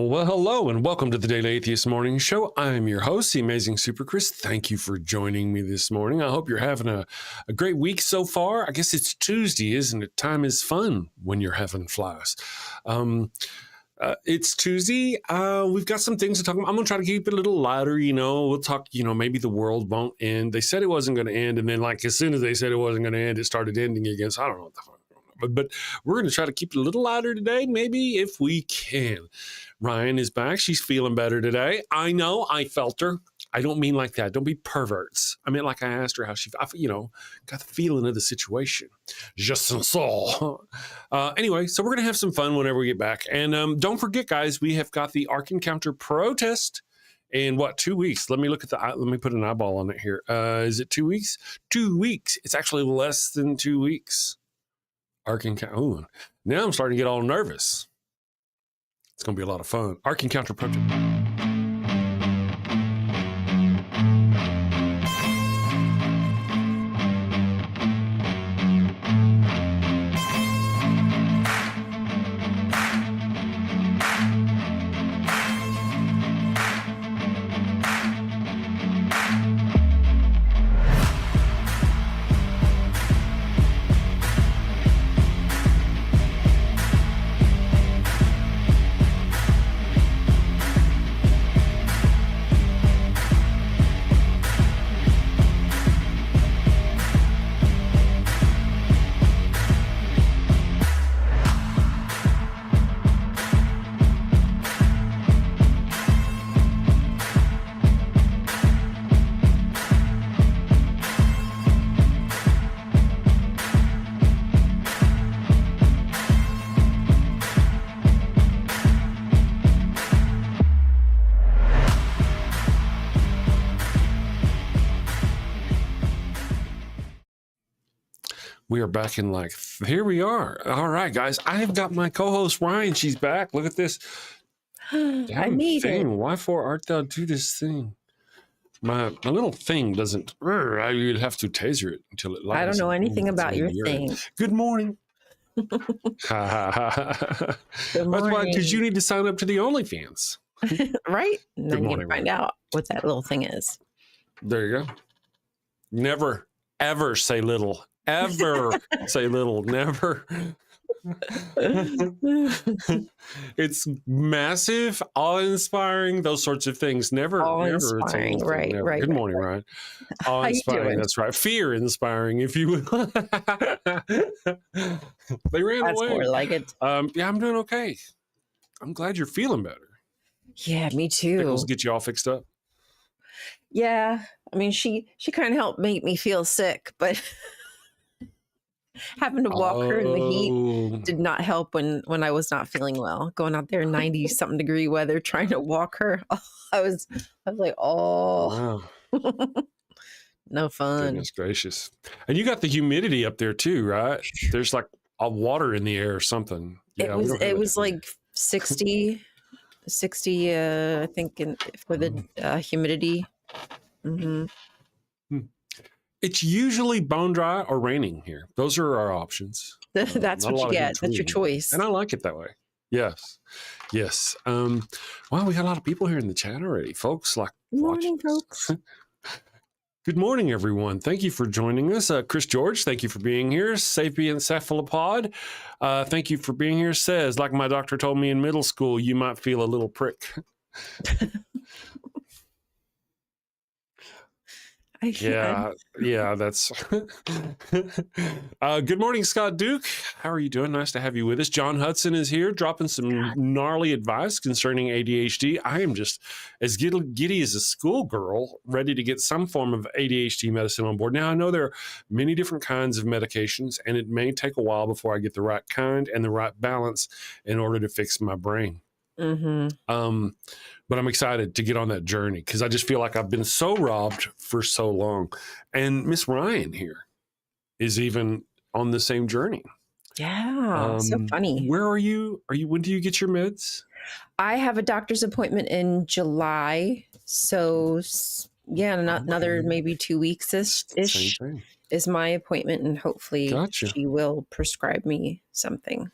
Well, hello and welcome to the Daily Atheist Morning Show. I'm your host, the amazing Super Chris. Thank you for joining me this morning. I hope you're having a great week so far. I guess it's Tuesday, isn't it? Time is fun when you're having flies. It's Tuesday. We've got some things to talk about. I'm going to try to keep it a little lighter, We'll talk, maybe the world won't end. They said it wasn't going to end, and then as soon as they said it wasn't going to end, it started ending again. So I don't know what the fuck. But we're going to try to keep it a little lighter today, maybe if we can. Rion is back. She's feeling better today. I know. I felt her. I don't mean like that. Don't be perverts. I mean, like I asked her how she, got the feeling of the situation. Je sens ça. Anyway, so we're going to have some fun whenever we get back. And don't forget, guys, we have got the Ark Encounter protest in 2 weeks? Let me put an eyeball on it here. Is it 2 weeks? 2 weeks. It's actually less than 2 weeks. Ark Encounter. Ooh, now I'm starting to get all nervous. It's going to be a lot of fun. Ark Encounter project. We are back in here we are. All right, guys. I have got my co-host Rion. She's back. Look at this. I made it. Why for art thou do this thing? My little thing doesn't. I would have to taser it until it lies. I don't know anything about your thing. Good morning. Good That's morning. why, because you need to sign up to the OnlyFans. Right? And then morning, you find out what that little thing is. There you go. Never, ever say little. Ever say little. Never. It's massive, awe-inspiring, those sorts of things. Never. Awe-inspiring, right, never. right. Good morning, Ryan. Awe-inspiring, that's right. Fear-inspiring, if you will. They ran That's away. more like it. Yeah, I'm doing okay. I'm glad you're feeling better. Yeah, me too. Pickles get you all fixed up. Yeah, I mean, she kind of helped make me feel sick, but having to walk her in the heat did not help when I was not feeling well. Going out there 90-something degree weather, trying to walk her, I was like, oh, wow. No fun. Goodness gracious. And you got the humidity up there too, right? There's like a water in the air or something. Yeah, it was like 60, I think, for the humidity. Mm-hmm. It's usually bone dry or raining here. Those are our options. That's what you get. That's your choice. And I like it that way. Yes. Yes. Wow, we got a lot of people here in the chat already, folks. Good morning, folks. Good morning, everyone. Thank you for joining us. Chris George, thank you for being here. Sapient Cephalopod, thank you for being here. Says, like my doctor told me in middle school, you might feel a little prick. Yeah, that's good morning, Scott Duke. How are you doing? Nice to have you with us. John Hudson is here dropping some gnarly advice concerning ADHD. I am just as giddy as a schoolgirl, ready to get some form of ADHD medicine on board. Now, I know there are many different kinds of medications, and it may take a while before I get the right kind and the right balance in order to fix my brain. Mm-hmm. But I'm excited to get on that journey because I just feel like I've been so robbed for so long. And Miss Rion here is even on the same journey. Yeah, so funny. Where are you? When do you get your meds? I have a doctor's appointment in July. So yeah, another maybe 2 weeks ish is my appointment, and hopefully she will prescribe me something.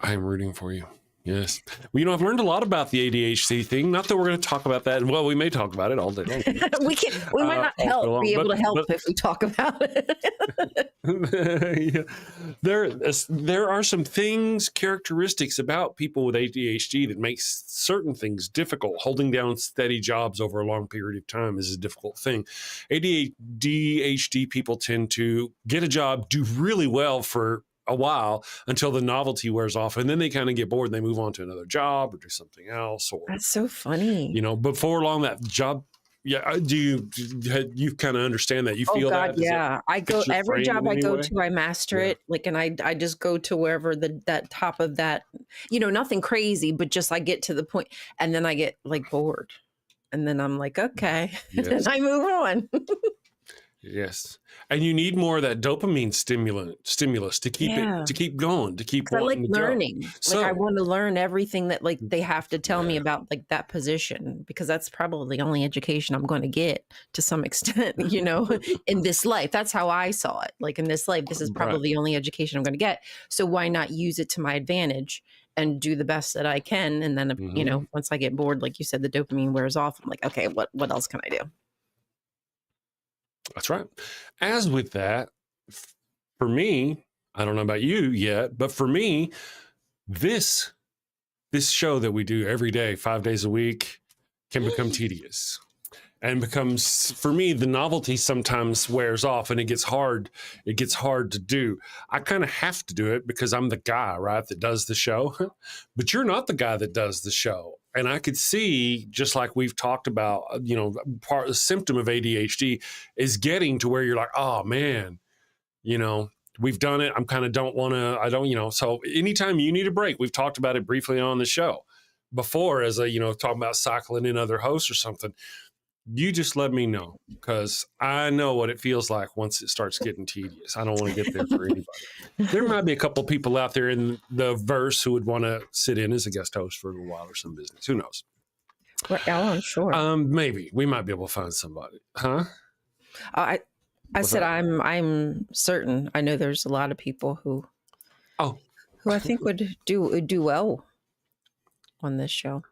I am rooting for you. Yes. Well, I've learned a lot about the ADHD thing. Not that we're going to talk about that. Well, we may talk about it all day long. We might not be able to help if we talk about it. Yeah. There are some characteristics about people with ADHD that makes certain things difficult. Holding down steady jobs over a long period of time is a difficult thing. ADHD people tend to get a job, do really well for a while until the novelty wears off, and then they kind of get bored and they move on to another job or do something else. Or that's so funny. Before long, that job. Yeah, do you kind of understand that? You feel that? Yeah. I go every job I go to, I master it. Like, and I just go to wherever that top of that, nothing crazy, but just I get to the point, and then I get like bored, and then I'm like, okay, yes. And I move on. Yes. And you need more of that dopamine stimulus to keep it, to keep going, to keep wanting I like learning. Go. So, I want to learn everything that like they have to tell me about like that position, because that's probably the only education I'm going to get to some extent, in this life. That's how I saw it. Like in this life, this is probably the only education I'm going to get. So why not use it to my advantage and do the best that I can? And then, once I get bored, like you said, the dopamine wears off. I'm like, okay, what else can I do? That's right. As with that, for me, I don't know about you yet, but for me, this show that we do every day, 5 days a week, can become tedious. And becomes, for me, the novelty sometimes wears off and it gets hard. It gets hard to do. I kind of have to do it because I'm the guy, right, that does the show. But you're not the guy that does the show. And I could see, just like we've talked about, part of the symptom of ADHD is getting to where you're like, oh man, we've done it. I'm kind of so anytime you need a break, we've talked about it briefly on the show before as talking about cycling in other hosts or something. You just let me know, because I know what it feels like once it starts getting tedious. I don't want to get there for anybody. There might be a couple people out there in the verse who would want to sit in as a guest host for a little while or some business. Who knows? Well, I'm sure. Maybe we might be able to find somebody. Huh? I said I'm certain. I know there's a lot of people who I think would do well on this show.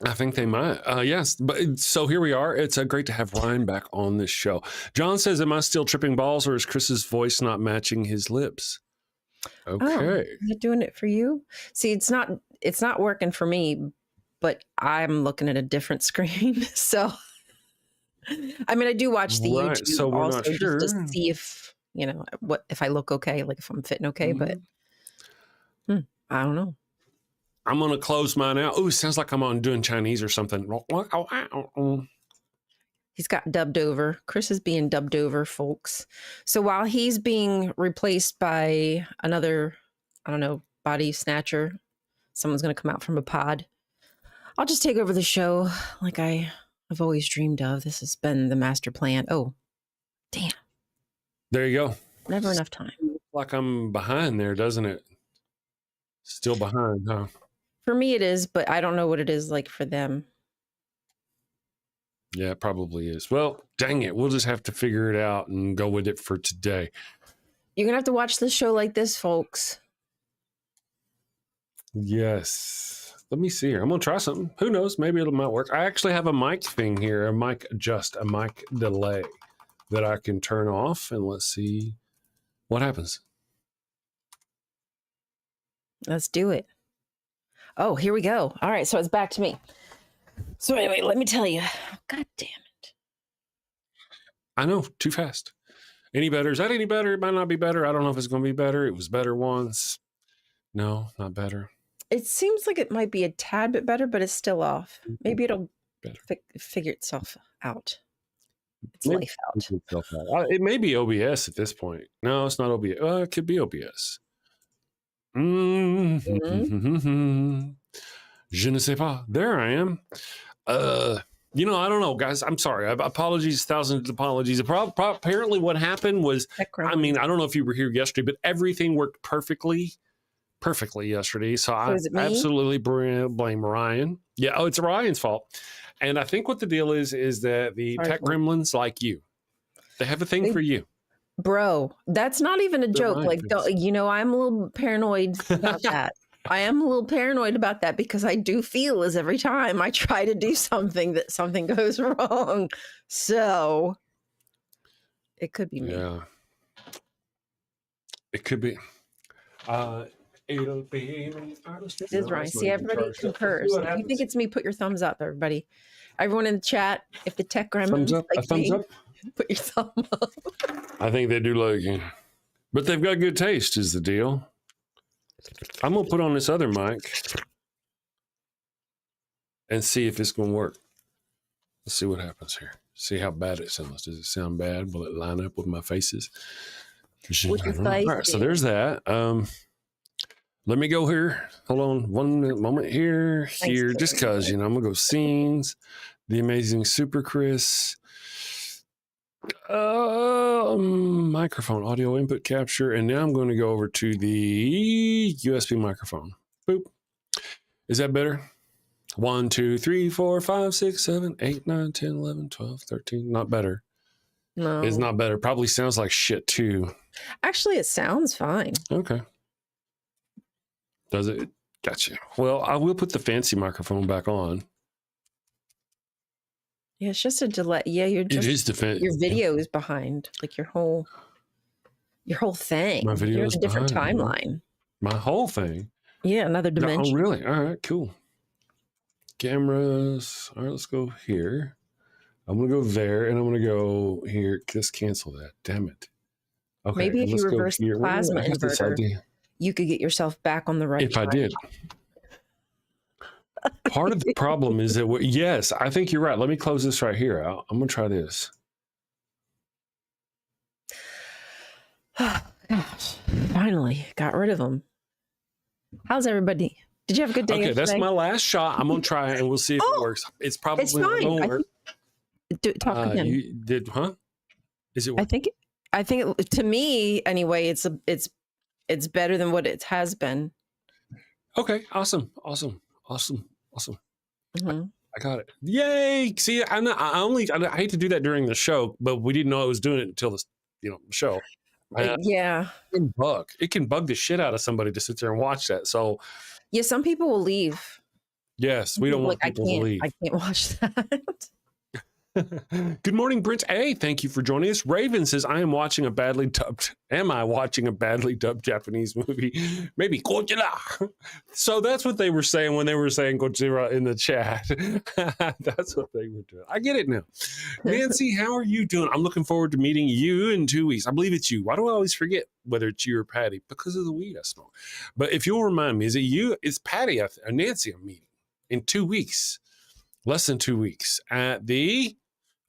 I think they might. Yes. But so here we are. It's great to have Rion back on this show. John says, am I still tripping balls, or is Chris's voice not matching his lips? Okay. Is it doing it for you? See, it's not working for me, but I'm looking at a different screen. So, I mean, I do watch the YouTube so we're also not sure. just to see if, if I look okay, like if I'm fitting okay, but I don't know. I'm going to close mine out. Oh, it sounds like I'm on doing Chinese or something. He's got dubbed over. Chris is being dubbed over, folks. So while he's being replaced by another, I don't know, body snatcher, someone's going to come out from a pod, I'll just take over the show like I've always dreamed of. This has been the master plan. Oh, damn. There you go. Never enough time. Like I'm behind there, doesn't it? Still behind, huh? For me, it is, but I don't know what it is like for them. Yeah, it probably is. Well, dang it. We'll just have to figure it out and go with it for today. You're going to have to watch this show like this, folks. Yes. Let me see here. I'm going to try something. Who knows? Maybe it might work. I actually have a mic thing here, a mic delay that I can turn off, and let's see what happens. Let's do it. Oh, here we go. All right, so it's back to me. So anyway, let me tell you. God damn it. I know, too fast. Any better? Is that any better? It might not be better. I don't know if it's going to be better. It was better once. No, not better. It seems like it might be a tad bit better, but it's still off. Maybe it'll figure itself out. It's life out. It may be OBS at this point. No, it's not OBS. It could be OBS. Je ne sais pas. There I am. I don't know, guys. I'm sorry. Apologies, thousands of apologies. Apparently what happened was, I mean, I don't know if you were here yesterday, but everything worked perfectly yesterday. So I absolutely blame Rion. Yeah. Oh, it's Ryan's fault. And I think what the deal is that the tech gremlins like you. They have a thing for you. Bro, that's not even a joke. Like, I'm a little paranoid about that. I am a little paranoid about that because I do feel as every time I try to do something that something goes wrong. So it could be me. Yeah. It could be. It'll be. It is Ryan. See, everybody concurs. If you think it's me, put your thumbs up, everybody. Everyone in the chat, if the tech gremlins Thumbs up. like A thumbs me, up. put your thumb up. I think they do like you, but they've got good taste. Is the deal? I'm gonna put on this other mic and see if it's gonna work. Let's see what happens here. See how bad it sounds. Does it sound bad? Will it line up with my faces? With your face. All right, so there's that. Let me go here. Hold on one moment here. Just because, I'm going to go scenes. The Amazing Super Chris. Microphone, audio input capture. And now I'm going to go over to the USB microphone. Boop. Is that better? 1, 2, 3, 4, 5, 6, 7, 8, 9, 10, 11, 12, 13. Not better. No. It's not better. Probably sounds like shit too. Actually, it sounds fine. Okay. Does it? Gotcha. Well, I will put the fancy microphone back on. Yeah, it's just a delay. Yeah, It is your video is behind. Like your whole thing. My video is a different behind, timeline. My whole thing. Yeah, another dimension. Oh, really? All right, cool. Cameras. All right, let's go here. I'm going to go there, and I'm going to go here. Just cancel that. Damn it. Okay, maybe if you reverse the plasma inverter, you could get yourself back on the right track. If I did. Part of the problem is that, yes, I think you're right. Let me close this right here. I'm going to try this. Gosh, finally got rid of them. How's everybody? Did you have a good day? Okay, that's my last shot. I'm going to try it, and we'll see if it works. It's probably fine. Lower. Talk again. You did, huh? Is it? I think to me anyway, it's better than what it has been. Okay, awesome. Mm-hmm. I got it. Yay! See, I hate to do that during the show, but we didn't know I was doing it until the show. Yeah, it can bug the shit out of somebody to sit there and watch that. So yeah, some people will leave. Yes, we don't want people to leave. I can't watch that. Good morning, Brent A. Thank you for joining us. Raven says, am I watching a badly dubbed Japanese movie? Maybe Godzilla. So that's what they were saying when they were saying Godzilla in the chat. That's what they were doing. I get it now. Nancy, how are you doing? I'm looking forward to meeting you in 2 weeks. I believe it's you. Why do I always forget whether it's you or Patty? Because of the weed I smoke. But if you'll remind me, is it you? It's Patty or Nancy I'm meeting in 2 weeks. Less than 2 weeks at the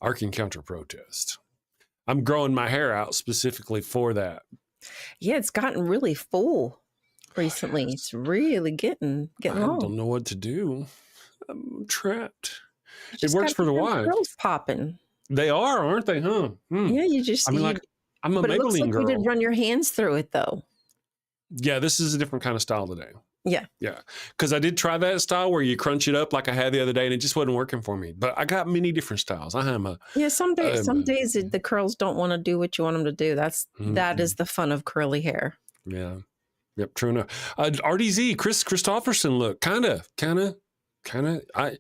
Ark Encounter protest. I'm growing my hair out specifically for that. Yeah, it's gotten really full recently. It's really getting long. I don't know what to do. I'm trapped. It works for the wife. Girls popping. They are, aren't they? Huh? Yeah, you just. I'm a but Maybelline it looks like girl. you did run your hands through it though. Yeah, this is a different kind of style today. Yeah. Because I did try that style where you crunch it up like I had the other day, and it just wasn't working for me. But I got many different styles. Some days the curls don't want to do what you want them to do. That is the fun of curly hair. Yeah. Yep. True enough. RDZ Chris Christopherson look kind of. I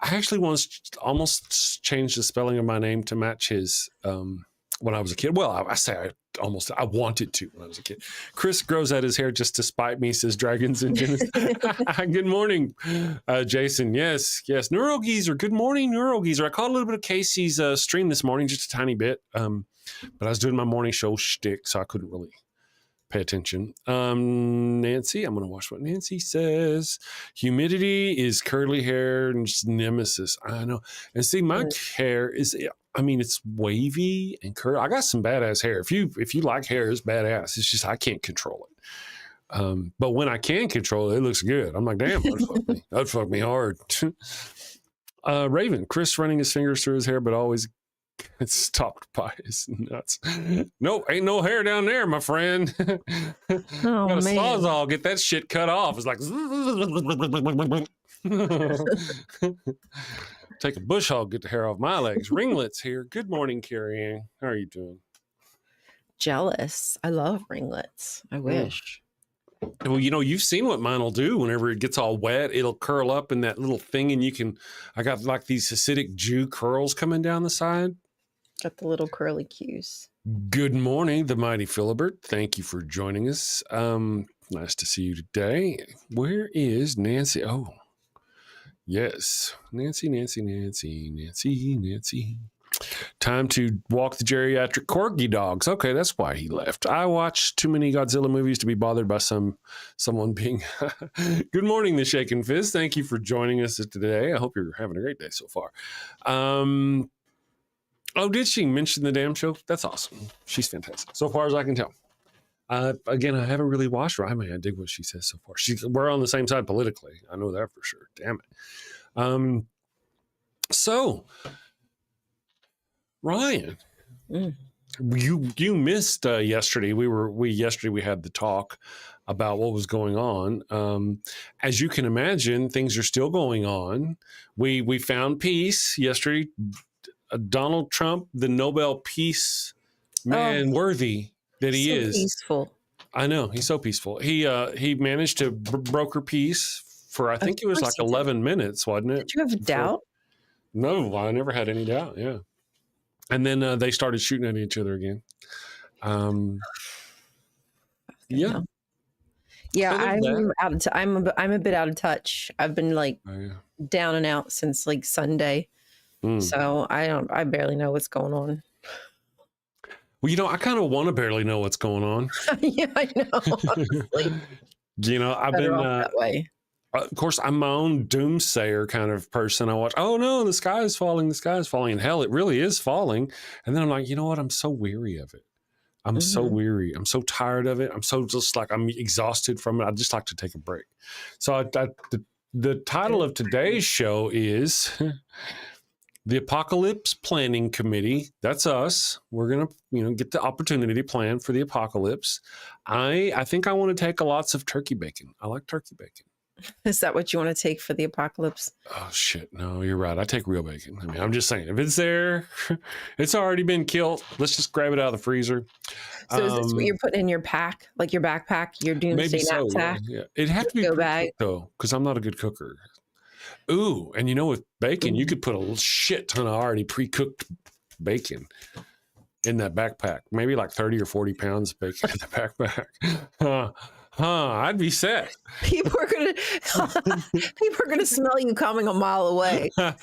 actually once almost changed the spelling of my name to match his when I was a kid. Well, I wanted to when I was a kid. Chris grows out his hair just to spite me, says Dragons and Genesis. Good morning, Jason. Yes. Neurogeezer. Good morning, Neurogeezer. I caught a little bit of Casey's stream this morning, just a tiny bit. But I was doing my morning show shtick, so I couldn't really pay attention. Nancy, I'm going to watch what Nancy says. Humidity is curly hair and nemesis. I know. And see, my hair is... it's wavy and curly. I got some badass hair. If you like hair, it's badass. It's just I can't control it. But when I can control it, it looks good. I'm like, damn, that'd fuck me hard. Raven, Chris running his fingers through his hair, but always gets stopped by his nuts. Nope, ain't no hair down there, my friend. Oh, got a man. sawzall, get that shit cut off. It's like take a bush hog, get the hair off my legs. Ringlets here. Good morning, Carrie Ann. How are you doing? Jealous. I love ringlets. I wish. Well, you've seen what mine will do whenever it gets all wet. It'll curl up in that little thing, and I got like these Hasidic Jew curls coming down the side. Got the little curly cues. Good morning, the mighty Philibert. Thank you for joining us. Nice to see you today. Where is Nancy? Oh, yes. Nancy. Time to walk the geriatric corgi dogs. Okay, that's why he left. I watched too many Godzilla movies to be bothered by someone being... Good morning, the Shaken Fizz. Thank you for joining us today. I hope you're having a great day so far. Oh, did she mention the damn show? That's awesome. She's fantastic, so far as I can tell. Again, I haven't really watched her. I mean, I dig what she says so far. We're on the same side politically. I know that for sure. Damn it. So... Rion, you missed yesterday. Yesterday we had the talk about what was going on. As you can imagine, things are still going on. We found peace yesterday. Donald Trump, the Nobel Peace man, worthy that he is. Peaceful. I know, he's so peaceful. He managed to broker peace for I think it was like 11 minutes, wasn't it? Did you have a doubt? No, I never had any doubt. Yeah. And then they started shooting at each other again. Yeah. Yeah, I'm a bit out of touch. I've been like down and out since like Sunday. So I barely know what's going on. Well, I kind of want to barely know what's going on. Yeah, I know. I've been that way. Of course, I'm my own doomsayer kind of person. I watch, oh no, the sky is falling. And hell, it really is falling. And then I'm like, you know what? I'm so weary of it. I'm so weary. I'm so tired of it. I'm so just like, I'm exhausted from it. I'd just like to take a break. So the title of today's show is The Apocalypse Planning Committee. That's us. We're going to, get the opportunity to plan for the apocalypse. I think I want to take lots of turkey bacon. I like turkey bacon. Is that what you want to take for the apocalypse? Oh, shit. No, you're right. I take real bacon. I mean, I'm just saying, if it's there, it's already been killed. Let's just grab it out of the freezer. So is this what you're putting in your pack, like your backpack, your doomsday knapsack? Yeah. It'd have to be pre-cooked, though, because I'm not a good cooker. Ooh, and with bacon, you could put a shit ton of already pre-cooked bacon in that backpack. Maybe like 30 or 40 pounds of bacon in the backpack. I'd be set. People are gonna smell you coming a mile away. Yeah.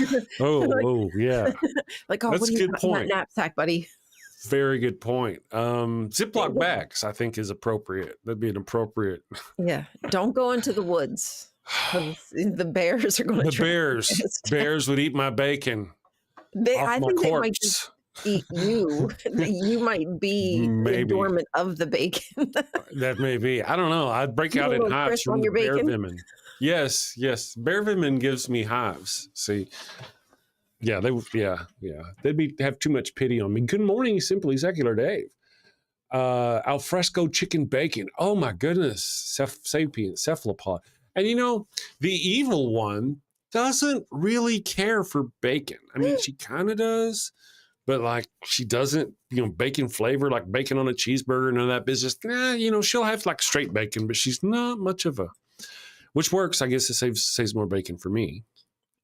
Like, oh, that's what are you got in that knapsack, buddy? Very good point. Ziploc bags, I think, is appropriate. That'd be an appropriate. Yeah. Don't go into the woods. The bears are going to. Bears would eat my bacon. I think they might just eat you. You might be the dormant of the bacon. That may be. I don't know. I'd break out in hives from the bear venom. Yes. Bear venom gives me hives. See. Yeah, they'd have too much pity on me. Good morning, Simply Secular Dave. Alfresco chicken bacon. Oh my goodness. Sapient cephalopod. And the evil one doesn't really care for bacon. I mean, she kind of does, but like she doesn't, bacon flavor, like bacon on a cheeseburger, none of that business. She'll have like straight bacon, but she's not much of which works. I guess it saves more bacon for me.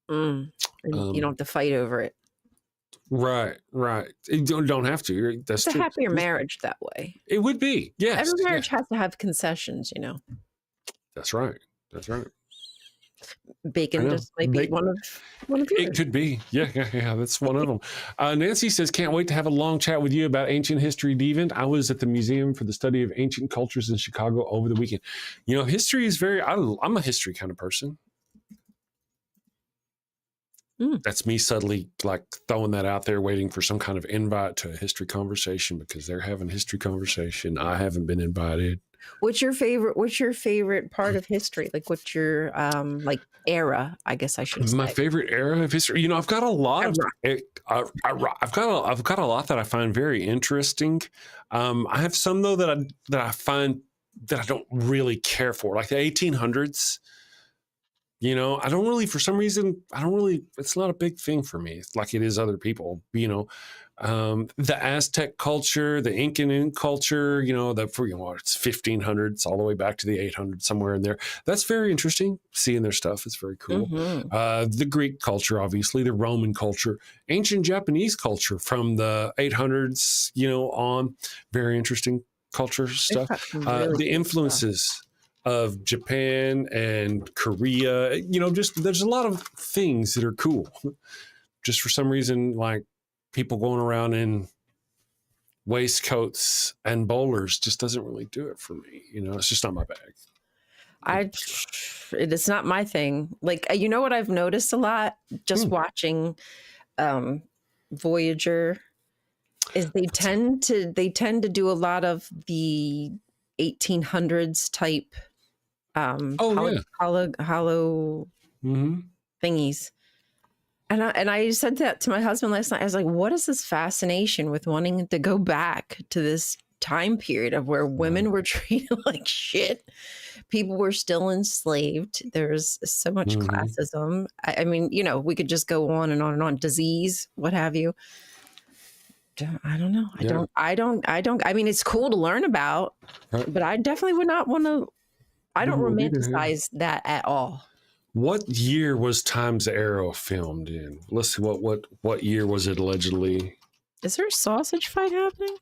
And you don't have to fight over it. Right. You don't have to. That's it's a happier marriage that way. It would be. Yes. Every marriage has to have concessions, That's right. Bacon just might be one of yours. It could be. Yeah. That's one of them. Nancy says, can't wait to have a long chat with you about ancient history, Devin. I was at the Museum for the Study of Ancient Cultures in Chicago over the weekend. History is I'm a history kind of person. That's me subtly like throwing that out there, waiting for some kind of invite to a history conversation because they're having history conversation. I haven't been invited. What's your favorite part of history? Like what's your era, I guess I should say. My favorite era of history. I've got a lot I've got a lot that I find very interesting. I have some though that I find that I don't really care for, like the 1800s. I don't really, for some reason, it's not a big thing for me like it is other people, The Aztec culture, the Incan culture, it's 1500s all the way back to the 800s, somewhere in there. That's very interesting. Seeing their stuff is very cool. The Greek culture, obviously, the Roman culture, ancient Japanese culture from the 800s, on. Very interesting culture stuff. The influences of Japan and Korea, just there's a lot of things that are cool. Just for some reason, like, people going around in waistcoats and bowlers just doesn't really do it for me. It's just not my bag. It's not my thing. Like, what I've noticed a lot just watching Voyager is they tend to do a lot of the 1800s type hollow thingies. And I said that to my husband last night. I was like, what is this fascination with wanting to go back to this time period of where women were treated like shit? People were still enslaved. There's so much classism. I mean, we could just go on and on and on. Disease, what have you. I don't know. I don't. I mean, it's cool to learn about, but I definitely would not want to. I don't romanticize that at all. What year was Time's Arrow filmed in? Let's see, what year was it allegedly? Is there a sausage fight happening?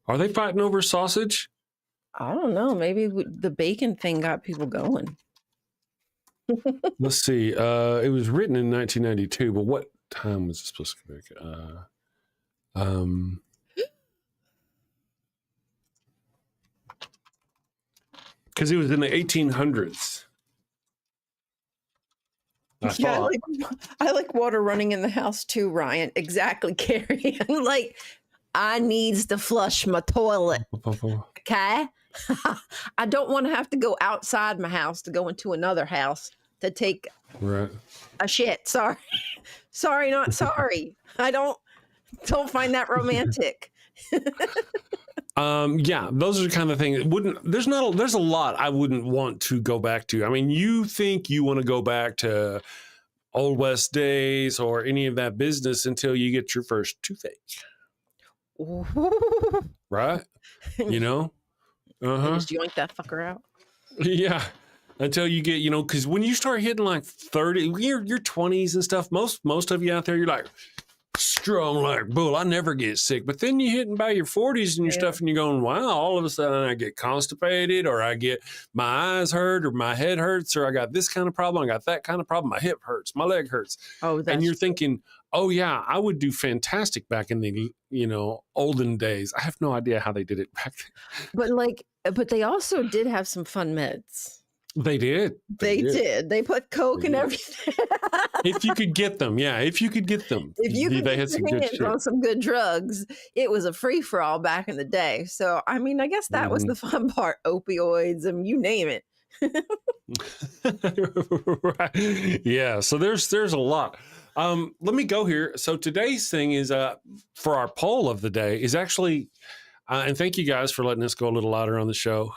Are they fighting over sausage? I don't know. Maybe the bacon thing got people going. Let's see. It was written in 1992, but what time was it supposed to come back? Because it was in the 1800s. I like water running in the house too, Ryan. Exactly, Carrie. I'm like, I needs to flush my toilet. Okay? I don't want to have to go outside my house to go into another house to take a shit. Sorry. Sorry, not sorry. I don't find that romantic. Those are the kind of things. There's a lot I wouldn't want to go back to. I mean, you think you want to go back to Old West days or any of that business until you get your first toothache. Right? Just yoink that fucker out. Yeah. Until you get, because when you start hitting like 30, your 20s and stuff, most of you out there, you're like strong like bull. I never get sick. But then you hitting by your 40s and your stuff, and you're going, wow, all of a sudden I get constipated, or I get my eyes hurt, or my head hurts, or I got this kind of problem, I got that kind of problem, my hip hurts, my leg hurts. And you're thinking, oh yeah, I would do fantastic back in the olden days. I have no idea how they did it back then. But they also did have some fun meds. They did. They did. They put Coke and everything. If you could get them, If you could get them, they had some good shit. On some good drugs, it was a free for all back in the day. So I mean, I guess that was the fun part. Opioids and you name it. Right. Yeah. So there's a lot. Let me go here. So today's thing is for our poll of the day is actually, and thank you guys for letting us go a little louder on the show.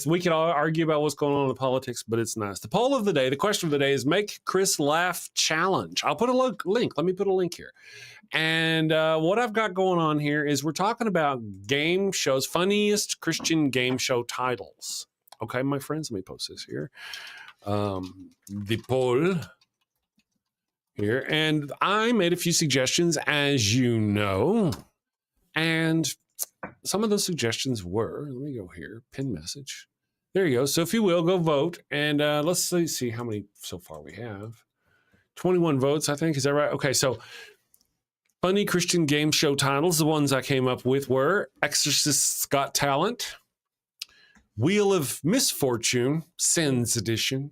We could all argue about what's going on in the politics, but it's nice. The poll of the day, the question of the day is Make Chris Laugh Challenge. I'll put a link. Let me put a link here. And what I've got going on here is we're talking about game shows, funniest Christian game show titles. Okay, my friends, let me post this here. The poll here. And I made a few suggestions, as you know. And some of those suggestions were, let me go here, pin message. There you go. So if you will, go vote. And let's see how many so far we have. 21 votes, I think. Is that right? Okay, so funny Christian game show titles, the ones I came up with were Exorcist's Got Talent, Wheel of Misfortune, Sins Edition,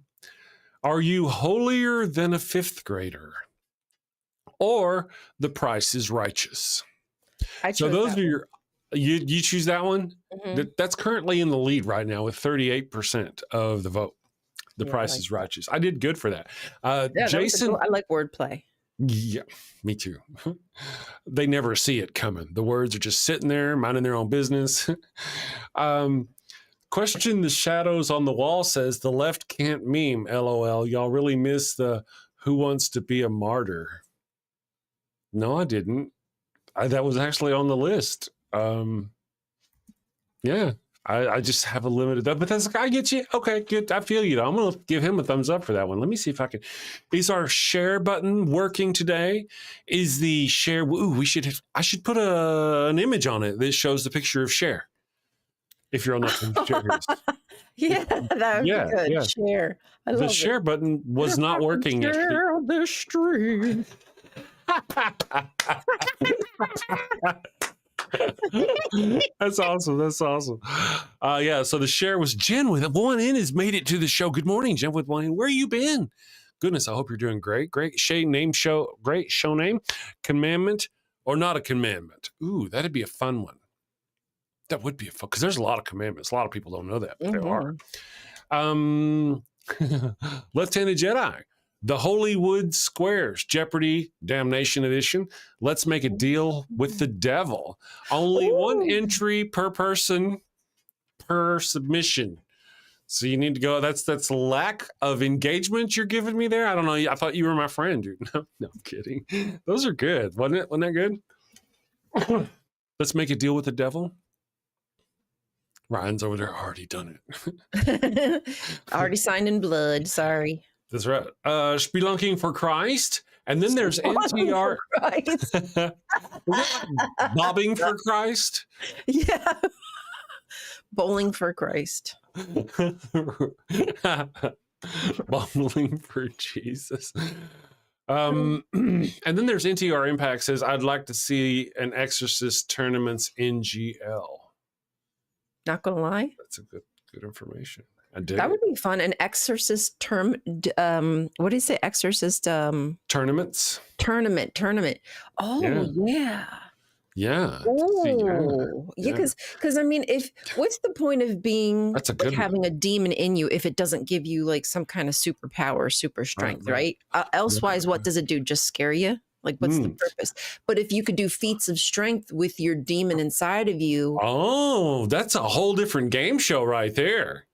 Are You Holier Than a Fifth Grader, or The Price is Righteous. So those are your... You choose that one? Mm-hmm. That's currently in the lead right now with 38% of the vote. The Price is Righteous. I did good for that. Jason, I like wordplay. Yeah, me too. They never see it coming. The words are just sitting there, minding their own business. Question the Shadows on the Wall says, the left can't meme, LOL. Y'all really miss the Who Wants to Be a Martyr. No, I didn't. That was actually on the list. Yeah, I just have a limited, but that's, I get you. Okay, good. I feel you. I'm going to give him a thumbs up for that one. Let me see if I can. Is our share button working today? Is the share? Ooh, I should put an image on it that shows the picture of Cher. If you're on that share. Yeah, that would be good. Yeah. Share. The share button was not working. Share the stream. That's awesome. Yeah, so the share was Jen with one in has made it to the show. Good morning, Jen with one in. Where you been? Goodness, I hope you're doing great. Great show name. Commandment or not a commandment? Ooh, that'd be a fun one. That would be a fun, because there's a lot of commandments. A lot of people don't know that, but there are. Lieutenant Jedi. The Hollywood Squares, Jeopardy, Damnation Edition. Let's make a deal with the devil. Only one entry per person per submission. So you need to go. That's lack of engagement you're giving me there. I don't know. I thought you were my friend, dude. No, I'm kidding. Those are good. Wasn't it? Wasn't that good? Let's make a deal with the devil. Ryan's over there already done it. Already signed in blood. Sorry. That's right. Spelunking for Christ. And then there's NTR. Bobbing for Christ. Yeah. Bowling for Christ. Bowling for Jesus. And then there's NTR Impact says, I'd like to see an Exorcist tournaments in GL. Not gonna lie. That's a good information. That would be fun. An exorcist term. What do you say? Exorcist tournaments. Tournament. Oh yeah. Yeah. Oh yeah. Because I mean, what's the point of being having a demon in you if it doesn't give you like some kind of superpower, super strength, right? Elsewise, what does it do? Just scare you? Like, what's the purpose? But if you could do feats of strength with your demon inside of you. Oh, that's a whole different game show right there.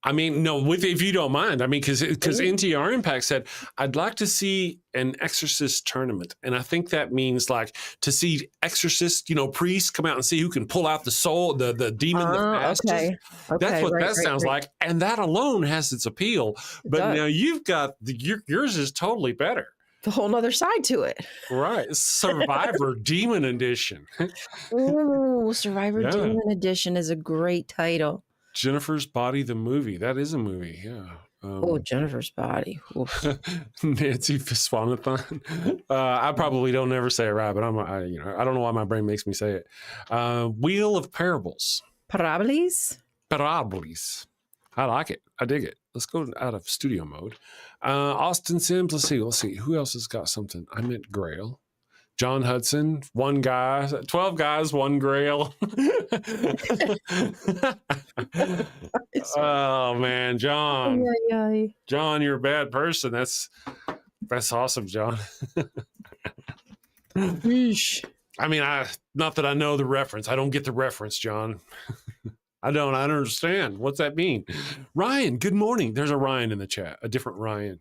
I mean, no, if you don't mind, I mean, because NTR Impact said, I'd like to see an exorcist tournament. And I think that means like to see exorcist, priests come out and see who can pull out the soul, the demon the fastest. Okay, that's what that sounds like. And that alone has its appeal. But now you've got, yours is totally better. The whole nother side to it. Right. Survivor Demon Edition. Ooh, Survivor Demon Edition is a great title. Jennifer's Body, the movie. That is a movie, yeah. Jennifer's Body. Nancy Viswanathan. I probably don't ever say it right, but I don't know why my brain makes me say it. Wheel of Parables. Parables. I like it. I dig it. Let's go out of studio mode. Austin Sims. Let's see. Who else has got something? I meant Grail. John Hudson, one guy, 12 guys, one Grail. Oh man, John. John, you're a bad person. That's awesome, John. I mean, not that I know the reference. I don't get the reference, John. I don't understand. What's that mean? Ryan, good morning. There's a Ryan in the chat, a different Ryan.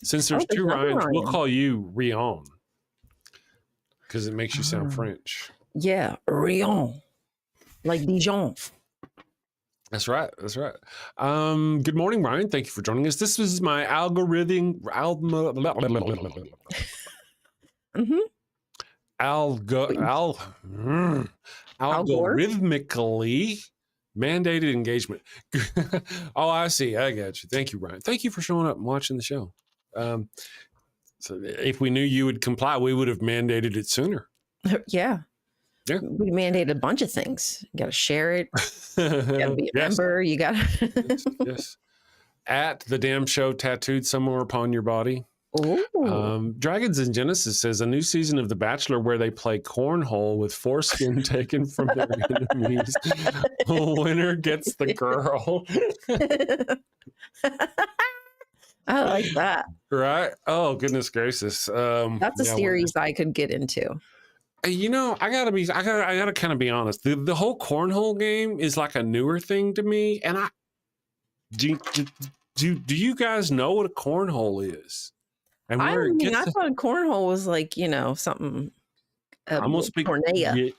Since there's two Ryans, we'll call you Rion. Because it makes you sound French. Yeah, Rion. Like Dijon. That's right. Good morning, Ryan. Thank you for joining us. This is my algorithmically mandated engagement. Oh, I see. I got you. Thank you, Ryan. Thank you for showing up and watching the show. So if we knew you would comply, we would have mandated it sooner. Yeah. We mandated a bunch of things. You got to share it. You got to be a member. You got to. Yes. At the damn show tattooed somewhere upon your body. Dragons in Genesis says a new season of The Bachelor where they play cornhole with foreskin taken from their enemies. Winner gets the girl. I like that. Right? Oh, goodness gracious. That's a series I could get into. I gotta kind of be honest. The whole cornhole game is like a newer thing to me. And do you guys know what a cornhole is? And I where it mean, I gets, thought cornhole was like, something, I'm gonna speak. tornado.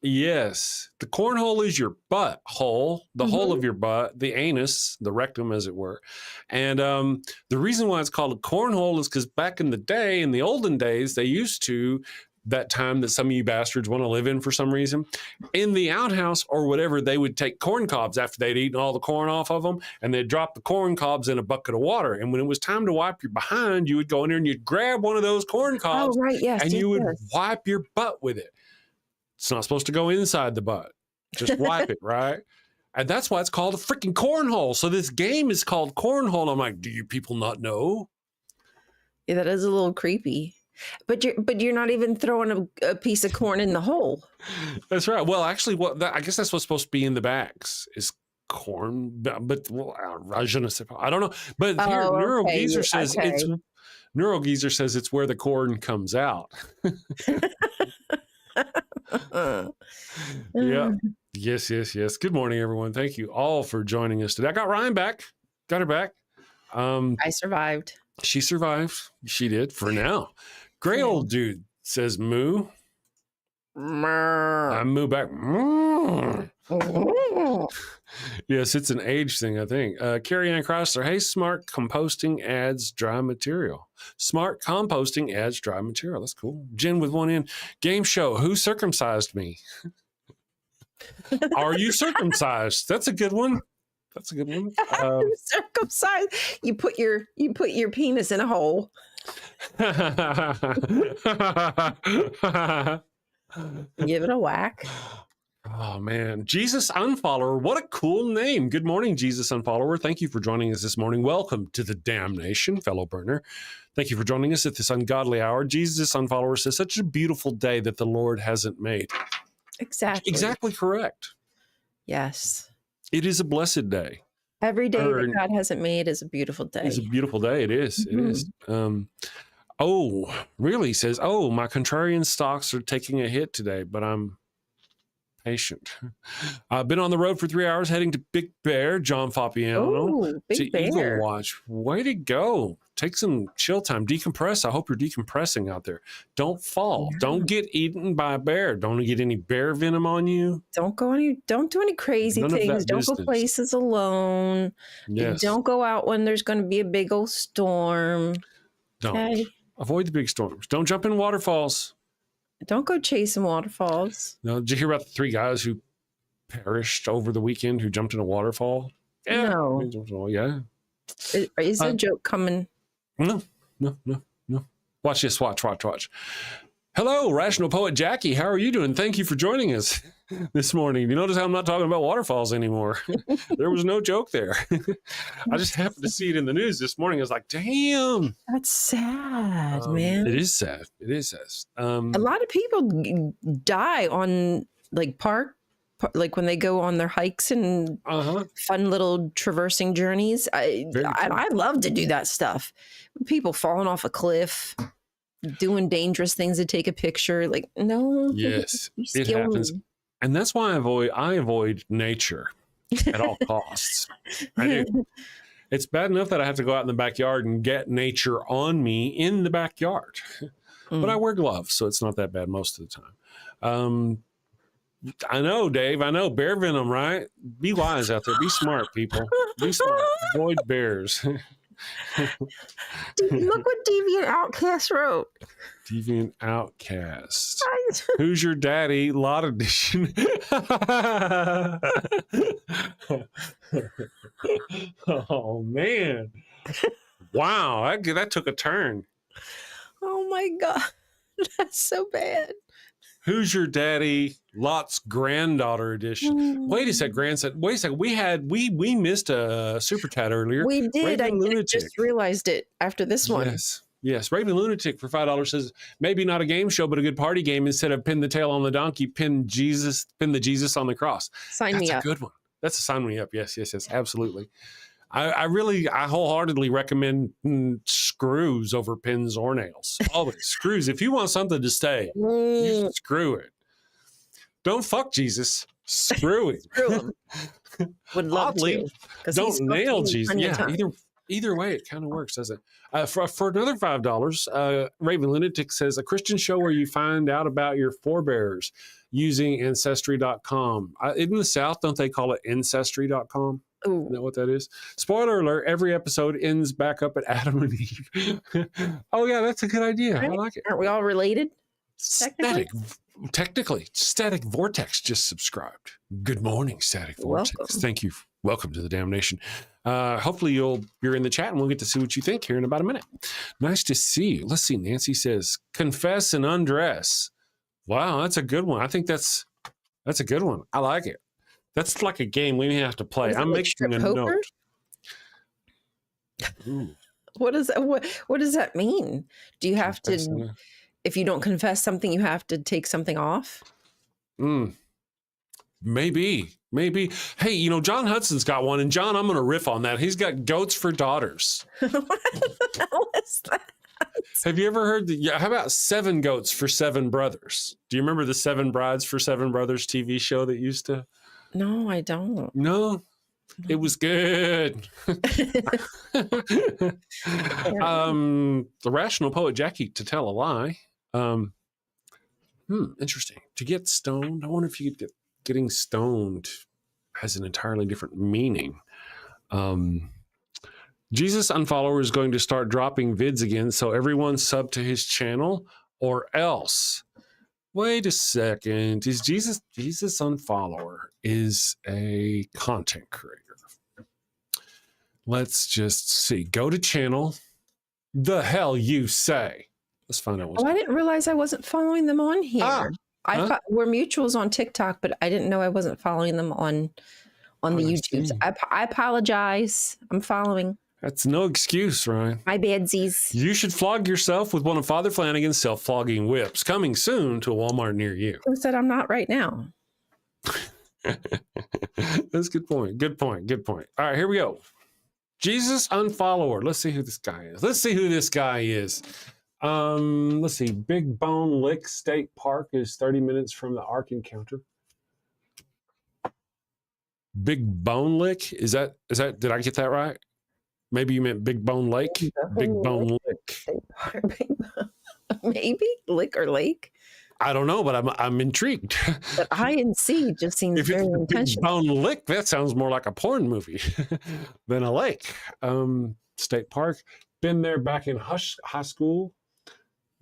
Yes, the cornhole is your butt hole, the hole Mhm. of your butt, the anus, the rectum, as it were. And the reason why it's called a cornhole is because back in the day, in the olden days, they used to, that time that some of you bastards want to live in for some reason, in the outhouse or whatever, they would take corn cobs after they'd eaten all the corn off of them, and they'd drop the corn cobs in a bucket of water. And when it was time to wipe your behind, you would go in there and you'd grab one of those corn Oh, cobs right. Yes. and Yes. you would Yes. wipe your butt with it. It's not supposed to go inside the butt. Just wipe it, right? And that's why it's called a freaking cornhole. So this game is called cornhole. I'm like, do you people not know? Yeah, that is a little creepy. But you're not even throwing a piece of corn in the hole. That's right. Well, actually, I guess that's what's supposed to be in the bags is corn. But well, I don't know. But here, Neurogeezer says it's Neurogeezer says it's where the corn comes out. Yeah. Yes. Good morning, everyone. Thank you all for joining us today. I got Ryan back. Got her back. I survived. She survived. She did for now. Gray old dude says moo. I moo back. Yes, it's an age thing, I think. Carrie Ann Chrysler, hey, smart composting adds dry material. Smart composting adds dry material. That's cool. Jen with one in. Game show, who circumcised me? Are you circumcised? That's a good one. That's a good one. Circumcised. You put your penis in a hole. Give it a whack. Oh, man. Jesus Unfollower. What a cool name. Good morning, Jesus Unfollower. Thank you for joining us this morning. Welcome to the damnation, fellow burner. Thank you for joining us at this ungodly hour. Jesus Unfollower says, such a beautiful day that the Lord hasn't made. Exactly correct. Yes. It is a blessed day. Every day that God hasn't made is a beautiful day. It's a beautiful day. It is. Mm-hmm. It is. Really says, my contrarian stocks are taking a hit today, but I'm patient. I've been on the road for 3 hours heading to Big Bear, John Fabiano, to Eagle Watch. Way to go. Take some chill time. Decompress. I hope you're decompressing out there. Don't fall. Yeah. Don't get eaten by a bear. Don't get any bear venom on you. Don't do any crazy things. Don't go places alone. Yes. Don't go out when there's going to be a big old storm. Don't. Okay? Avoid the big storms. Don't jump in waterfalls. Don't go chasing waterfalls. No, did you hear about the 3 guys who perished over the weekend who jumped in a waterfall? Yeah. No. Yeah. Is a joke coming? No. Watch this. Watch. Hello, Rational Poet Jackie. How are you doing? Thank you for joining us this morning. You notice how I'm not talking about waterfalls anymore? There was no joke there. I just happened to see it in the news this morning. I was like, damn. That's sad, man. It is sad. A lot of people die on like when they go on their hikes and fun little traversing journeys. I love to do that stuff. People falling off a cliff, doing dangerous things to take a picture. Like, no. Yes, it happens. And that's why I avoid nature at all costs. I do. It's bad enough that I have to go out in the backyard and get nature on me in the backyard. But I wear gloves, so it's not that bad most of the time. I know, Dave. I know. Bear venom, right? Be wise out there. Be smart, people. Be smart. Avoid bears. Look what Deviant Outcast wrote. Deviant Outcast. Who's your daddy? Lot edition. Oh, man. Wow. That took a turn. Oh, my God. That's so bad. Who's your daddy? Lot's granddaughter edition. Wait a sec, grandson. Wait a second. We missed a super chat earlier. We did. I just realized it after this one. Yes. Raven Lunatic for $5 says maybe not a game show, but a good party game. Instead of pin the tail on the donkey, pin the Jesus on the cross. Sign me up. That's a good one. That's a sign me up. Yes. Absolutely. I wholeheartedly recommend screws over pins or nails. Always screws. If you want something to stay, you screw it. Don't fuck Jesus. Screw it. Screw him. Would love to. Don't nail Jesus. Yeah, Either way, it kind of works, doesn't it? For another $5, Raven Lunatic says, a Christian show where you find out about your forebears using ancestry.com. In the South, don't they call it ancestry.com? Ooh. Isn't that what that is? Spoiler alert, every episode ends back up at Adam and Eve. Oh, yeah, that's a good idea. Right? I like it. Aren't we all related? Technically, Static Vortex just subscribed. Good morning, Static Vortex. Welcome. Thank you. Welcome to the damnation. Hopefully you're in the chat and we'll get to see what you think here in about a minute. Nice to see you. Let's see. Nancy says, confess and undress. Wow, that's a good one. I think that's a good one. I like it. That's like a game we have to play. I'm making a note. Ooh. What does that mean? Do you have to, if you don't confess something, you have to take something off? Maybe. Hey, John Hudson's got one, and John, I'm going to riff on that. He's got goats for daughters. What the hell is that? Have you ever heard how about 7 goats for 7 brothers? Do you remember the 7 Brides for 7 Brothers TV show that used to? No, I don't. No, it was good. The rational poet Jackie, to tell a lie. Interesting. To get stoned. I wonder if you get getting stoned has an entirely different meaning. Jesus Unfollower is going to start dropping vids again, so everyone sub to his channel or else. Wait a second. Is Jesus Unfollower is a content creator. Let's just see. Go to channel. The hell you say. Let's find out what's I didn't realize I wasn't following them on here. I thought we're mutuals on TikTok, but I didn't know I wasn't following them on the YouTubes. I apologize. I'm following. That's no excuse, Ryan. My badsies. You should flog yourself with one of Father Flanagan's self-flogging whips. Coming soon to a Walmart near you. Who said I'm not right now? That's a good point. Good point. All right, here we go. Jesus Unfollower. Let's see who this guy is. Let's see. Big Bone Lick State Park is 30 minutes from the Ark Encounter. Big Bone Lick? Is that, did I get that right? Maybe you meant Big Bone Lake? Big Bone Lick. Maybe? Lick or lake? I don't know, but I'm intrigued. But I and C just seems very intentional. Big Bone Lick, that sounds more like a porn movie than a lake. State Park. Been there back in high school.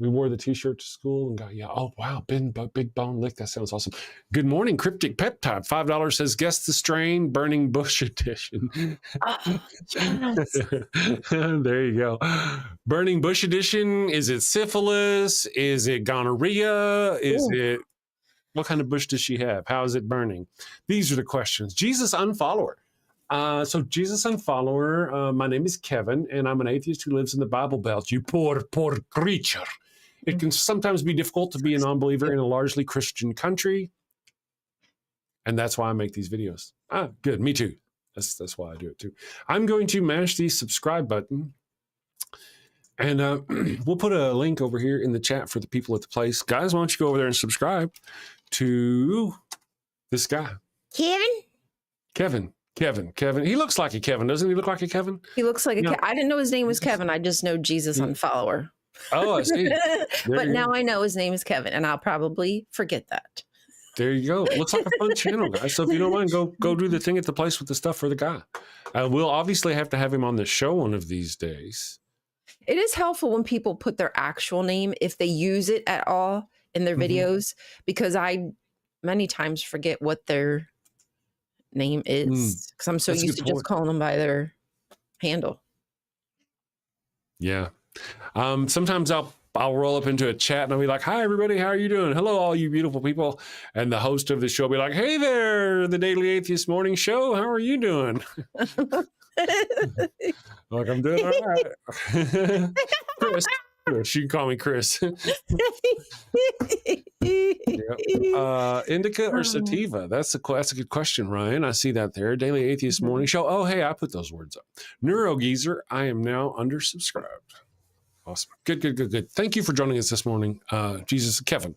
We wore the T-shirt to school and got, oh, wow, Big Bone Lick. That sounds awesome. Good morning, Cryptic Peptide. $5 says, guess the strain, Burning Bush Edition. Oh, yes. There you go. Burning Bush Edition. Is it syphilis? Is it gonorrhea? What kind of bush does she have? How is it burning? These are the questions. Jesus Unfollower. So Jesus Unfollower, my name is Kevin, and I'm an atheist who lives in the Bible Belt. You poor creature. It can sometimes be difficult to be a non-believer in a largely Christian country. And that's why I make these videos. Good. Me too. That's why I do it too. I'm going to mash the subscribe button. And we'll put a link over here in the chat for the people at the place. Guys, why don't you go over there and subscribe to this guy. Kevin. He looks like a Kevin. Doesn't he look like a Kevin? He looks like a Kevin. I didn't know his name was Kevin. I just know Jesus Unfollower. Oh, I see. But now I know his name is Kevin, and I'll probably forget that. There you go. Looks like a fun channel, guys. So if you don't mind, go do the thing at the place with the stuff for the guy. We'll obviously have to have him on the show one of these days. It is helpful when people put their actual name, if they use it at all in their videos, because I many times forget what their name is because I'm so used to just calling them by their handle. Yeah. Sometimes I'll roll up into a chat and I'll be like, hi, everybody. How are you doing? Hello, all you beautiful people. And the host of the show will be like, hey there, the Daily Atheist Morning Show. How are you doing? Like, I'm doing all right. Chris. She can call me Chris. Indica or sativa? That's a good question, Ryan. I see that there. Daily Atheist Morning Show. Oh, hey, I put those words up. Neurogeezer, I am now undersubscribed. Awesome. Good. Thank you for joining us this morning. Jesus, Kevin.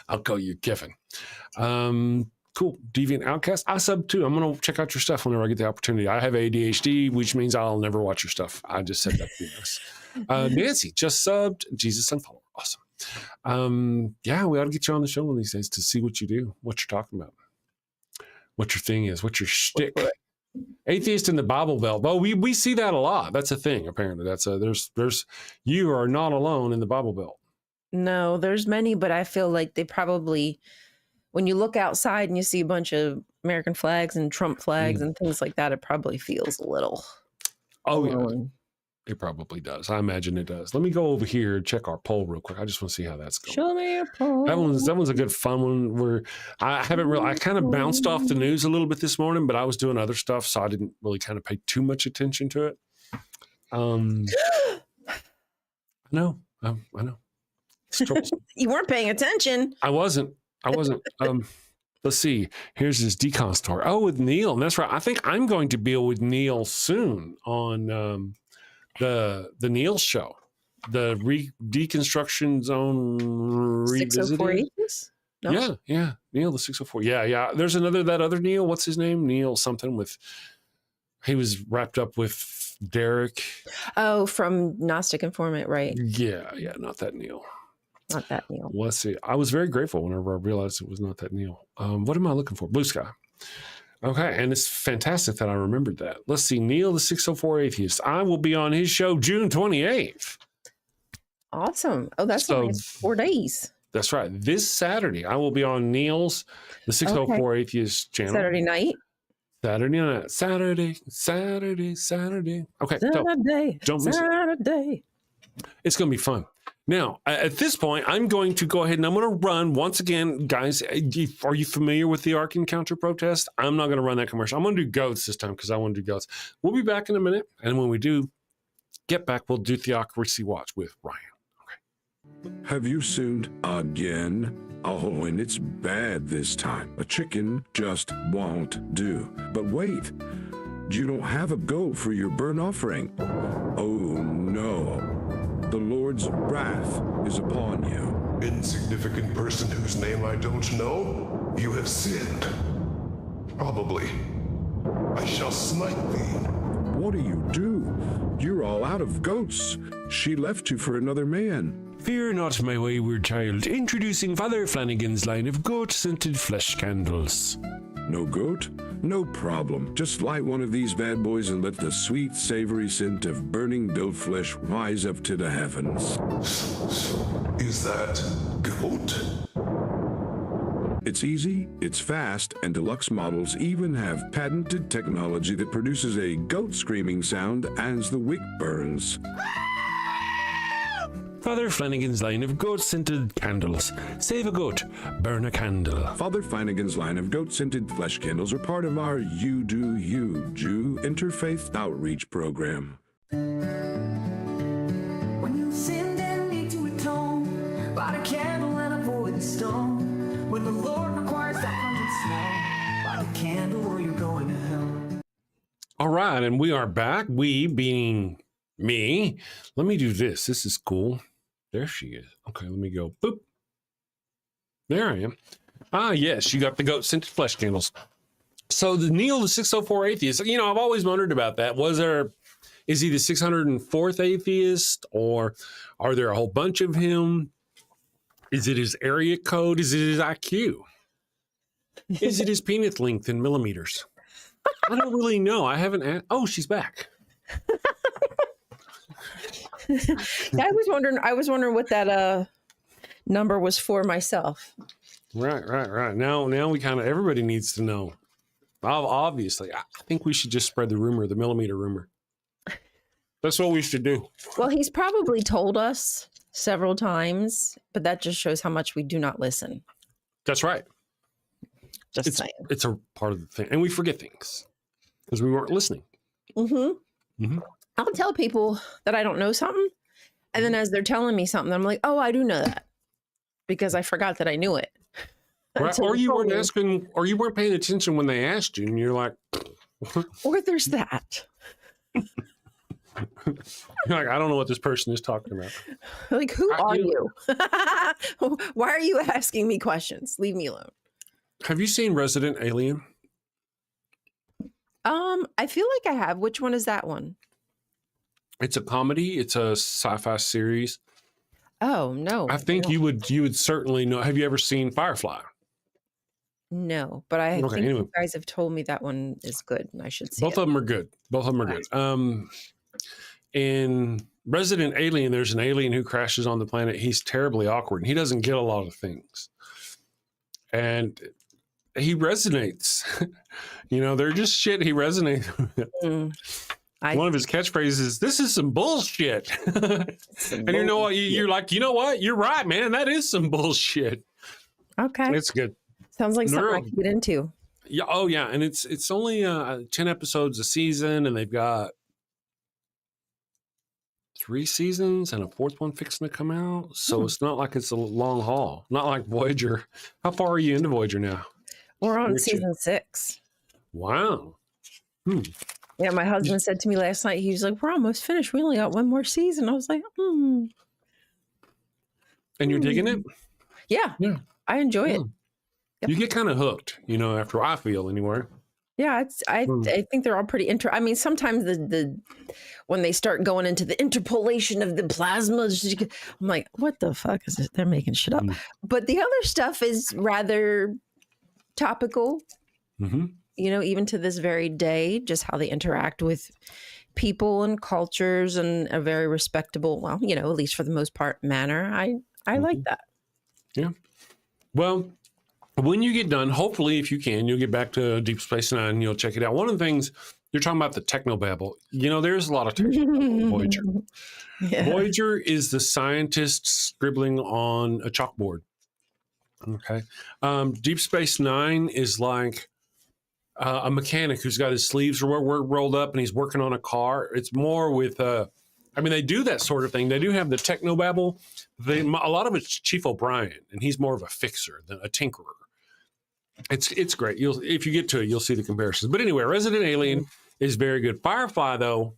I'll call you Kevin. Cool. Deviant Outcast. I sub too. I'm going to check out your stuff whenever I get the opportunity. I have ADHD, which means I'll never watch your stuff. I just said that to be nice. Nancy just subbed. Jesus Unfollow. Awesome. Yeah, we ought to get you on the show one of these days to see what you do, what you're talking about, what your thing is, what your shtick. Atheist in the Bible Belt. Well, we see that a lot. That's a thing, apparently. That's there's you are not alone in the Bible Belt. No, there's many, but I feel like they probably, when you look outside and you see a bunch of American flags and Trump flags and things like that, it probably feels a little. Oh, yeah. It probably does. I imagine it does. Let me go over here and check our poll real quick. I just want to see how that's going. Show me your poll. That one's a good fun one where I kind of bounced off the news a little bit this morning, but I was doing other stuff, so I didn't really kind of pay too much attention to it. I know. You weren't paying attention. I wasn't. Let's see. Here's his decon story. Oh, with Neil. And that's right. I think I'm going to be with Neil soon on the Neil show, the deconstruction zone revisited. 604 Atheist? No? Yeah. Neil, the 604. Yeah. There's that other Neil. What's his name? Neil something with. He was wrapped up with Derek. Oh, from Gnostic Informant, right? Yeah. Not that Neil. Not that Neil. Let's see. I was very grateful whenever I realized it was not that Neil. What am I looking for? Blue Sky. Okay, and it's fantastic that I remembered that. Let's see. Neil, the 604 Atheist. I will be on his show June 28th. Awesome. Oh, that's only 4 days. That's right. This Saturday, I will be on Neil's, the 604 Atheist channel. Saturday night? Saturday night. Saturday. Okay. Saturday. It's going to be fun. Now, at this point, I'm going to go ahead and I'm going to run once again, guys. Are you familiar with the Ark Encounter protest? I'm not going to run that commercial. I'm going to do goats this time because I want to do goats. We'll be back in a minute. And when we do get back, we'll do Theocracy Watch with Rion. Okay. Have you sinned again? Oh, and it's bad this time. A chicken just won't do. But wait, you don't have a goat for your burnt offering. Oh, no. The Lord's wrath is upon you. Insignificant person whose name I don't know, you have sinned. Probably. I shall smite thee. What do you do? You're all out of goats. She left you for another man. Fear not, my wayward child. Introducing Father Flanagan's line of goat-scented flesh candles. No goat? No problem. Just light one of these bad boys and let the sweet, savory scent of burning goat flesh rise up to the heavens. So, is that goat? It's easy, it's fast, and deluxe models even have patented technology that produces a goat screaming sound as the wick burns. Father Flanagan's line of goat-scented candles. Save a goat, burn a candle. Father Flanagan's line of goat-scented flesh candles are part of our You Do You Jew interfaith outreach program. When you sinned and need to atone, light a candle and avoid the stone. When the Lord requires that pungent smell, light a candle or you're going to hell. All right, and we are back. We being me. Let me do this. This is cool. There she is. Okay, let me go. Boop. There I am. Ah, yes, you got the goat-scented flesh candles. So the Neil, the 604 Atheist, I've always wondered about that. Is he the 604th atheist, or are there a whole bunch of him? Is it his area code? Is it his IQ? Is it his penis length in millimeters? I don't really know. I haven't asked. Oh, she's back. I was wondering what that number was for myself. Right. Now we everybody needs to know. Obviously, I think we should just spread the rumor, the millimeter rumor. That's what we should do. Well, he's probably told us several times, but that just shows how much we do not listen. That's right. Just saying. It's a part of the thing. And we forget things because we weren't listening. Mm-hmm. I'll tell people that I don't know something. And then as they're telling me something, I'm like, oh, I do know that because I forgot that I knew it. Right. Or you weren't asking, or you weren't paying attention when they asked you and you're like, or there's that. You're like, I don't know what this person is talking about. Like, who are you? Why are you asking me questions? Leave me alone. Have you seen Resident Alien? I feel like I have. Which one is that one? It's a comedy. It's a sci-fi series. Oh, no. I think you would certainly know. Have you ever seen Firefly? No, but I Okay, think anyway. you guys have told me that one is good and I should see Both it. of them are good. Both of them are good. In Resident Alien, there's an alien who crashes on the planet. He's terribly awkward and he doesn't get a lot of things. And he resonates. You know, they're just shit he resonates with. One of his catchphrases is, "This is some bullshit." And you know what? You're like, you know what? You're right, man. That is some bullshit. Okay. It's good. Sounds like something I can get into. Yeah. Oh, yeah. And it's only 10 episodes a season, and they've got 3 seasons and a 4th one fixing to come out. So it's not like it's a long haul. Not like Voyager. How far are you into Voyager now? We're on season 6. Wow. Yeah, my husband said to me last night, he was like, "We're almost finished. We only got one more season." I was like, And you're digging it? Yeah. I enjoy it. Yep. You get kind of hooked, you know, after I feel anyway. Yeah, I think they're all pretty I mean, sometimes the when they start going into the interpolation of the plasma, I'm like, what the fuck is this? They're making shit up. But the other stuff is rather topical. You know, even to this very day, just how they interact with people and cultures in a very respectable, well, you know, at least for the most part, manner. I like that. Yeah. Well, when you get done, hopefully, if you can, you'll get back to Deep Space Nine and you'll check it out. One of the things you're talking about, the technobabble, you know, there's a lot of technobabble Voyager. Voyager is the scientist scribbling on a chalkboard. Okay. Deep Space Nine is like a mechanic who's got his sleeves rolled up and he's working on a car. It's more with, I mean, they do that sort of thing. They do have the technobabble. A lot of it's Chief O'Brien, and he's more of a fixer than a tinkerer. It's great. If you get to it, you'll see the comparisons. But anyway, Resident Alien is very good. Firefly, though,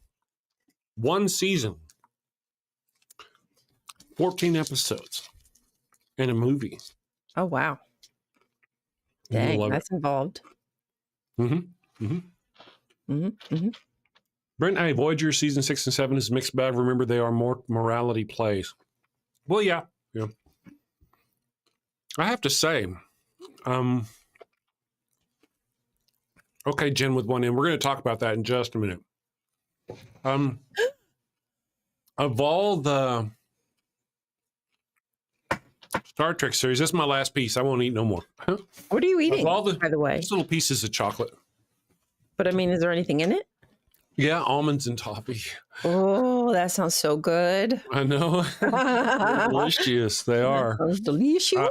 1 season, 14 episodes, and a movie. Oh, wow. Dang, that's involved. Brent, hey, Voyager season 6 and 7 is mixed bag. Remember, they are more morality plays. Well, yeah. I have to say, okay, Jen with one in. We're going to talk about that in just a minute. Of all the Star Trek series, this is my last piece. I won't eat no more. What are you eating, by the way? Just little pieces of chocolate. But I mean, is there anything in it? Yeah, almonds and toffee. Oh, that sounds so good. I know. They're delicious. They are. Sounds delicious.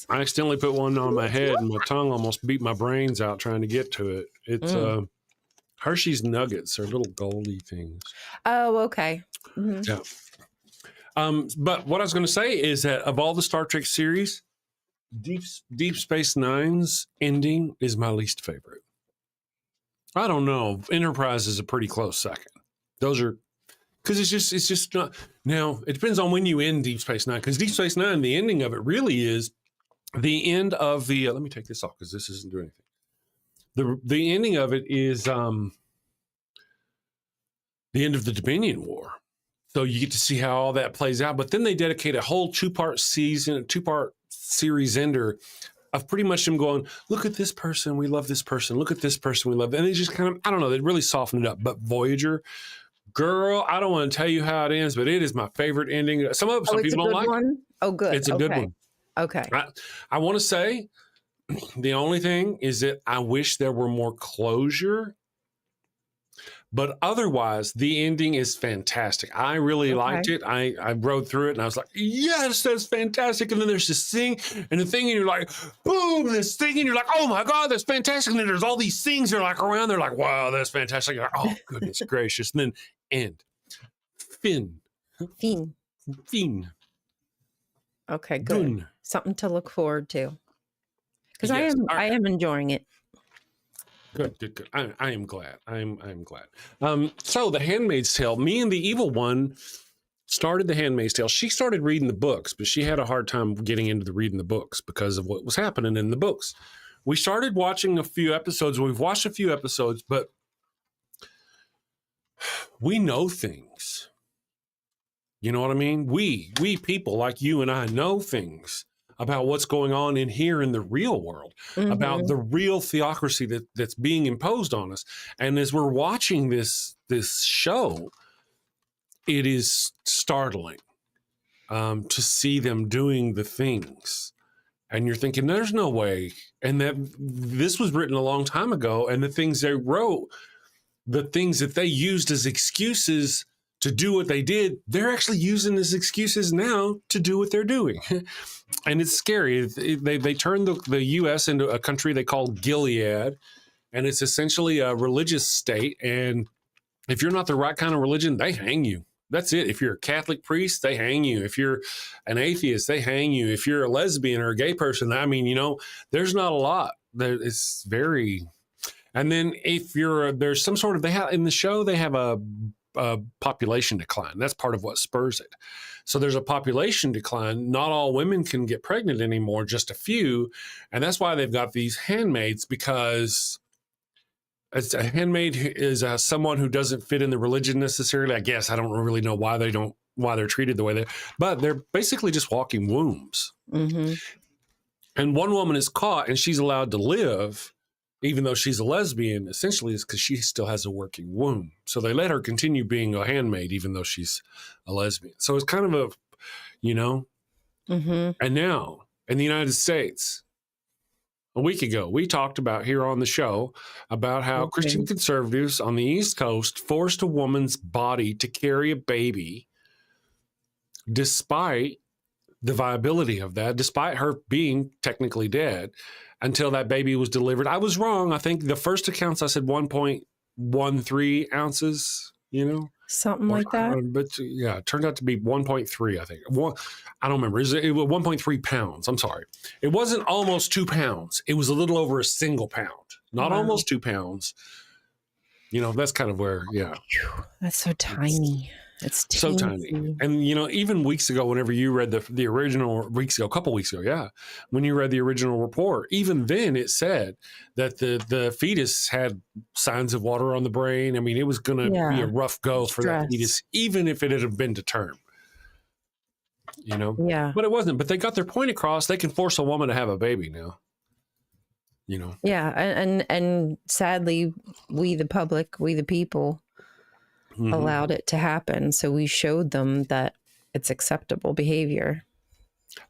I accidentally put one on my head and my tongue almost beat my brains out trying to get to it. It's Hershey's Nuggets. They're little goldy things. Oh, okay. Yeah. But what I was going to say is that of all the Star Trek series, Deep Space Nine's ending is my least favorite. I don't know. Enterprise is a pretty close second. Those are, because it's just not. Now, it depends on when you end Deep Space Nine, because Deep Space Nine, the ending of it really is the end of the, let me take this off because this isn't doing anything. The ending of it is the end of the Dominion War. So you get to see how all that plays out. But then they dedicate a whole 2-part season, a 2-part series ender of pretty much them going, look at this person, we love this person. Look at this person, we love them. And they just kind of, I don't know, they really soften it up. But Voyager, girl, I don't want to tell you how it ends, but it is my favorite ending. Some people don't like it. Oh, good. It's a good one. Okay. I want to say the only thing is that I wish there were more closure. But otherwise, the ending is fantastic. I really liked it. I rode through it and I was like, yes, that's fantastic. And then there's this thing and the thing, and you're like, boom, this thing, and you're like, oh my God, that's fantastic. And then there's all these things that are like around. They're like, wow, that's fantastic. You're like, oh, goodness gracious. And then end. Fin. Okay, good. Dun. Something to look forward to. Because I am enjoying it. Good. I am glad. I am glad. So The Handmaid's Tale, me and the evil one started The Handmaid's Tale. She started reading the books, but she had a hard time getting into reading the books because of what was happening in the books. we started watching a few episodes. We've watched a few episodes, but we know things. You know what I mean? We people like you and I know things about what's going on in here in the real world, about the real theocracy that's being imposed on us. And as we're watching this show, it is startling to see them doing the things. And you're thinking, there's no way. And that this was written a long time ago. And the things they wrote, the things that they used as excuses to do what they did, they're actually using as excuses now to do what they're doing. And it's scary. They turned the U.S. into a country they call Gilead, and it's essentially a religious state. And if you're not the right kind of religion, they hang you. That's it. If you're a Catholic priest, they hang you. If you're an atheist, they hang you. If you're a lesbian or a gay person, I mean, there's not a lot. It's very. And then if there's some sort of, in the show, they have a population decline. That's part of what spurs it. So there's a population decline. Not all women can get pregnant anymore, just a few. And that's why they've got these handmaids, because a handmaid is someone who doesn't fit in the religion necessarily. I guess I don't really know why they're treated the way but they're basically just walking wombs. Mm-hmm. And one woman is caught and she's allowed to live, even though she's a lesbian, essentially is because she still has a working womb. So they let her continue being a handmaid, even though she's a lesbian. So it's kind of And now in the United States, a week ago, we talked about here on the show about how Christian conservatives on the East Coast forced a woman's body to carry a baby despite the viability of that, despite her being technically dead, until that baby was delivered. I was wrong. I think the first accounts I said 1.13 ounces, something like that. But yeah, it turned out to be 1.3, I think. I don't remember. It was 1.3 pounds. I'm sorry. It wasn't almost 2 pounds. It was a little over a single pound, not almost 2 pounds. That's kind of where, That's so tiny. It's so tiny. And, even weeks ago, whenever you read the original, a couple weeks ago, when you read the original report, even then it said that the fetus had signs of water on the brain. I mean, it was going to be a rough go for that fetus, even if it had been to term. Yeah. But it wasn't. But they got their point across. They can force a woman to have a baby now. Yeah. And sadly, we the public, we the people, allowed it to happen. So we showed them that it's acceptable behavior.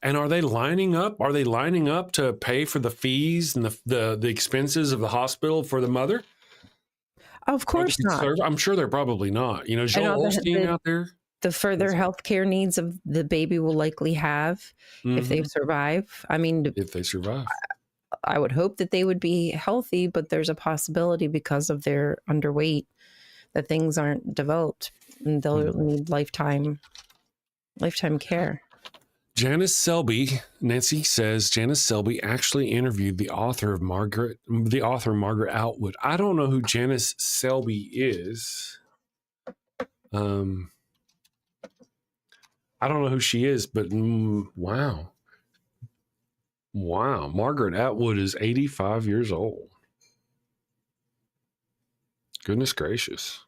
And are they lining up? Are they lining up to pay for the fees and the expenses of the hospital for the mother? Of course not. I'm sure they're probably not. Joel Osteen out there. The further healthcare needs of the baby will likely have if they survive. I mean, if they survive, I would hope that they would be healthy, but there's a possibility because of their underweight that things aren't developed and they'll need lifetime care. Janice Selby, Nancy says Janice Selby actually interviewed the author Margaret Atwood. I don't know who Janice Selby is. I don't know who she is, but wow. Margaret Atwood is 85 years old. Goodness gracious.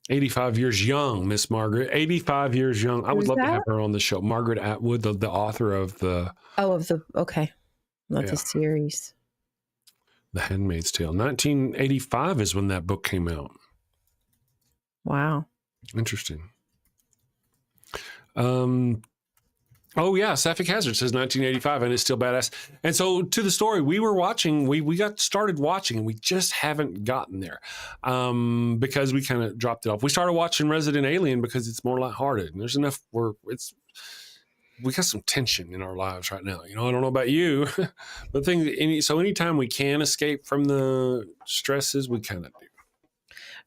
85 years young, Miss Margaret. 85 years young. I would love to have her on the show. Margaret Atwood, the author of the... okay. Not the series. The Handmaid's Tale. 1985 is when that book came out. Wow. Interesting. Sapphic Hazard says 1985 and it's still badass. And so to the story, we were watching, we got started watching and we just haven't gotten there because we kind of dropped it off. We started watching Resident Alien because it's more lighthearted and there's enough we got some tension in our lives right now. I don't know about you, but anytime we can escape from the stresses, we kind of do.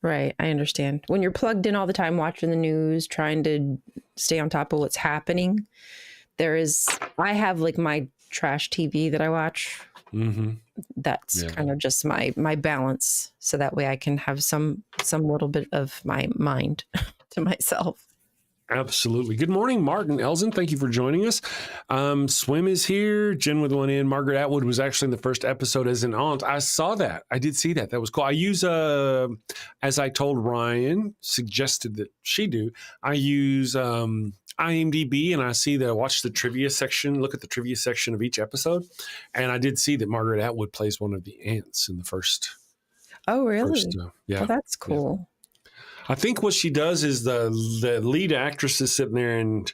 Right. I understand. When you're plugged in all the time, watching the news, trying to stay on top of what's happening, I have like my trash TV that I watch. Mm-hmm. That's kind of just my balance. So that way I can have some little bit of my mind to myself. Absolutely. Good morning, Martin Elzen. Thank you for joining us. Swim is here. Jen with one in. Margaret Atwood was actually in the first episode as an aunt. I saw that. I did see that. That was cool. I use, as I told Ryan, suggested that she do, I use IMDb, and I watch the trivia section, look at the trivia section of each episode. And I did see that Margaret Atwood plays one of the aunts in the first. Oh, really? Yeah. Oh, that's cool. Yeah. I think what she does is the lead actress is sitting there and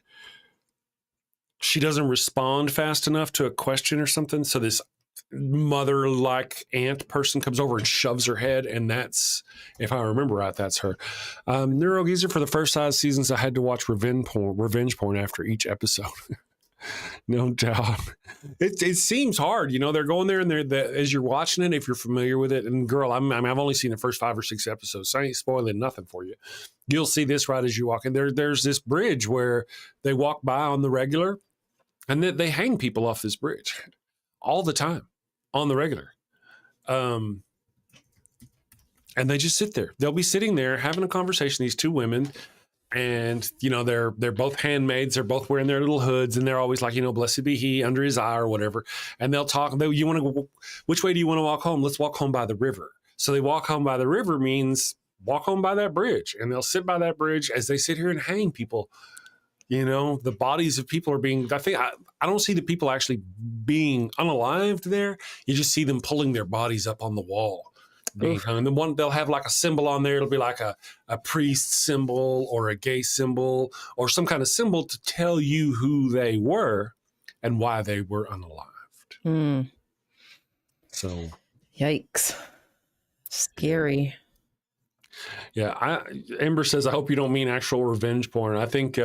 she doesn't respond fast enough to a question or something. So this mother-like aunt person comes over and shoves her head. And that's, if I remember right, that's her. Neurogeezer, for the first 5 seasons, I had to watch revenge porn after each episode. No doubt. It seems hard. They're going there and as you're watching it, if you're familiar with it, and girl, I've only seen the first 5 or 6 episodes, so I ain't spoiling nothing for you. You'll see this right as you walk in. There's this bridge where they walk by on the regular, and they hang people off this bridge all the time on the regular. And they just sit there. They'll be sitting there having a conversation, these 2 women. And, they're both handmaids. They're both wearing their little hoods, and they're always like, blessed be he under his eye or whatever. And they'll talk. You want to go, which way do you want to walk home? Let's walk home by the river. So they walk home by the river means walk home by that bridge. And they'll sit by that bridge as they sit here and hang people. The bodies of people are being, I don't see the people actually being unalived there. You just see them pulling their bodies up on the wall. And then they'll have like a symbol on there. It'll be like a priest symbol or a gay symbol or some kind of symbol to tell you who they were and why they were unalived. So, yikes, scary. Yeah, Amber says, I hope you don't mean actual revenge porn. I think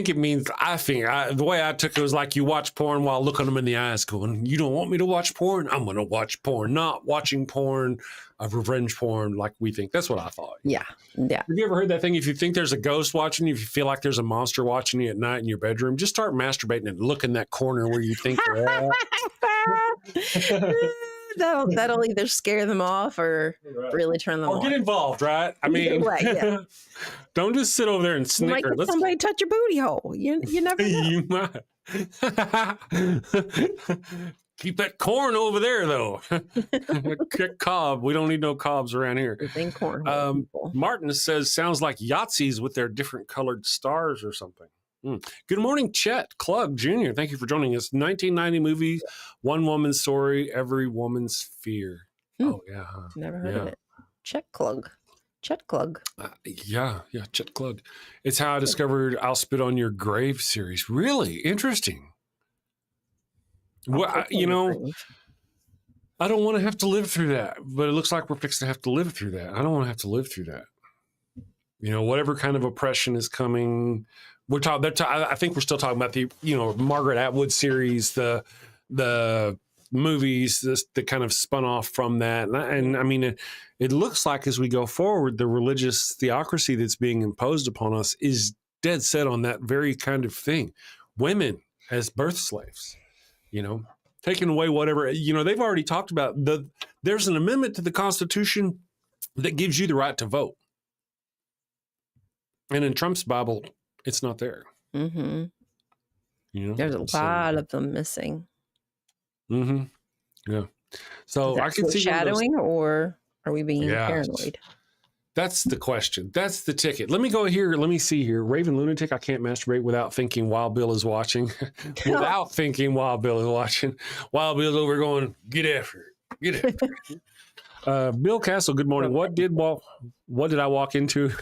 it means, the way I took it was like you watch porn while looking them in the eyes going, you don't want me to watch porn? I'm going to watch porn, not watching porn of revenge porn like we think. That's what I thought. Yeah. Yeah. Have you ever heard that thing? If you think there's a ghost watching you, if you feel like there's a monster watching you at night in your bedroom, just start masturbating and look in that corner where you think they're at. That'll either scare them off or really turn them on. Or get involved, right? I mean, yeah. Don't just sit over there and snicker. Might get somebody touch your booty hole. You never know. You might. Keep that corn over there, though. Cob. We don't need no cobs around here. Corn. Martin says, sounds like Yahtzees with their different colored stars or something. Good morning, Chet Klug Jr. Thank you for joining us. 1990 movie, One Woman's Story, Every Woman's Fear. Oh, yeah. Never heard of it. Chet Klug. Chet Klug. Yeah, Chet Klug. It's how I discovered I'll Spit on Your Grave series. Really interesting. Well, I don't want to have to live through that, but it looks like we're fixing to have to live through that. I don't want to have to live through that. Whatever kind of oppression is coming. I think we're still talking about the, Margaret Atwood series, the movies that kind of spun off from that. And I mean, it looks like as we go forward, the religious theocracy that's being imposed upon us is dead set on that very kind of thing. Women as birth slaves, taking away whatever, they've already talked about there's an amendment to the Constitution that gives you the right to vote. And in Trump's Bible, it's not there. Mm-hmm. There's a lot of them missing. Mm-hmm. Yeah. So I can see shadowing, or are we being paranoid? That's the question. That's the ticket. Let me go here. Let me see here. Raven Lunatic, I can't masturbate without thinking Wild Bill is watching. Without thinking Wild Bill is watching. Wild Bill's over going, get after it. Get after it. Bill Castle, good morning. What did I walk into?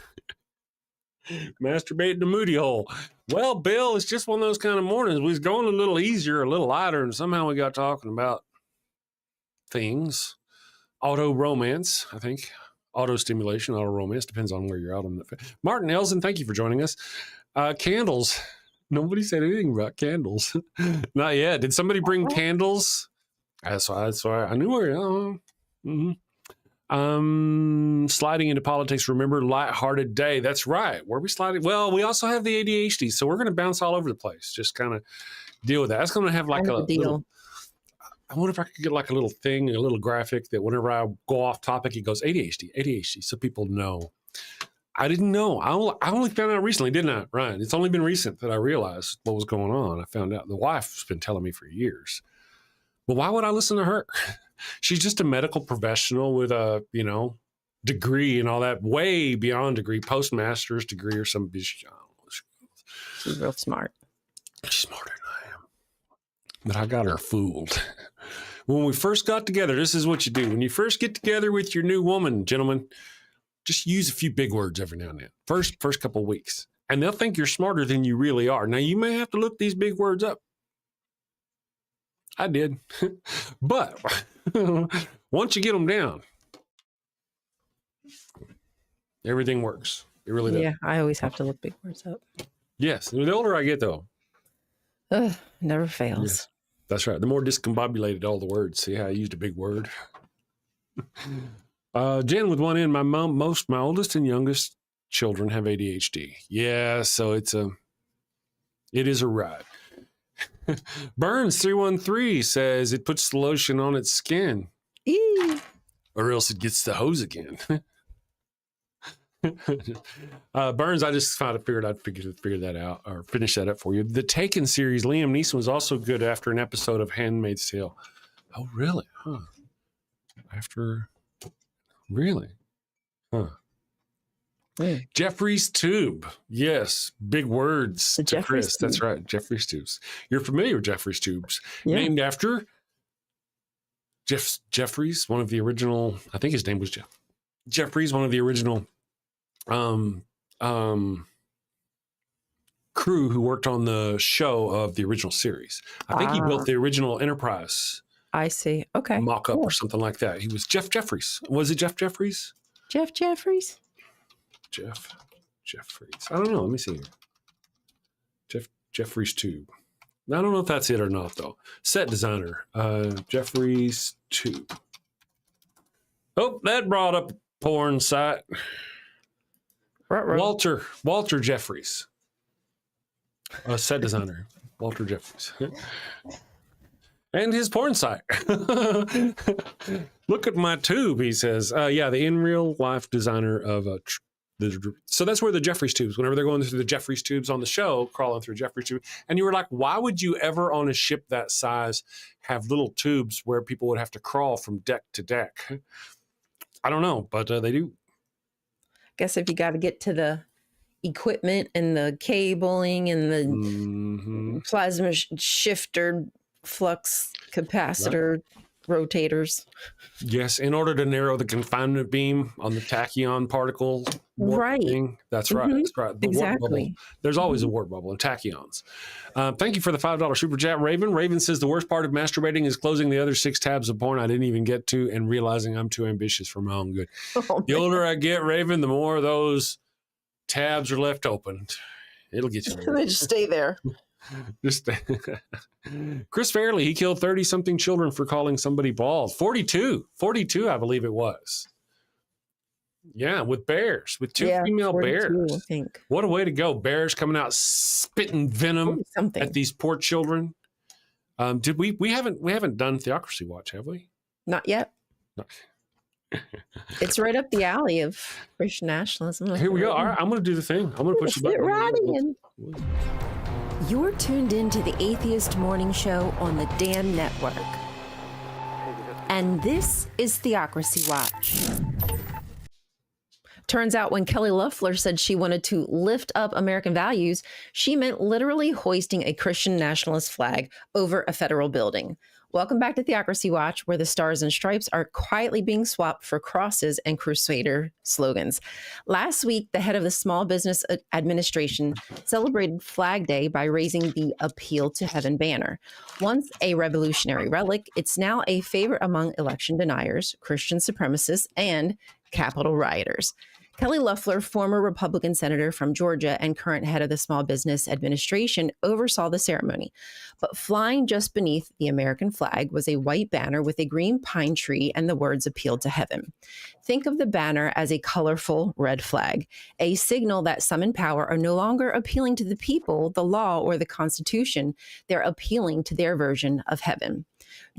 Masturbating the moody hole. Well, Bill, it's just one of those kind of mornings. We was going a little easier, a little lighter, and somehow we got talking about things. Auto romance, I think. Auto stimulation, auto romance, depends on where you're out on the. Martin Elson, thank you for joining us. Candles. Nobody said anything about candles. Not yet. Did somebody bring candles? That's why I knew where. Mm-hmm. Sliding into politics, remember lighthearted day. That's right. Where we sliding? Well, we also have the ADHD, so we're going to bounce all over the place. Just kind of deal with that. That's going to have like a little, I wonder if I could get like a little thing, a little graphic that whenever I go off topic, it goes ADHD, so people know. I didn't know. I only found out recently, didn't I, Ryan? It's only been recent that I realized what was going on. I found out the wife's been telling me for years. But why would I listen to her? She's just a medical professional with a, degree and all that, way beyond degree, postmaster's degree or some bitch. I don't know. She's real smart. She's smarter than I am. But I got her fooled. When we first got together, this is what you do. When you first get together with your new woman, gentlemen, just use a few big words every now and then. First couple of weeks. And they'll think you're smarter than you really are. Now, you may have to look these big words up. I did. But once you get them down, everything works. It really does. Yeah, I always have to look big words up. Yes. The older I get, though. Never fails. Yes, that's right. The more discombobulated all the words. See how I used a big word? Jen with one in, my oldest and youngest children have ADHD. Yeah, so it is a ride. Burns 313 says it puts the lotion on its skin. Eee. Or else it gets the hose again. Burns, I just figured I'd figure that out or finish that up for you. The Taken series, Liam Neeson was also good after an episode of Handmaid's Tale. Oh, really? Huh. Really? Huh. Mm. Jeffrey's Tube. Yes. Big words to Chris. That's right. Jeffrey's Tubes. You're familiar with Jeffrey's Tubes. Yeah. Named after Jeffries, one of the original, I think his name was Jeff. Jeffries, one of the original crew who worked on the show of the original series. I think he built the original Enterprise. I see. Okay. Mock-up or something like that. He was Jeff Jeffries. Was it Jeff Jeffries? Jeff Jeffries? Jeff Jeffries. I don't know. Let me see here. Jeffries Tube. I don't know if that's it or not, though. Set designer. Jeffries Tube. Oh, that brought up a porn site. Right. Walter Jeffries. Set designer. Walter Jeffries. And his porn site. Look at my tube, he says. Yeah, the in real life designer of so that's where the Jeffries tubes, whenever they're going through the Jeffries tubes on the show, crawling through Jeffries tube. And you were like, why would you ever on a ship that size have little tubes where people would have to crawl from deck to deck? I don't know, but they do. Guess if you got to get to the equipment and the cabling and the plasma shifter, flux capacitor, rotators. Yes, in order to narrow the confinement beam on the tachyon particle thing. That's right. That's right. The exactly. There's always a warp bubble in tachyons. Thank you for the $5 super chat, Raven. Raven says the worst part of masturbating is closing the other 6 tabs of porn I didn't even get to and realizing I'm too ambitious for my own good. The older I get, Raven, the more those tabs are left open. It'll get you. They just stay there. Just Chris Fairley, he killed 30-something children for calling somebody bald. 42, I believe it was. Yeah, with bears, with 2 female bears. I think. What a way to go. Bears coming out spitting venom at these poor children. Did we haven't done Theocracy Watch, have we? Not yet. No. It's right up the alley of Christian nationalism. Here we go. All right, I'm going to do the thing. I'm going to push the button. Right in. You're tuned in to the Atheist Morning Show on the Dan Network. And this is Theocracy Watch. Turns out when Kelly Loeffler said she wanted to lift up American values, she meant literally hoisting a Christian nationalist flag over a federal building. Welcome back to Theocracy Watch, where the stars and stripes are quietly being swapped for crosses and crusader slogans. Last week, the head of the Small Business Administration celebrated Flag Day by raising the Appeal to Heaven banner. Once a revolutionary relic, it's now a favorite among election deniers, Christian supremacists, and Capitol rioters. Kelly Loeffler, former Republican senator from Georgia and current head of the Small Business Administration, oversaw the ceremony. But flying just beneath the American flag was a white banner with a green pine tree and the words "Appeal to Heaven." Think of the banner as a colorful red flag, a signal that some in power are no longer appealing to the people, the law, or the Constitution. They're appealing to their version of heaven.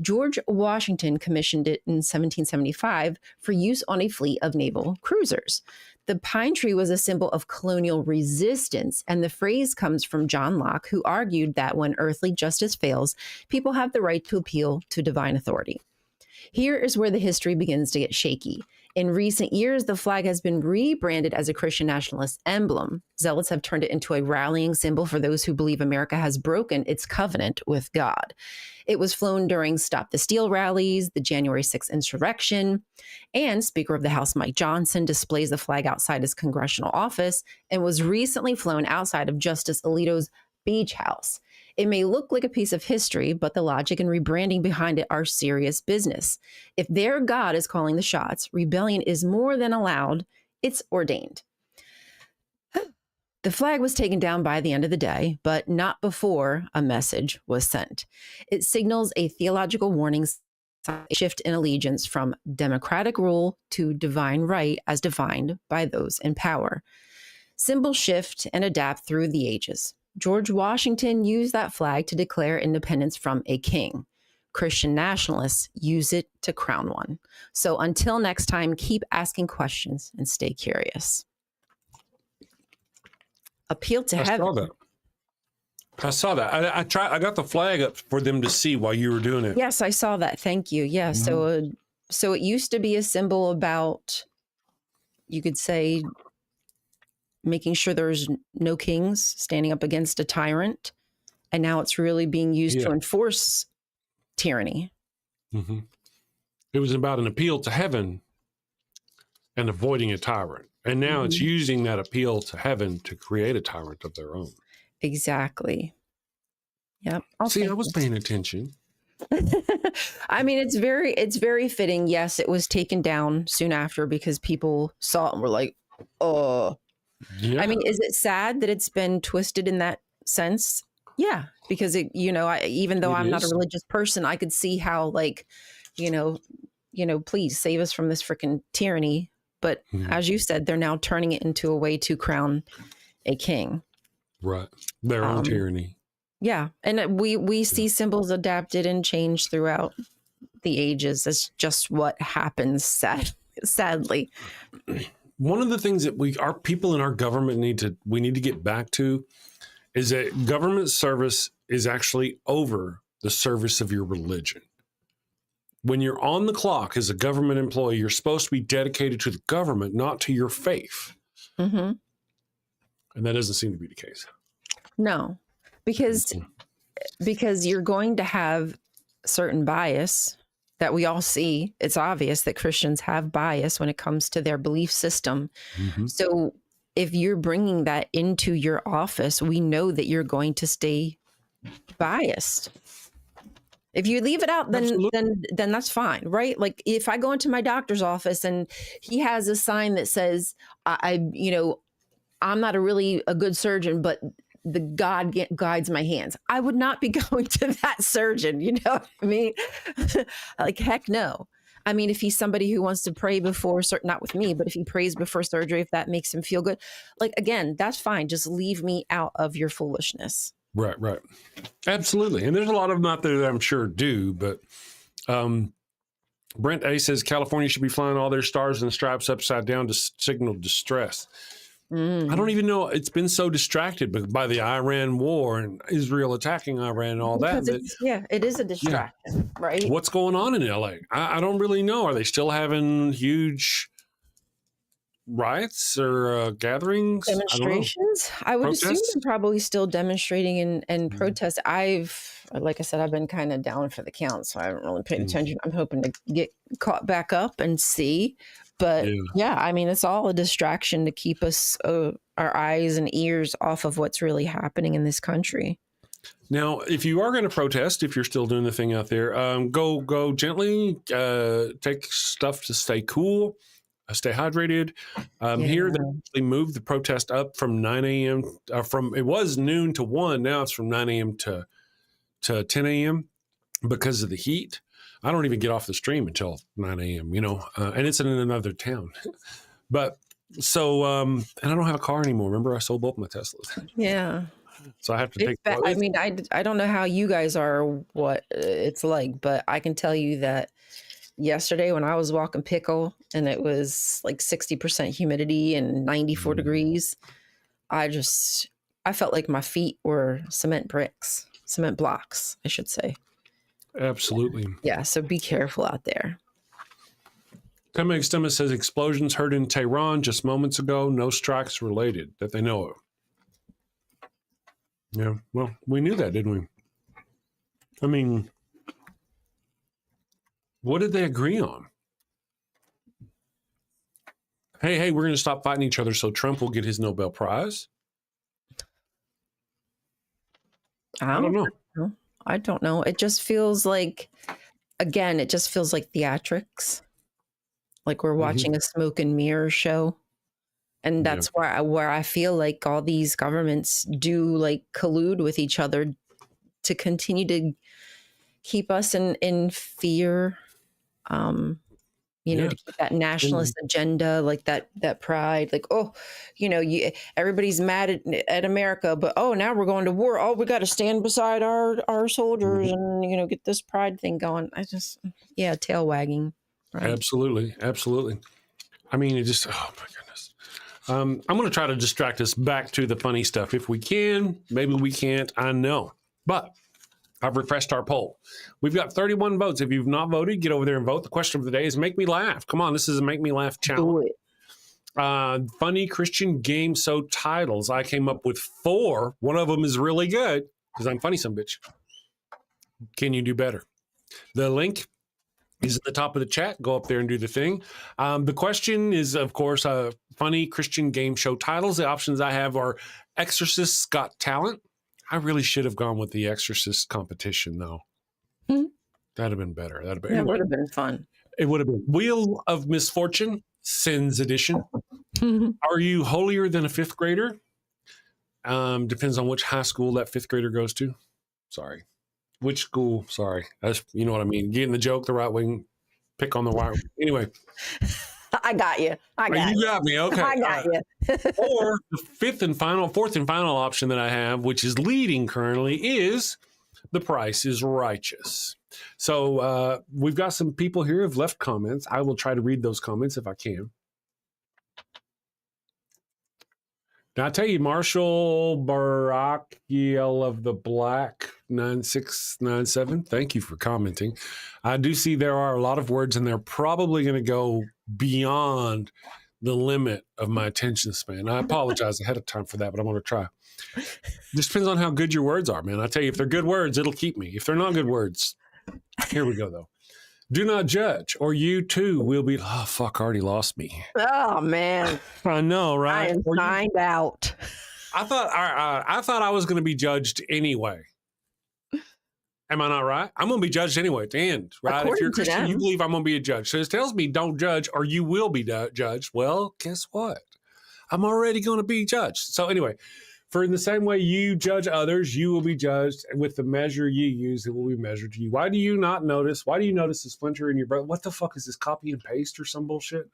George Washington commissioned it in 1775 for use on a fleet of naval cruisers. The pine tree was a symbol of colonial resistance, and the phrase comes from John Locke, who argued that when earthly justice fails, people have the right to appeal to divine authority. Here is where the history begins to get shaky. In recent years, the flag has been rebranded as a Christian nationalist emblem. Zealots have turned it into a rallying symbol for those who believe America has broken its covenant with God. It was flown during Stop the Steal rallies, the January 6th insurrection, and Speaker of the House Mike Johnson displays the flag outside his congressional office and was recently flown outside of Justice Alito's beach house. It may look like a piece of history, but the logic and rebranding behind it are serious business. If their God is calling the shots, rebellion is more than allowed, it's ordained. The flag was taken down by the end of the day, but not before a message was sent. It signals a theological warning, a shift in allegiance from democratic rule to divine right as defined by those in power. Symbols shift and adapt through the ages. George Washington used that flag to declare independence from a king. Christian nationalists use it to crown one. So until next time, keep asking questions and stay curious. Appeal to heaven. I saw that. I got the flag up for them to see while you were doing it. Yes, I saw that. Thank you. Yeah. Mm-hmm. So it used to be a symbol about, you could say, making sure there's no kings standing up against a tyrant. And now it's really being used to enforce tyranny. Mm-hmm. It was about an appeal to heaven and avoiding a tyrant. And now it's using that appeal to heaven to create a tyrant of their own. Exactly. Yep. I was paying attention. I mean, it's very fitting. Yes, it was taken down soon after because people saw it and were like, oh. Yeah. I mean, is it sad that it's been twisted in that sense? Yeah, because even though I'm not a religious person, I could see how, like, please save us from this freaking tyranny. But as you said, they're now turning it into a way to crown a king. Right, their own tyranny. Yeah, and we see symbols adapted and changed throughout the ages. That's just what happens. Sadly. One of the things that our people in our government need to get back to is that government service is actually over the service of your religion. When you're on the clock as a government employee, you're supposed to be dedicated to the government, not to your faith. Mm-hmm. And that doesn't seem to be the case. No, because you're going to have certain bias that we all see. It's obvious that Christians have bias when it comes to their belief system. Mm-hmm. So if you're bringing that into your office, we know that you're going to stay biased. If you leave it out, then that's fine, right? Like if I go into my doctor's office and he has a sign that says, I'm not a good surgeon, but the God guides my hands, I would not be going to that surgeon. You know what I mean? Like, heck no. I mean, if he's somebody who wants to pray before, not with me, but if he prays before surgery, if that makes him feel good, like, again, that's fine. Just leave me out of your foolishness. Right. Absolutely. And there's a lot of them out there that I'm sure do, but Brent A says California should be flying all their stars and stripes upside down to signal distress. I don't even know. It's been so distracted by the Iran war and Israel attacking Iran and all that. It is a distraction, right? What's going on in LA? I don't really know. Are they still having huge riots or gatherings? Demonstrations? I would assume they're probably still demonstrating and protest. Like I said, I've been kind of down for the count, so I haven't really paid attention. I'm hoping to get caught back up and see. But I mean, it's all a distraction to keep us, our eyes and ears off of what's really happening in this country. Now, if you are going to protest, if you're still doing the thing out there, go gently, take stuff to stay cool, stay hydrated. Here, they moved the protest up from 9 a.m. It was noon to 1. Now it's from 9 a.m. to 10 a.m. because of the heat. I don't even get off the stream until 9 a.m., and it's in another town. But so, and I don't have a car anymore. Remember, I sold both my Teslas. Yeah. So I have to take. I mean, I don't know how you guys are, what it's like, but I can tell you that yesterday when I was walking Pickle and it was like 60% humidity and 94 degrees. I felt like my feet were cement blocks, I should say. Absolutely. Yeah, so be careful out there. Temig Stemma says explosions heard in Tehran just moments ago. No strikes related that they know of. Yeah, well, we knew that, didn't we? I mean, what did they agree on? Hey, we're going to stop fighting each other so Trump will get his Nobel Prize? I don't know. I don't know. It just feels like, again, it just feels like theatrics. Like we're watching a smoke and mirror show. And that's where I feel like all these governments do like collude with each other to continue to keep us in fear. To keep that nationalist agenda, like that pride, like, oh, everybody's mad at America, but now we're going to war. Oh, we got to stand beside our soldiers and, get this pride thing going. Tail wagging. Right? Absolutely. I mean, it just, oh my goodness. I'm going to try to distract us back to the funny stuff. If we can, maybe we can't, I know. But I've refreshed our poll. We've got 31 votes. If you've not voted, get over there and vote. The question of the day is make me laugh. Come on, this is a make me laugh challenge. Funny Christian game show titles. I came up with 4. One of them is really good because I'm funny some bitch. Can you do better? The link is at the top of the chat. Go up there and do the thing. The question is, of course, funny Christian game show titles. The options I have are Exorcist's Got Talent. I really should have gone with the Exorcist competition, though. That'd have been better. That would have been fun. It would have been. Wheel of Misfortune, Sins Edition. Are you holier than a 5th grader? Depends on which high school that 5th grader goes to. Sorry. Which school? Sorry. You know what I mean. Getting the joke the right way, pick on the wire. Anyway. I got you. You got me. Okay. I got you. Or the fourth and final option that I have, which is leading currently, is The Price is Righteous. So we've got some people here who have left comments. I will try to read those comments if I can. Now, I tell you, Marshall Barakiel of the Black 9697, thank you for commenting. I do see there are a lot of words, and they're probably going to go beyond the limit of my attention span. I apologize ahead of time for that, but I'm going to try. Just depends on how good your words are, man. I tell you, if they're good words, it'll keep me. If they're not good words, here we go, though. Do not judge, or you too will be. Oh, fuck, already lost me. Oh, man. I know, right? I am signed out. I thought I was going to be judged anyway. Am I not right? I'm going to be judged anyway at the end, right? According if you're a Christian, them. you believe I'm going to be a judge. So it tells me don't judge or you will be judged. Well, guess what? I'm already going to be judged. So anyway, for in the same way you judge others, you will be judged. With the measure you use, it will be measured to you. Why do you notice the splinter in your brother? What the fuck is this, copy and paste or some bullshit?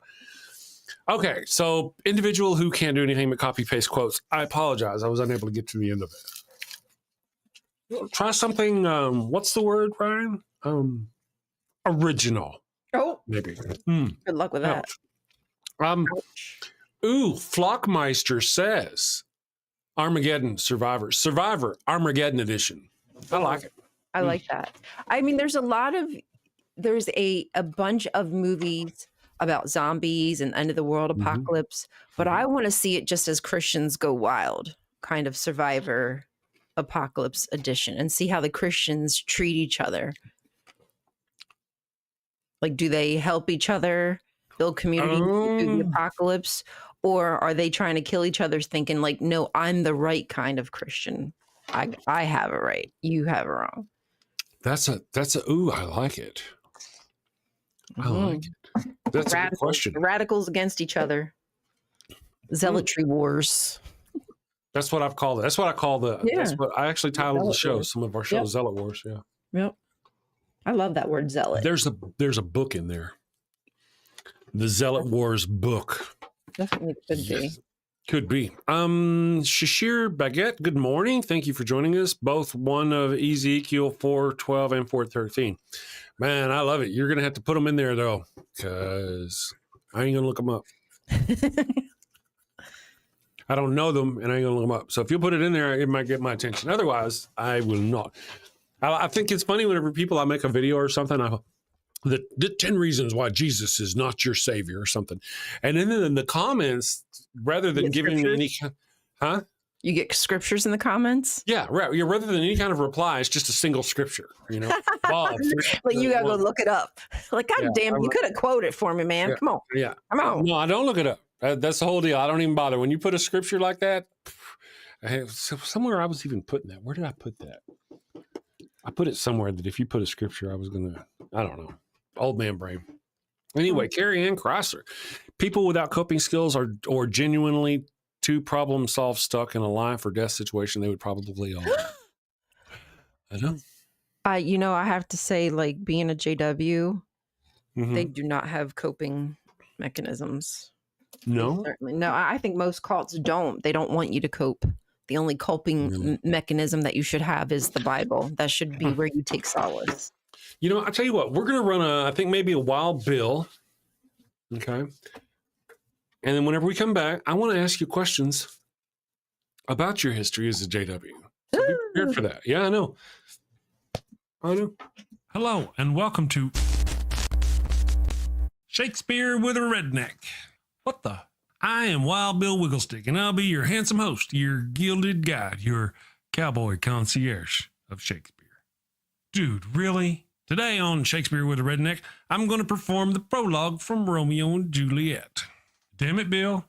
Okay, so individual who can't do anything but copy paste quotes. I apologize. I was unable to get to the end of it. Try something, what's the word, Ryan? Original. Oh, maybe. Good luck with that. Flockmeister says Armageddon Survivor Armageddon Edition. I like it. I like that. I mean, there's a bunch of movies about zombies and end of the world apocalypse, but I want to see it just as Christians go wild, kind of Survivor Apocalypse Edition, and see how the Christians treat each other. Like, do they help each other build community through the apocalypse, or are they trying to kill each other, thinking like, no, I'm the right kind of Christian. I have it right. You have it wrong. That's a I like it. I like it. That's a good question. Radicals against each other. Zealotry wars. That's what I've called it. That's what I call that's what I actually titled the show. Some of our shows, Zealot Wars. Yeah. Yep. I love that word, zealot. There's a book in there. The Zealot Wars book. Definitely could be. Could be. Shashir Baguette, good morning. Thank you for joining us. Both one of Ezekiel 4:12 and 4:13. Man, I love it. You're going to have to put them in there, though, because I ain't going to look them up. I don't know them, and I ain't going to look them up. So if you put it in there, it might get my attention. Otherwise, I will not. I think it's funny whenever I make a video or something, the 10 reasons why Jesus is not your savior or something. And then in the comments, rather than giving any, You get scriptures in the comments? Yeah, right. Yeah, rather than any kind of reply, it's just a single scripture, Bob, Like you gotta go look it up. Like, God damn, you could have quoted it for me, man. Yeah, Come on. Yeah. Come on. No, I don't look it up. That's the whole deal. I don't even bother. When you put a scripture like that, somewhere I was even putting that. Where did I put that? I put it somewhere that if you put a scripture, I was going to, I don't know. Old man brain. Anyway, Carrie Ann Chrysler. People without coping skills or genuinely too problem solved stuck in a life or death situation, they would probably all. I know. I have to say, like, being a JW, they do not have coping mechanisms. No? Certainly. No, I think most cults don't. They don't want you to cope. The only coping mechanism that you should have is the Bible. That should be where you take solace. I'll tell you what, we're going to run I think maybe a Wild Bill. Okay. And then whenever we come back, I want to ask you questions about your history as a JW. So be prepared for that. Yeah, I know. Hello, and welcome to Shakespeare with a Redneck. What the? I am Wild Bill Wigglestick, and I'll be your handsome host, your gilded guide, your cowboy concierge of Shakespeare. Dude, really? Today on Shakespeare with a Redneck, I'm going to perform the prologue from Romeo and Juliet. Damn it, Bill.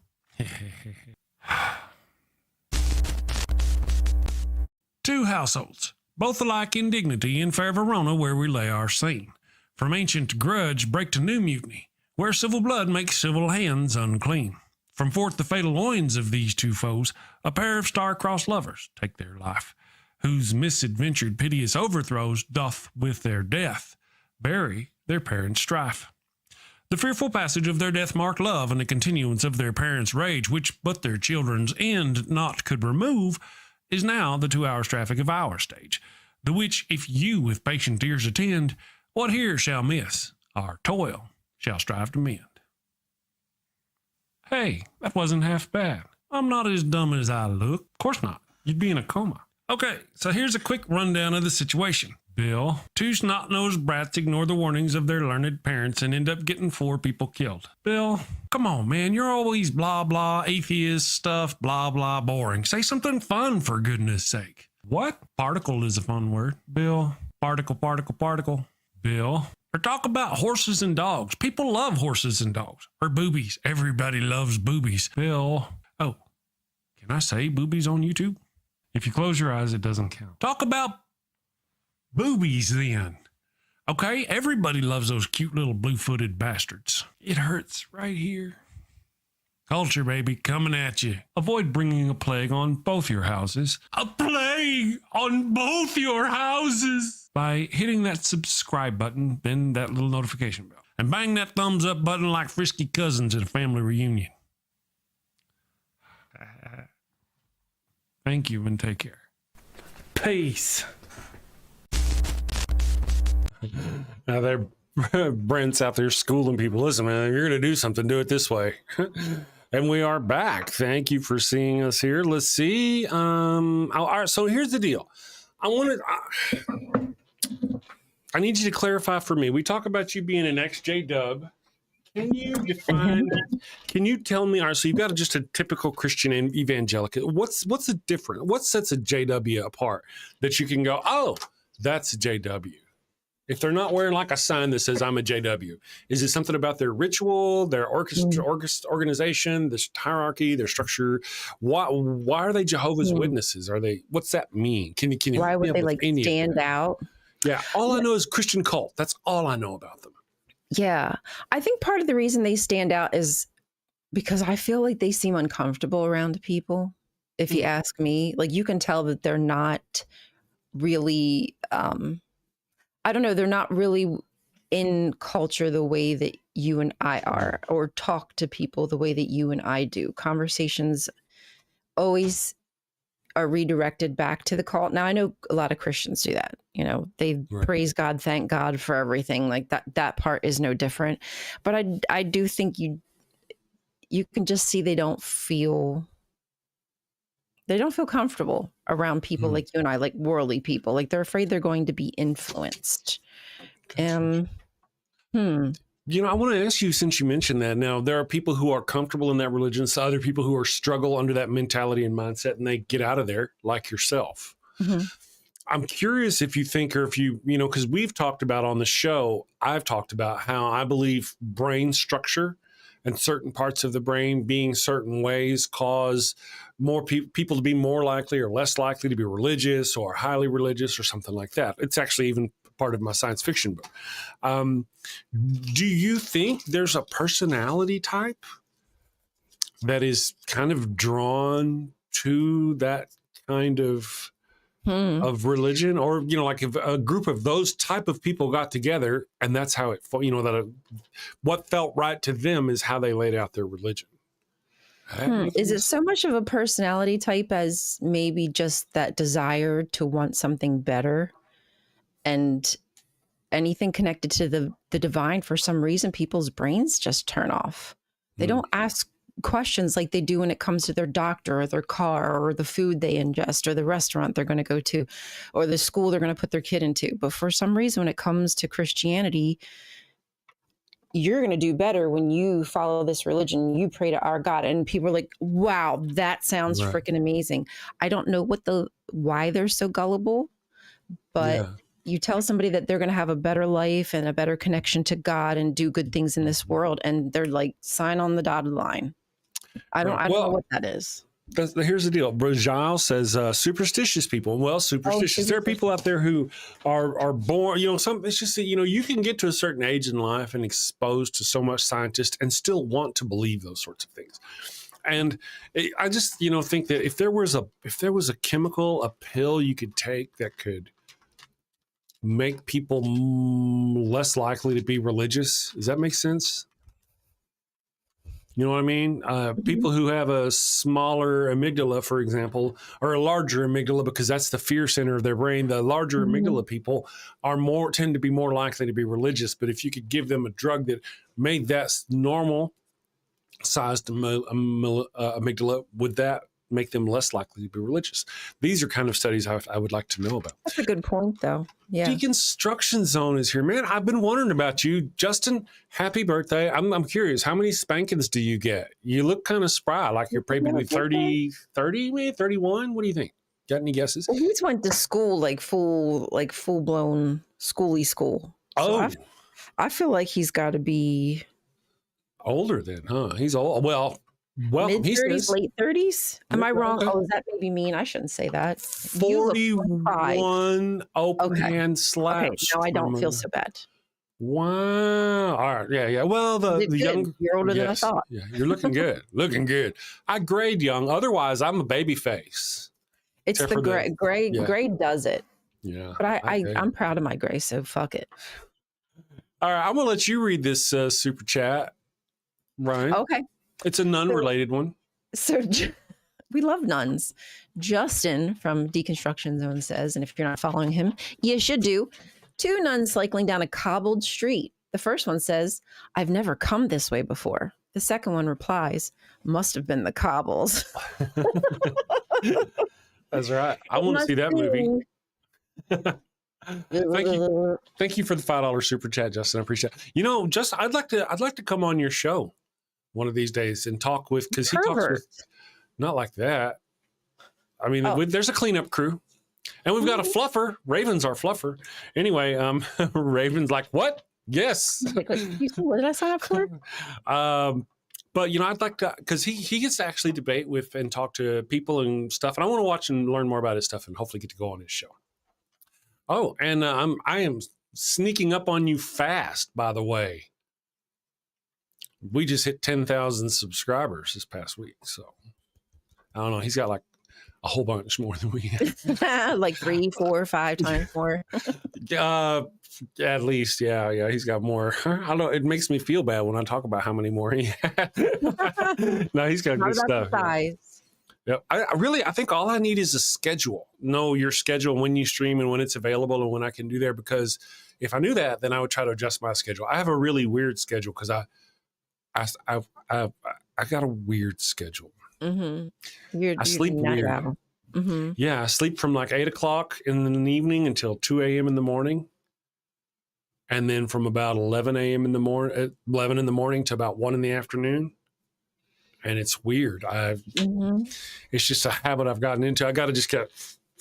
Two households, both alike in dignity in fair Verona, where we lay our scene. From ancient grudge break to new mutiny, where civil blood makes civil hands unclean. From forth the fatal loins of these two foes, a pair of star-crossed lovers take their life, whose misadventured piteous overthrows doth with their death bury their parents' strife. The fearful passage of their death-marked love and the continuance of their parents' rage, which but their children's end not could remove, is now the 2 hours traffic of our stage, the which if you with patient ears attend, what here shall miss, our toil shall strive to mend. Hey, that wasn't half bad. I'm not as dumb as I look. Of course not. You'd be in a coma. Okay, so here's a quick rundown of the situation. Bill, two snot-nosed brats ignore the warnings of their learned parents and end up getting 4 people killed. Bill, come on, man, you're always blah, blah, atheist stuff, blah, blah, boring. Say something fun, for goodness sake. What? Particle is a fun word. Bill, particle, particle, particle. Bill, or talk about horses and dogs. People love horses and dogs. Or boobies. Everybody loves boobies. Bill, oh, can I say boobies on YouTube? If you close your eyes, it doesn't count. Talk about boobies then. Okay, everybody loves those cute little blue-footed bastards. It hurts right here. Culture, baby, coming at you. Avoid bringing a plague on both your houses. A plague on both your houses! By hitting that subscribe button, then that little notification bell. And bang that thumbs up button like frisky cousins at a family reunion. Thank you and take care. Peace. Now there, Brent's out there schooling people. Listen, man, if you're going to do something, do it this way. And we are back. Thank you for seeing us here. Let's see. All right. So here's the deal. I need you to clarify for me. We talk about you being an XJ-dub. Can you define, can you tell me, all right, so you've got just a typical Christian and evangelical. What's the difference? What sets a JW apart that you can go, oh, that's a JW? If they're not wearing like a sign that says I'm a JW, is it something about their ritual, their organization, this hierarchy, their structure? Why are they Jehovah's Witnesses? What's that mean? Can you why would they like stand out? Yeah. All I know is Christian cult. That's all I know about them. Yeah. I think part of the reason they stand out is because I feel like they seem uncomfortable around people. If you ask me, like you can tell that they're not really, I don't know, they're not really in culture the way that you and I are, or talk to people the way that you and I do. Conversations always are redirected back to the cult. Now I know a lot of Christians do that. You know, they praise God, thank God for everything. Like that part is no different. But I do think you can just see they don't feel comfortable around people like you and I, like worldly people. Like they're afraid they're going to be influenced. You know, I want to ask you, since you mentioned that, now there are people who are comfortable in that religion, so other people who are struggle under that mentality and mindset, and they get out of there, like yourself. I'm curious if you think, or if you know, because we've talked about on the show, I've talked about how I believe brain structure and certain parts of the brain being certain ways cause more people to be more likely or less likely to be religious or highly religious or something like that. It's actually even part of my science fiction book. Do you think there's a personality type that is kind of drawn to that kind of religion, or you know, like if a group of those type of people got together and that's how it, you know, that what felt right to them is how they laid out their religion? Is it so much of a personality type as maybe just that desire to want something better? And anything connected to the divine, for some reason, people's brains just turn off. They don't ask questions like they do when it comes to their doctor or their car or the food they ingest or the restaurant they're going to go to or the school they're going to put their kid into. But for some reason, when it comes to Christianity, you're going to do better when you follow this religion. You pray to our God. And people are like, wow, that sounds freaking amazing. I don't know why they're so gullible, but you tell somebody that they're going to have a better life and a better connection to God and do good things in this world, and they're like, sign on the dotted line. I don't know what that is. Here's the deal. Brajal says superstitious people. Well, superstitious. There are people out there who are born, you know, it's just that, you know, you can get to a certain age in life and exposed to so much scientist and still want to believe those sorts of things. And I just, you know, think that if there was a chemical, a pill you could take that could make people less likely to be religious. Does that make sense? You know what I mean? People who have a smaller amygdala, for example, or a larger amygdala, because that's the fear center of their brain. The larger amygdala people tend to be more likely to be religious. But if you could give them a drug that made that normal sized amygdala, would that make them less likely to be religious? These are kind of studies I would like to know about. That's a good point, though. Yeah. Deconstruction Zone is here, man. I've been wondering about you, Justin. Happy birthday! I'm curious. How many spankings do you get? You look kind of spry, like you're probably 30, maybe 31. What do you think? Got any guesses? Well, he's went to school like full blown schooly school. So I feel like he's got to be older then, huh? He's old. Well, mid-30s, late 30s. Am I wrong? Okay. Oh, is that maybe mean? I shouldn't say that. 41 open hand slaps. Okay, no, I don't feel so bad. Wow. All right. Yeah. Well, the young. You're older than I thought. Yeah, you're looking good. Looking good. I grade young. Otherwise, I'm a baby face. It's the gray. Gray does it. Yeah. But I'm proud of my gray, so fuck it. All right. I'm going to let you read this super chat, Ryan. Okay. It's a nun-related one. So we love nuns. Justin from Deconstruction Zone says, and if you're not following him, you should do. 2 nuns cycling down a cobbled street. The first one says, I've never come this way before. The second one replies, must have been the cobbles. That's right. I want to see that movie. Thank you for the $5 super chat, Justin. I appreciate it. You know, Justin, I'd like to come on your show one of these days and talk with, because he talks with, not like that. I mean, there's a cleanup crew, and we've got a fluffer. Raven's our fluffer. Anyway, Raven's like, what? Yes. What did I sign up for? But you know, I'd like to, because he gets to actually debate with and talk to people and stuff, and I want to watch and learn more about his stuff, and hopefully get to go on his show. Oh, and I am sneaking up on you fast, by the way. We just hit 10,000 subscribers this past week. So I don't know. He's got like a whole bunch more than we have. Like 3, 4, 5 times more. At least. Yeah. He's got more. I don't know. It makes me feel bad when I talk about how many more he had. No, he's got good stuff. Yeah, I think all I need is a schedule. Know your schedule, when you stream and when it's available and when I can do there. Because if I knew that, then I would try to adjust my schedule. I have a really weird schedule because I got a weird schedule. Mm-hmm. I sleep weird. Mm-hmm. Yeah, I sleep from like 8 o'clock in the evening until 2 a.m. in the morning. And then from about 11 a.m. in the morning to about 1 in the afternoon. And it's weird. It's just a habit I've gotten into. I got to just get,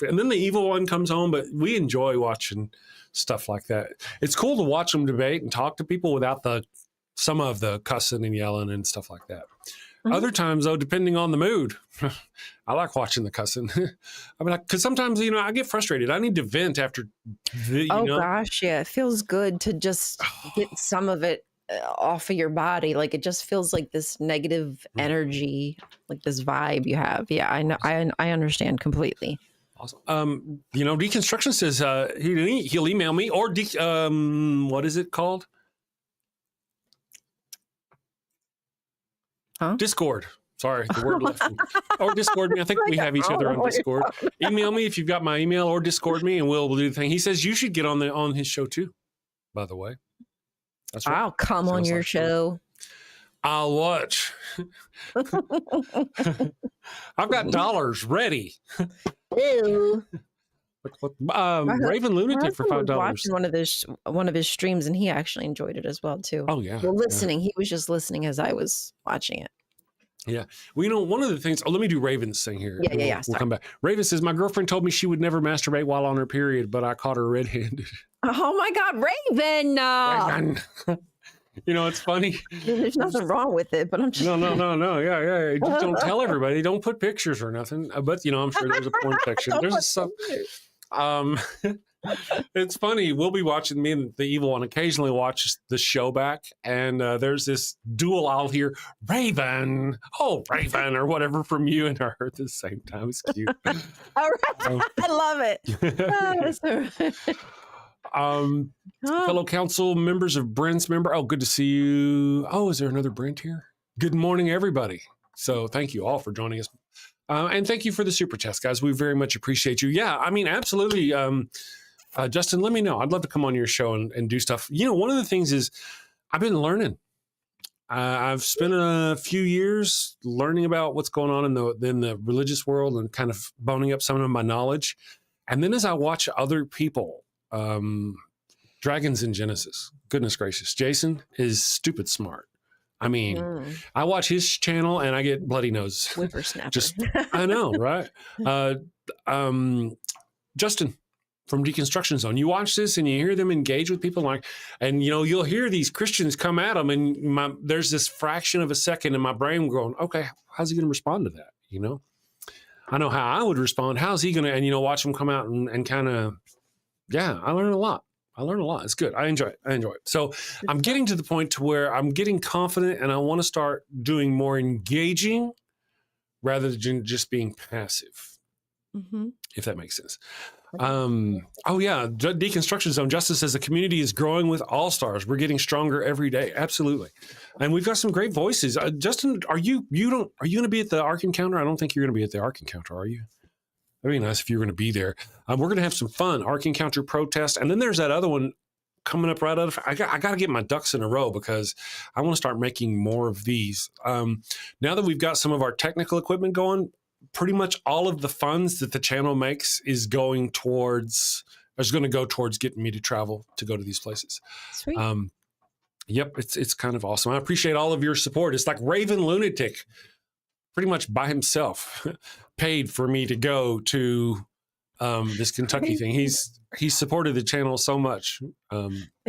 and then the evil one comes home, but we enjoy watching stuff like that. It's cool to watch them debate and talk to people without some of the cussing and yelling and stuff like that. Other times, though, depending on the mood, I like watching the cussing. I mean, because sometimes, I get frustrated. I need to vent after gosh, yeah. It feels good to just get some of it off of your body. Like, it just feels like this negative energy, like this vibe you have. Yeah, I know. I understand completely. Awesome. Deconstruction says he'll email me or what is it called? Huh? Discord. Sorry, the word left me. Or Discord me. I think we have each other on Discord. Email me if you've got my email, or Discord me, and we'll do the thing. He says you should get on his show too, by the way. That's right. I'll come on your show. I'll watch. I've got dollars ready. Ew. Raven Lunatic for $5. Watching one of his streams, and he actually enjoyed it as well too. Oh yeah. Well, listening, he was just listening as I was watching it. Yeah. Well, one of the things. Oh, let me do Raven's thing here. Yeah. We'll come back. Raven says, my girlfriend told me she would never masturbate while on her period, but I caught her red-handed. Oh my God, Raven! Raven. It's funny. There's nothing wrong with it, but I'm just no. Yeah. Just don't tell everybody. Don't put pictures or nothing. But I'm sure there's a porn section. There's some. It's funny. We'll be watching, me and the evil one occasionally watch the show back, and there's this duel. I'll hear Raven, or whatever from you and her at the same time. It's cute. All right. I love it. Fellow council members of Brent's member. Oh, good to see you. Oh, is there another Brent here? Good morning, everybody. So thank you all for joining us. And thank you for the super chats, guys. We very much appreciate you. Yeah, I mean, absolutely. Justin, let me know. I'd love to come on your show and do stuff. One of the things is I've been learning. I've spent a few years learning about what's going on in the religious world and kind of boning up some of my knowledge. And then as I watch other people, Dragons in Genesis, goodness gracious, Jason is stupid smart. I mean, I watch his channel and I get bloody nose. Whippersnapper. I know, right? Justin from Deconstruction Zone. You watch this and you hear them engage with people and you'll hear these Christians come at them, and there's this fraction of a second in my brain going, okay, how's he going to respond to that? I know how I would respond. How's he going to, and watch them come out and kind of, yeah, I learned a lot. It's good. I enjoy it. So I'm getting to the point to where I'm getting confident, and I want to start doing more engaging rather than just being passive, if that makes sense. Deconstruction Zone. Justice says the community is growing with all-stars. We're getting stronger every day. Absolutely. And we've got some great voices. Justin, are you going to be at the Ark Encounter? I don't think you're going to be at the Ark Encounter, are you? That'd be nice if you were going to be there. We're going to have some fun. Ark Encounter protest. And then there's that other one coming up right out of, I got to get my ducks in a row because I want to start making more of these. Now that we've got some of our technical equipment going, pretty much all of the funds that the channel makes is going to go towards getting me to travel to go to these places. Sweet. Yep. It's kind of awesome. I appreciate all of your support. It's like Raven Lunatic pretty much by himself paid for me to go to this Kentucky thing. He's supported the channel so much.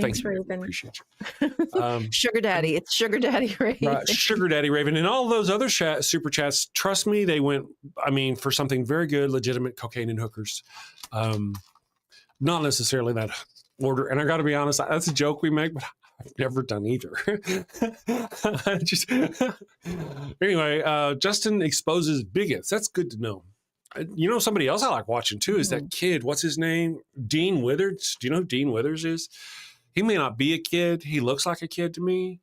Thanks, Raven. Appreciate you. Sugar Daddy. It's Sugar Daddy Raven. Right, Sugar Daddy Raven. And all those other super chats, trust me, they went, for something very good, legitimate cocaine and hookers. Not necessarily that order. And I got to be honest, that's a joke we make, but I've never done either. Anyway, Justin exposes bigots. That's good to know. Somebody else I like watching too is that kid. What's his name? Dean Withers. Do you know who Dean Withers is? He may not be a kid. He looks like a kid to me.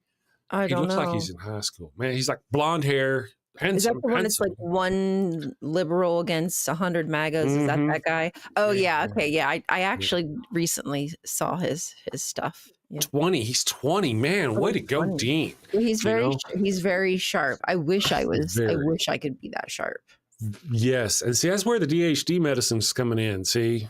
He looks like he's in high school. Man, he's like blonde hair, Is that the one that's like one liberal against 100 MAGAs? Is that guy? Oh, yeah. Okay. Yeah. I actually recently saw his stuff. Yeah. 20. He's 20. Man, way to go, 20. Dean. He's very sharp. I wish I could be that sharp. Yes. And see, that's where the DHD medicine's coming in. See?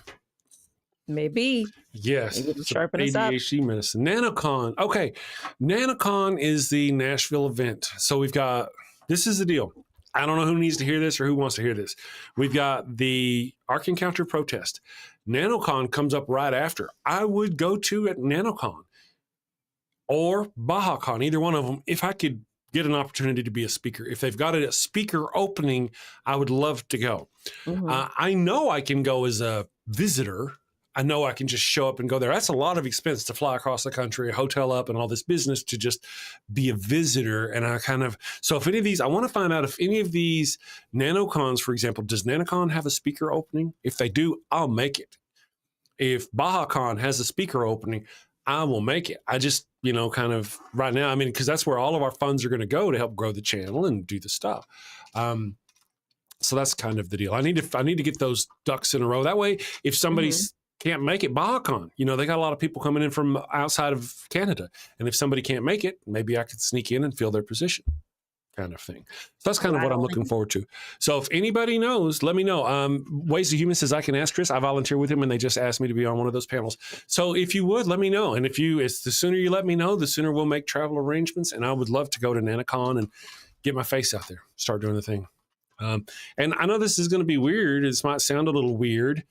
Maybe. Yes. Maybe sharpen us up. ADHD medicine. NanoCon. Okay. NanoCon is the Nashville event. So we've got, this is the deal. I don't know who needs to hear this or who wants to hear this. We've got the Ark Encounter protest. NanoCon comes up right after. I would go to at NanoCon or BajaCon, either one of them, if I could get an opportunity to be a speaker. If they've got a speaker opening, I would love to go. I know I can go as a visitor. I know I can just show up and go there. That's a lot of expense to fly across the country, a hotel up and all this business to just be a visitor. And so if any of these, I want to find out if any of these NanoCons, for example, does NanoCon have a speaker opening? If they do, I'll make it. If BajaCon has a speaker opening, I will make it. I just, kind of right now, because that's where all of our funds are going to go to help grow the channel and do the stuff. So that's kind of the deal. I need to get those ducks in a row. That way, if somebody's can't make it, BajaCon, they got a lot of people coming in from outside of Canada. And if somebody can't make it, maybe I could sneak in and fill their position kind of thing. So that's kind of what I'm looking forward to. So if anybody knows, let me know. Ways to Human says, I can ask Chris. I volunteer with him and they just asked me to be on one of those panels. So if you would, let me know. And the sooner you let me know, the sooner we'll make travel arrangements. And I would love to go to NanoCon and get my face out there, start doing the thing. And I know this is going to be weird. This might sound a little weird.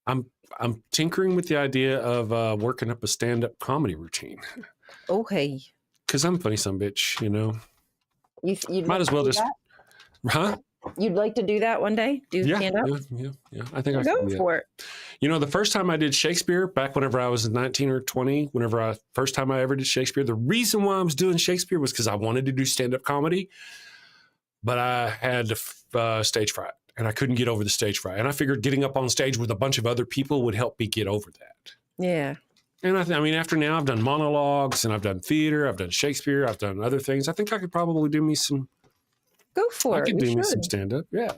I'm tinkering with the idea of working up a stand-up comedy routine. Okay. Because I'm a funny son bitch, You'd might as well just, huh? You'd like to do that one day? Stand up? Yeah. I think I can go for it. The first time I did Shakespeare, back whenever I was 19 or 20, first time I ever did Shakespeare, the reason why I was doing Shakespeare was because I wanted to do stand-up comedy, but I had stage fright. And I couldn't get over the stage fright. And I figured getting up on stage with a bunch of other people would help me get over that. Yeah. And after now I've done monologues and I've done theater, I've done Shakespeare, I've done other things. I think I could probably do me some. Go for it. I could do me some stand-up. Yeah.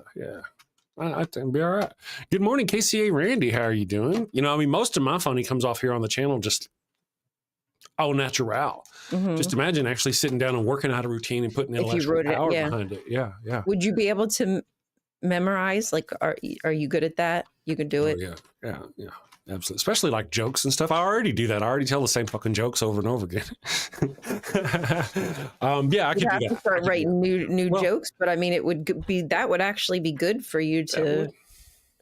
I think it'd be all right. Good morning, KCA Randy. How are you doing? Most of my funny comes off here on the channel just au natural. Just imagine actually sitting down and working out a routine and putting intellectual power behind it. Yeah. Would you be able to memorize? Like, are you good at that? You can do it? Yeah, absolutely. Especially like jokes and stuff. I already do that. I already tell the same fucking jokes over and over again. I could do that. Start writing new jokes, but it would actually be good for you to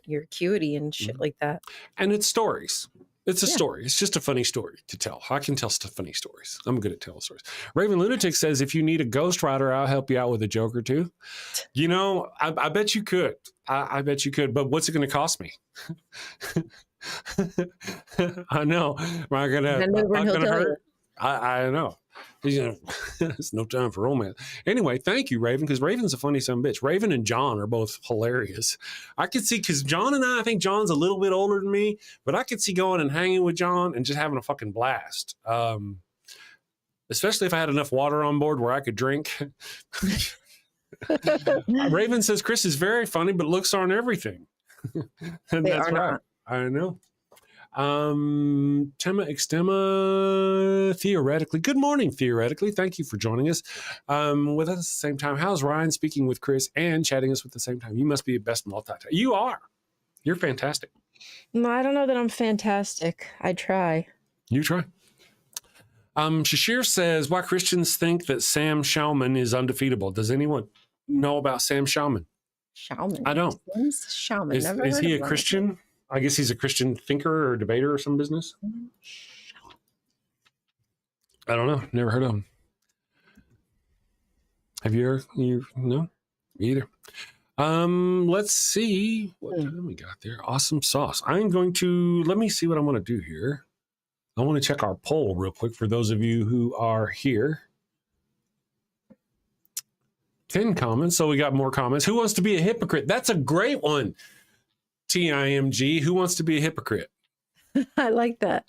your acuity and shit like that. And it's stories. It's a story. It's just a funny story to tell. I can tell funny stories. I'm good at telling stories. Raven Lunatic says, if you need a ghostwriter, I'll help you out with a joke or two. I bet you could. I bet you could. But what's it going to cost me? I know. Am I going to hurt? I know. It's no time for romance. Anyway, thank you, Raven, because Raven's a funny son of a bitch. Raven and John are both hilarious. I could see, because John and I think John's a little bit older than me, but I could see going and hanging with John and just having a fucking blast. Especially if I had enough water on board where I could drink. Raven says, Chris is very funny, but looks aren't everything. And that's right. Not. I know. Tema Extema, theoretically. Good morning, theoretically. Thank you for joining us with us at the same time. How's Ryan speaking with Chris and chatting us at the same time? You must be a best multitasker. You are. You're fantastic. No, I don't know that I'm fantastic. I try. You try. Shashir says, why Christians think that Sam Schauman is undefeatable. Does anyone know about Sam Schauman? Schauman? I don't. Schauman. Is he a Christian? I guess he's a Christian thinker or debater or some business. I don't know. Never heard of him. Have you no? Me either. Let's see what time we got there. Awesome sauce. I'm going to, let me see what I want to do here. I want to check our poll real quick for those of you who are here. 10 comments. So we got more comments. Who wants to be a hypocrite? That's a great one. TIMG, who wants to be a hypocrite? I like that.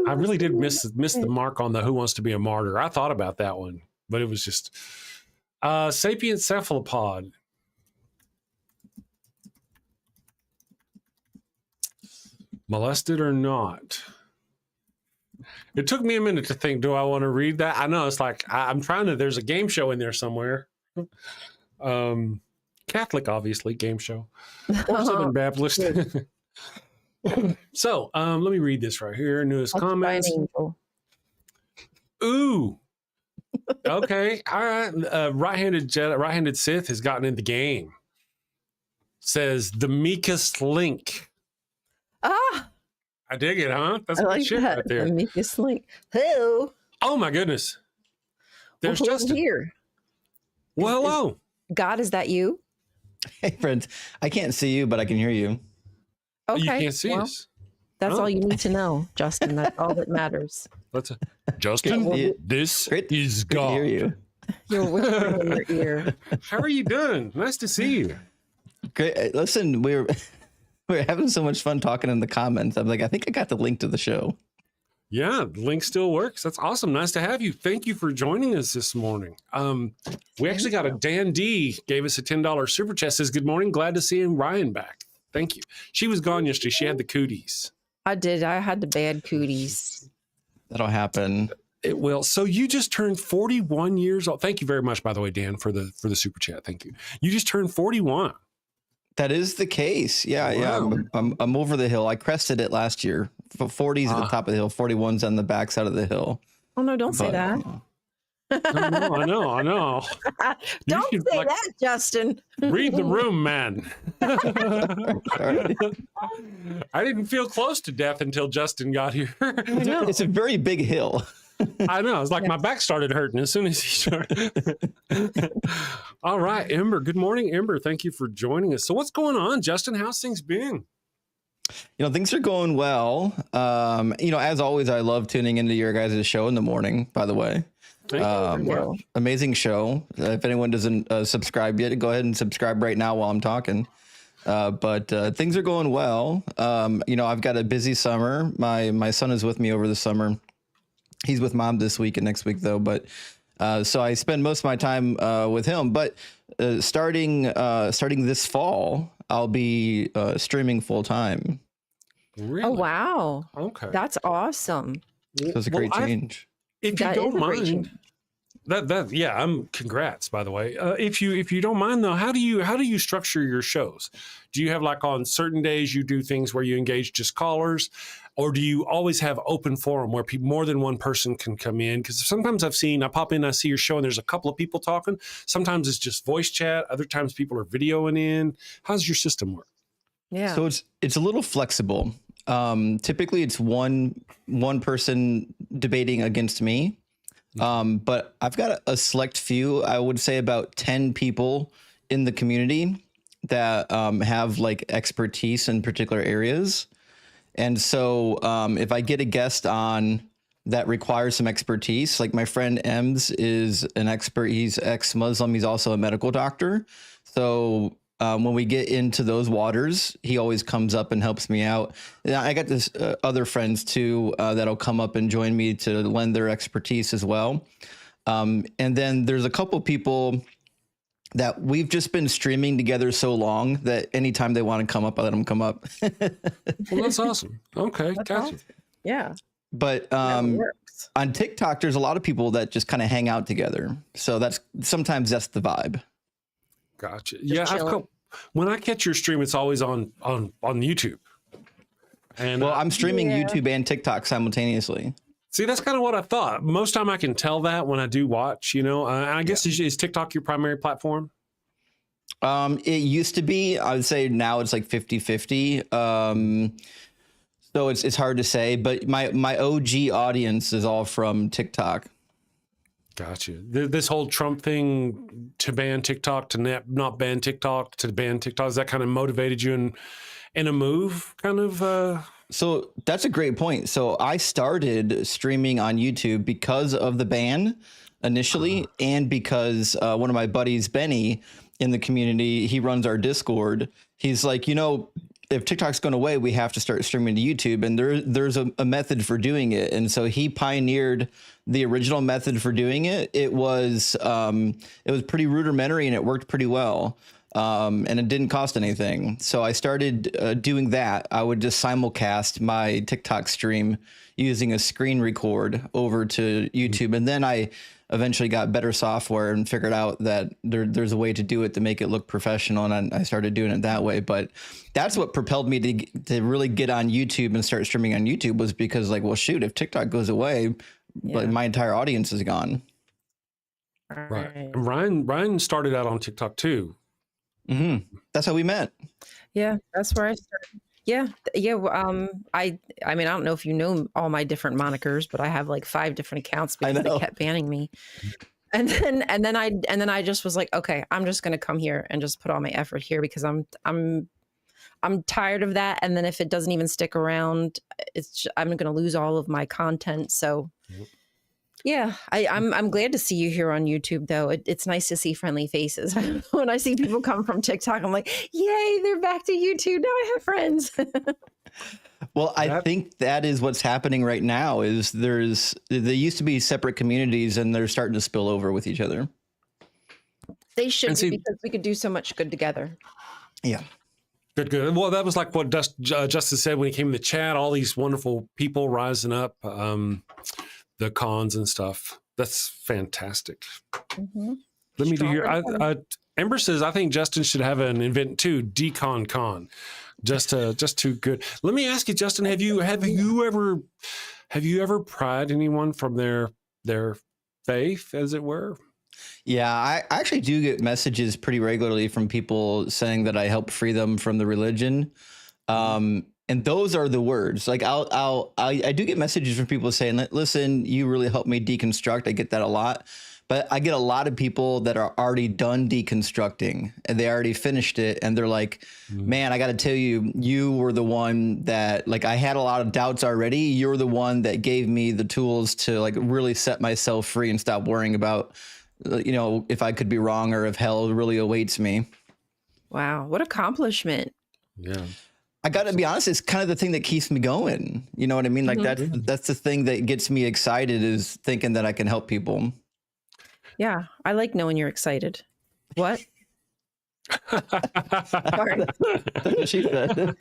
I really did miss the mark on the who wants to be a martyr. I thought about that one. but it was just sapient cephalopod. Molested or not? It took me a minute to think, do I want to read that? I know it's like, I'm trying to, there's a game show in there somewhere. Catholic, obviously, game show. Or Southern Baptist. So, let me read this right here. Newest comments. Ooh. Okay. All right. Right-handed Sith has gotten in the game. Says the meekest link. Ah, I dig it, huh? That's I good like shit that. right there. The meekest link. Hello. Oh my goodness. There's Well, Justin. here. Well, hello. God, is that you? Hey, friends. I can't see you, but I can hear you. Okay. You can't see well, us. That's Oh. all you need to know, Justin. That's all that matters. Let's Justin, Good. this Great- is Good to God. hear you. You're whispering in your ear. How are you doing? Nice to see you. Great. Listen, we're having so much fun talking in the comments. I'm like, I think I got the link to the show. Yeah, the link still works. That's awesome. Nice to have you. Thank you for joining us this morning. We actually got a Dan D gave us a $10 super chat. Says, good morning. Glad to see Rion back. Thank you. She was gone yesterday. She had the cooties. I did. I had the bad cooties. That'll happen. It will. So you just turned 41 years old. Thank you very much, by the way, Dan, for the super chat. Thank you. You just turned 41. That is the case. Yeah, Wow. yeah. I'm over the hill. I crested it last year. 40's at the top of the hill, 41's on the back side of the hill. Oh no! Don't say But, that. I know. You Don't should, say like, that, Justin. Read the room, man. Sorry. I didn't feel close to death until Justin got here. It's a very big hill. I know. It's like my back started hurting as soon as he started. All right, Ember. Good morning, Ember. Thank you for joining us. So what's going on, Justin? How's things been? Things are going well. As always, I love tuning into your guys' show in the morning, by the way. Thank you very much. Amazing show. If anyone doesn't subscribe yet, go ahead and subscribe right now while I'm talking. But things are going well. I've got a busy summer. My son is with me over the summer. He's with mom this week and next week though. But so I spend most of my time with him. But starting this fall, I'll be streaming full time. Really? Oh wow! Okay. That's awesome. So it's a great change. If you That don't is a great mind, congrats, by the way. If you don't mind though, how do you structure your shows? Do you have like on certain days you do things where you engage just callers, or do you always have open forum where more than one person can come in? Because sometimes I pop in, I see your show, and there's a couple of people talking. Sometimes it's just voice chat. Other times people are videoing in. How does your system work? Yeah. So it's a little flexible. Typically it's one person debating against me. But I've got a select few, I would say about 10 people in the community that have like expertise in particular areas. And so if I get a guest on that requires some expertise, like my friend Ems is an expert. He's ex-Muslim. He's also a medical doctor. So when we get into those waters, he always comes up and helps me out. And I got this other friends too that'll come up and join me to lend their expertise as well. And then there's a couple people that we've just been streaming together so long that anytime they want to come up, I let them come up. Well, that's awesome. Okay, That's gotcha. awesome. Yeah. But That works. on TikTok, there's a lot of people that just kind of hang out together. So sometimes that's the vibe. Gotcha. Yeah, chilling. when I catch your stream, it's always on YouTube. And Well, I'm streaming Yeah. YouTube and TikTok simultaneously. see, that's kind of what I thought. Most time I can tell that when I do watch. I guess is TikTok your primary platform? It used to be. I would say now it's like 50-50. So it's hard to say, but my OG audience is all from TikTok. Gotcha. This whole Trump thing to ban TikTok, to not ban TikTok, to ban TikTok, has that kind of motivated you in a move kind of? So that's a great point. So I started streaming on YouTube because of the ban initially, and because one of my buddies, Benny, in the community, he runs our Discord. He's like, if TikTok's going away, we have to start streaming to YouTube, and there's a method for doing it. And so he pioneered the original method for doing it. It was pretty rudimentary and it worked pretty well. And it didn't cost anything. So I started doing that. I would just simulcast my TikTok stream using a screen record over to YouTube. And then I eventually got better software and figured out that there's a way to do it to make it look professional. And I started doing it that way. But that's what propelled me to really get on YouTube and start streaming on YouTube, was because, like, well, shoot, if TikTok goes away, like, my entire audience is gone. Right. And Ryan started out on TikTok too. Mm-hmm. That's how we met. Yeah, that's where I started. Yeah. I mean, I don't know if you know all my different monikers, but I have like 5 different accounts because they kept banning me. And then I just was like, okay, I'm just going to come here and just put all my effort here, because I'm tired of that. And then if it doesn't even stick around, I'm going to lose all of my content. So yeah, I'm glad to see you here on YouTube, though. It's nice to see friendly faces. When I see people come from TikTok, I'm like, yay, they're back to YouTube. Now I have friends. Well, I think that is what's happening right now. Is there used to be separate communities, and they're starting to spill over with each other. They should be, because we could do so much good together. Yeah. Good. Well, that was like what Justin said when he came in the chat. All these wonderful people rising up. The cons and stuff. That's fantastic. Mm-hmm. Let me do here. Ember says, I think Justin should have an event too, Decon Con. Just too good. Let me ask you, Justin, have you ever pried anyone from their faith, as it were? Yeah, I actually do get messages pretty regularly from people saying that I help free them from the religion. And those are the words. Like I do get messages from people saying, listen, you really helped me deconstruct. I get that a lot. But I get a lot of people that are already done deconstructing and they already finished it. And they're like, man, I got to tell you, you were the one that, like, I had a lot of doubts already. You're the one that gave me the tools to, like, really set myself free and stop worrying about, you know, if I could be wrong or if hell really awaits me. Wow. What accomplishment. Yeah. I got to be honest, it's kind of the thing that keeps me going. You know what I mean? Like that's the thing that gets me excited, is thinking that I can help people. Yeah. I like knowing you're excited. What? Sorry. She said.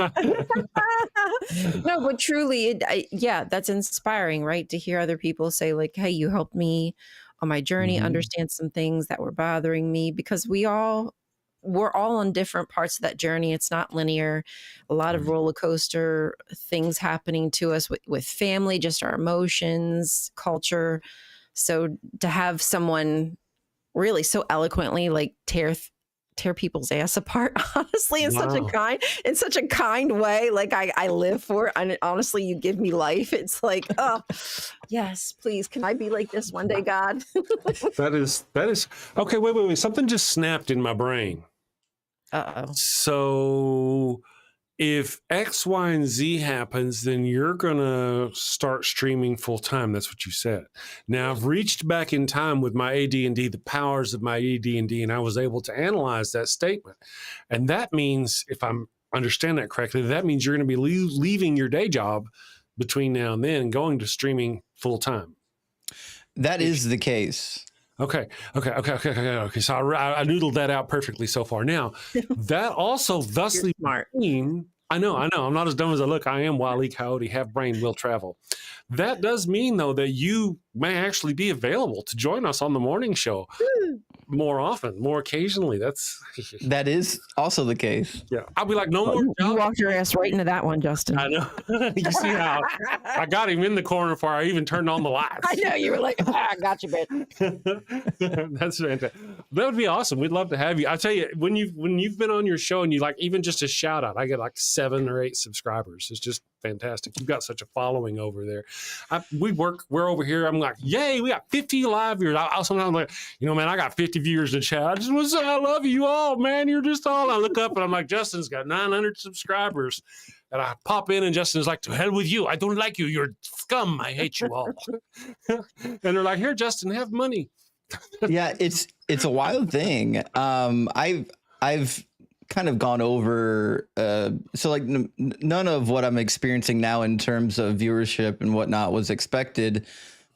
No, but truly, that's inspiring, right? To hear other people say, like, hey, you helped me on my journey, understand some things that were bothering me, because we're all on different parts of that journey. It's not linear. A lot of roller coaster things happening to us with family, just our emotions, culture. So to have someone really so eloquently, like, tear people's ass apart, honestly, in such a kind way. Like, I live for it. And honestly, you give me life. It's like, oh yes, please. Can I be like this one day, God? That is okay. Wait. Something just snapped in my brain. Uh-oh. So if X, Y, and Z happens, then you're going to start streaming full time. That's what you said. Now, I've reached back in time with my AD&D, the powers of my AD&D, and I was able to analyze that statement. And that means, if I understand that correctly, that means you're going to be leaving your day job between now and then and going to streaming full time. That is the case. Okay. So I noodled that out perfectly so far. Now, that also thusly mean, I know, I'm not as dumb as I look. I am Wile E. Coyote, half brain, will travel. That does mean, though, that you may actually be available to join us on the morning show more often, more occasionally. That is also the case. Yeah. I'll be like, no more. You walked your ass right into that one, Justin. I know. You see how I got him in the corner before I even turned on the lights. I know. You were like, I got you, bitch. That's fantastic. That would be awesome. We'd love to have you. I tell you, when you've been on your show and you, like, even just a shout out, I get like 7 or 8 subscribers. It's just fantastic. You've got such a following over there. We're over here. I'm like, yay, we got 50 live viewers. I sometimes like, man, I got 50 viewers in chat. I just want to say I love you all, man. You're just all. I look up and I'm like, Justin's got 900 subscribers. And I pop in and Justin's like, to hell with you. I don't like you. You're scum. I hate you all. And they're like, here, Justin, have money. Yeah, it's a wild thing. I've kind of gone over so like none of what I'm experiencing now in terms of viewership and whatnot was expected.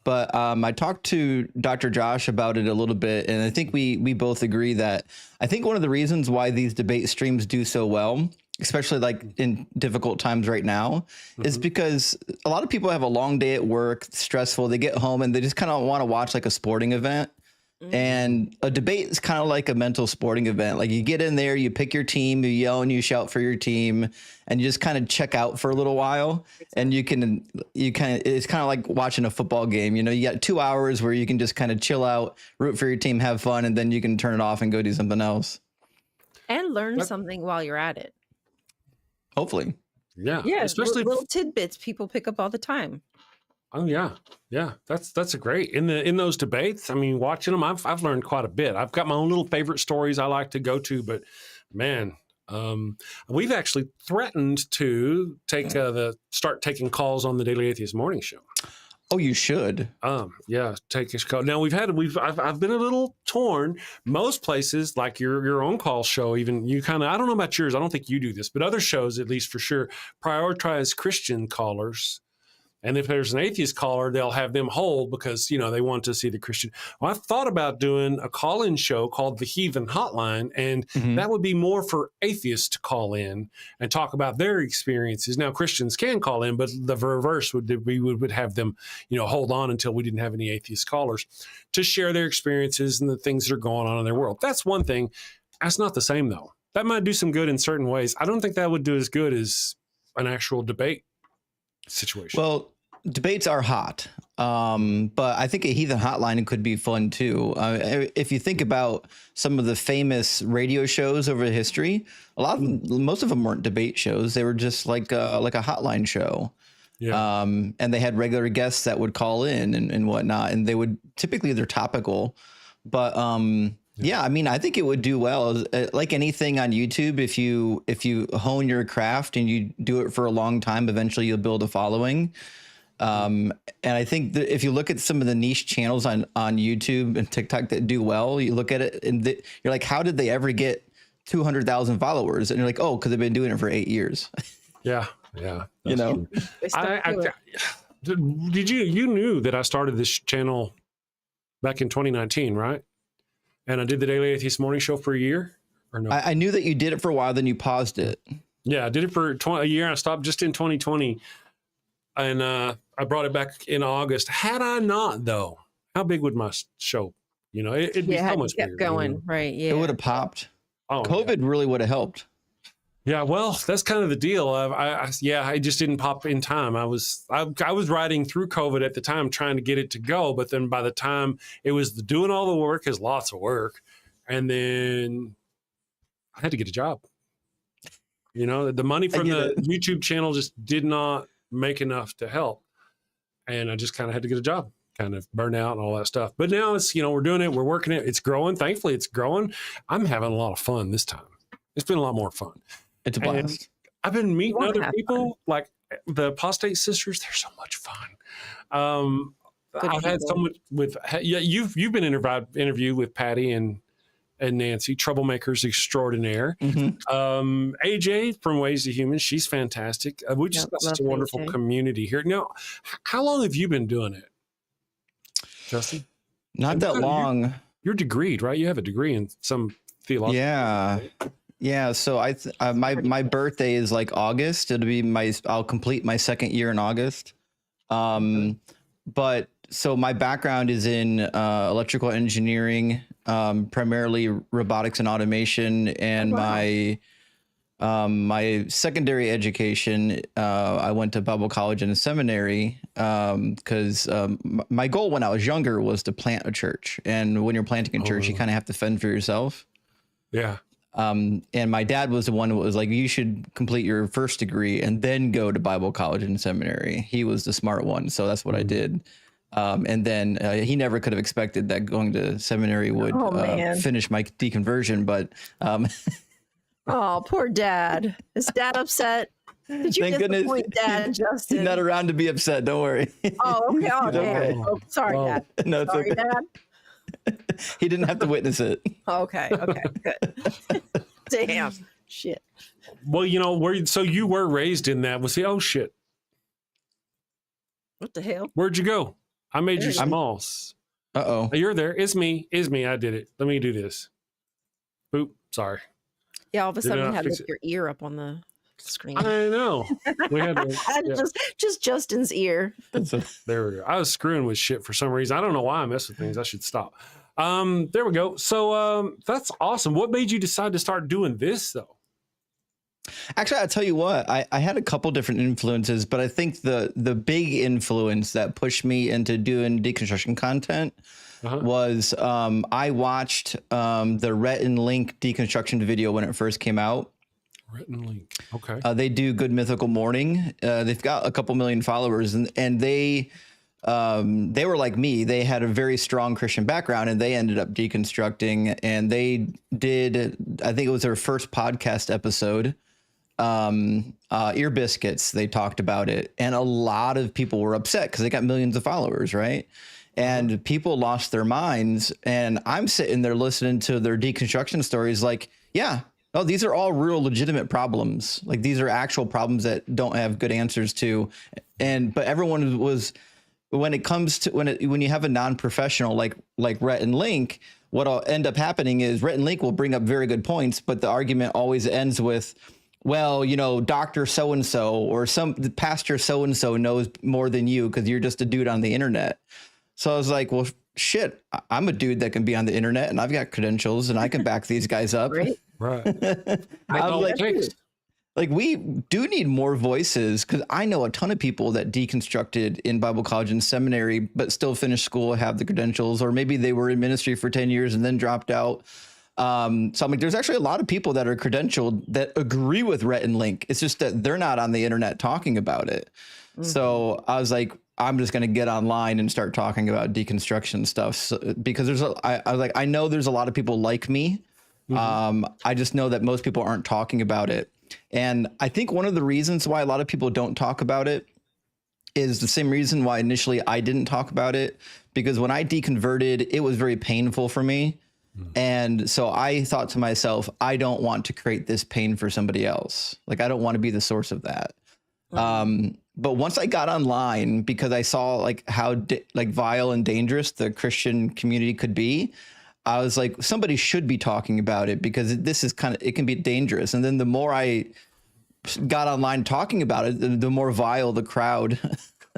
But I talked to Dr. Josh about it a little bit, and I think we both agree that I think one of the reasons why these debate streams do so well, especially like in difficult times right now, is because a lot of people have a long day at work, stressful. They get home and they just kind of want to watch like a sporting event. And a debate is kind of like a mental sporting event. Like you get in there, you pick your team, you yell and you shout for your team, and you just kind of check out for a little while. And it's kind of like watching a football game. You know, you got 2 hours where you can just kind of chill out, root for your team, have fun, and then you can turn it off and go do something else. And learn something while you're at it. Hopefully. Yeah. Yeah. Especially little tidbits people pick up all the time. Oh yeah, that's a great in those debates. I mean, watching them, I've learned quite a bit. I've got my own little favorite stories I like to go to, but man, we've actually threatened to start taking calls on the Daily Atheist Morning Show. Oh, you should. Yeah, take a call. Now I've been a little torn. Most places, like your own call show, even you kind of, I don't know about yours. I don't think you do this, but other shows, at least for sure, prioritize Christian callers. And if there's an atheist caller, they'll have them hold because, you know, they want to see the Christian. Well, I've thought about doing a call-in show called the Heathen Hotline, and that would be more for atheists to call in and talk about their experiences. Now, Christians can call in, but the reverse would be we would have them, you know, hold on until we didn't have any atheist callers to share their experiences and the things that are going on in their world. That's one thing. That's not the same, though. That might do some good in certain ways. I don't think that would do as good as an actual debate situation. Well, debates are hot, but I think a heathen hotline could be fun too. If you think about some of the famous radio shows over history, most of them weren't debate shows. They were just like a hotline show. Yeah. And they had regular guests that would call in and whatnot, and they would typically they're topical, but yeah, I mean, I think it would do well. Like anything on YouTube, if you hone your craft and you do it for a long time, eventually you'll build a following. And I think that if you look at some of the niche channels on YouTube and TikTok that do well, you look at it and you're like, how did they ever get 200,000 followers? And you're like, oh, because they've been doing it for 8 years. Yeah. You know, you knew that I started this channel back in 2019, right? And I did the Daily Atheist Morning Show for a year, or no? I knew that you did it for a while, then you paused it. Yeah, I did it for a year. I stopped just in 2020, and I brought it back in August. Had I not, though, how big would my show? You know, it'd be so much bigger. Going, you know? right? Yeah, it would have popped. Oh, COVID really would have helped. Yeah, well, that's kind of the deal. I just didn't pop in time. I was riding through COVID at the time, trying to get it to go. But then by the time it was doing all the work, is lots of work, and then I had to get a job. You know, the money from the YouTube channel just did not make enough to help, and I just kind of had to get a job. Kind of burn out and all that stuff. But now it's, you know, we're doing it. We're working it. It's growing. Thankfully, it's growing. I'm having a lot of fun this time. It's been a lot more fun. It's a blast. And I've been meeting other people, like the apostate sisters. They're so much fun. I've had so much with, you've been interviewed with Patty and Nancy, troublemakers extraordinaire. AJ from Ways to Humans, she's fantastic. We just got such a wonderful community here. Now, how long have you been doing it, Justin? Not that long. You're degreed, right? You have a degree in some theology. Yeah. So my birthday is like August. I'll complete my second year in August. But so my background is in electrical engineering, primarily robotics and automation, and my secondary education, I went to Bible college and a seminary because my goal when I was younger was to plant a church. And when you're planting a church, you kind of have to fend for yourself. Yeah. And my dad was the one who was like, you should complete your first degree and then go to Bible college and seminary. He was the smart one. So that's what I did. And then he never could have expected that going to seminary would finish my deconversion. But oh, poor dad. Is dad upset? Did you disappoint Dad, Justin? He's not around to be upset. Don't worry. Oh, okay. Oh, okay. Oh, sorry, Dad. No, it's sorry, okay. Dad. He didn't have to witness it. Okay. Good. Damn. Shit. Well, so you were raised in that. Was oh shit. What the hell? Where'd you go? I made you small. Uh-oh. You're there. It's me. I did it. Let me do this. Boop. Sorry. Yeah, all of a sudden we had like your ear up on the screen. I know. We had just Justin's ear. There we go. I was screwing with shit for some reason. I don't know why I mess with things. I should stop. There we go. So that's awesome. What made you decide to start doing this though? Actually, I'll tell you what, I had a couple different influences, but I think the big influence that pushed me into doing deconstruction content was I watched the Rhett and Link deconstruction video when it first came out. Rhett and Link. Okay. They do Good Mythical Morning. They've got a couple million followers, and they were like me. They had a very strong Christian background, and they ended up deconstructing, and they did, I think it was their first podcast episode, Ear Biscuits. They talked about it, and a lot of people were upset because they got millions of followers, right? And people lost their minds, and I'm sitting there listening to their deconstruction stories like, yeah, oh, these are all real legitimate problems. Like these are actual problems that don't have good answers to. But everyone was, when it comes to when you have a non-professional like Rhett and Link, what'll end up happening is Rhett and Link will bring up very good points, but the argument always ends with, well, Dr. So-and-so or pastor so-and-so knows more than you because you're just a dude on the internet. So I was like, well, shit, I'm a dude that can be on the internet and I've got credentials and I can back these guys up. Right. I was like, we do need more voices because I know a ton of people that deconstructed in Bible college and seminary, but still finished school, have the credentials, or maybe they were in ministry for 10 years and then dropped out. So I'm like, there's actually a lot of people that are credentialed that agree with Rhett and Link. It's just that they're not on the internet talking about it. Mm-hmm. So I was like, I'm just going to get online and start talking about deconstruction stuff because I was like, I know there's a lot of people like me. Mm-hmm. I just know that most people aren't talking about it. And I think one of the reasons why a lot of people don't talk about it is the same reason why initially I didn't talk about it, because when I deconverted, it was very painful for me. And so I thought to myself, I don't want to create this pain for somebody else. Like, I don't want to be the source of that. But once I got online, because I saw like how vile and dangerous the Christian community could be, I was like, somebody should be talking about it because this is it can be dangerous. And then the more I got online talking about it, the more vile the crowd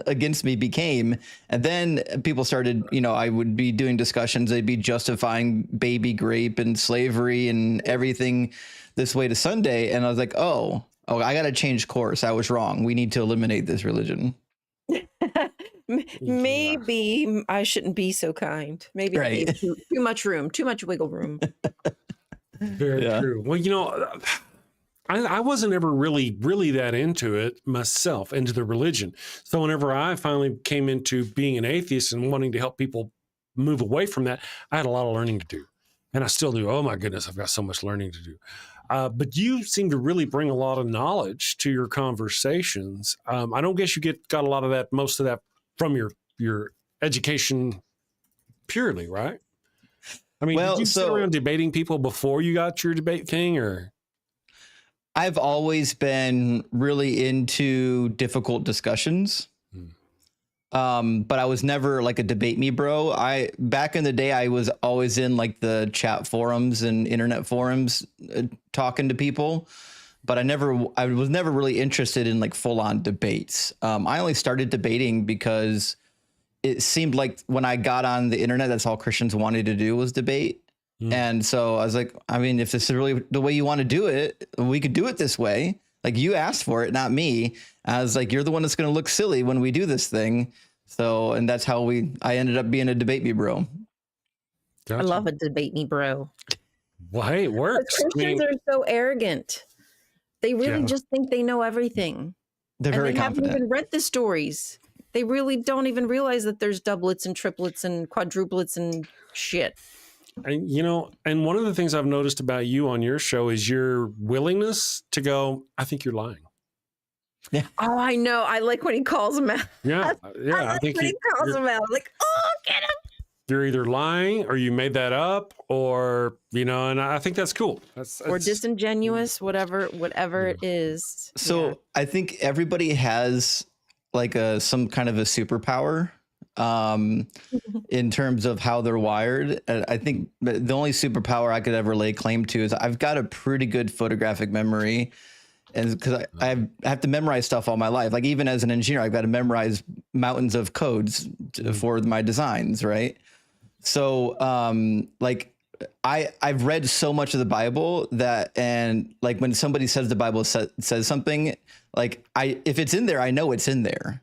against me became. And then people started, I would be doing discussions. They'd be justifying baby grape and slavery and everything this way to Sunday. And I was like, oh, I got to change course. I was wrong. We need to eliminate this religion. Maybe I shouldn't be so kind. Maybe I gave too much room, too much wiggle room. Very true. Well, I wasn't ever really that into it myself, into the religion. So whenever I finally came into being an atheist and wanting to help people move away from that, I had a lot of learning to do. And I still do. Oh my goodness, I've got so much learning to do. But you seem to really bring a lot of knowledge to your conversations. I don't guess you got a lot of that, most of that from your education purely, right? I mean, did you sit around debating people before you got your debate thing, or? I've always been really into difficult discussions. But I was never like a debate me bro. Back in the day, I was always in like the chat forums and internet forums talking to people, but I was never really interested in like full on debates. I only started debating because it seemed like when I got on the internet, that's all Christians wanted to do was debate. And so I was like, I mean, if this is really the way you want to do it, we could do it this way. Like, you asked for it, not me. I was like, you're the one that's going to look silly when we do this thing. So, and that's how I ended up being a debate me bro. Gotcha. I love a debate me bro. Well, hey, it works. Christians are so arrogant. They really just think they know everything. They're very confident. They haven't even read the stories. They really don't even realize that there's doublets and triplets and quadruplets and shit. And, and one of the things I've noticed about you on your show is your willingness to go, I think you're lying. Yeah. Oh, I know. I like when he calls him out. Yeah. I like when he calls him out. Like, oh, get him. you're either lying or you made that up, or and I think that's cool. That's or disingenuous, whatever it is. So I think everybody has like some kind of a superpower in terms of how they're wired. I think the only superpower I could ever lay claim to is I've got a pretty good photographic memory. And because I have to memorize stuff all my life, like even as an engineer, I've got to memorize mountains of codes for my designs, right? So like I've read so much of the Bible and like when somebody says the Bible says something, like if it's in there, I know it's in there.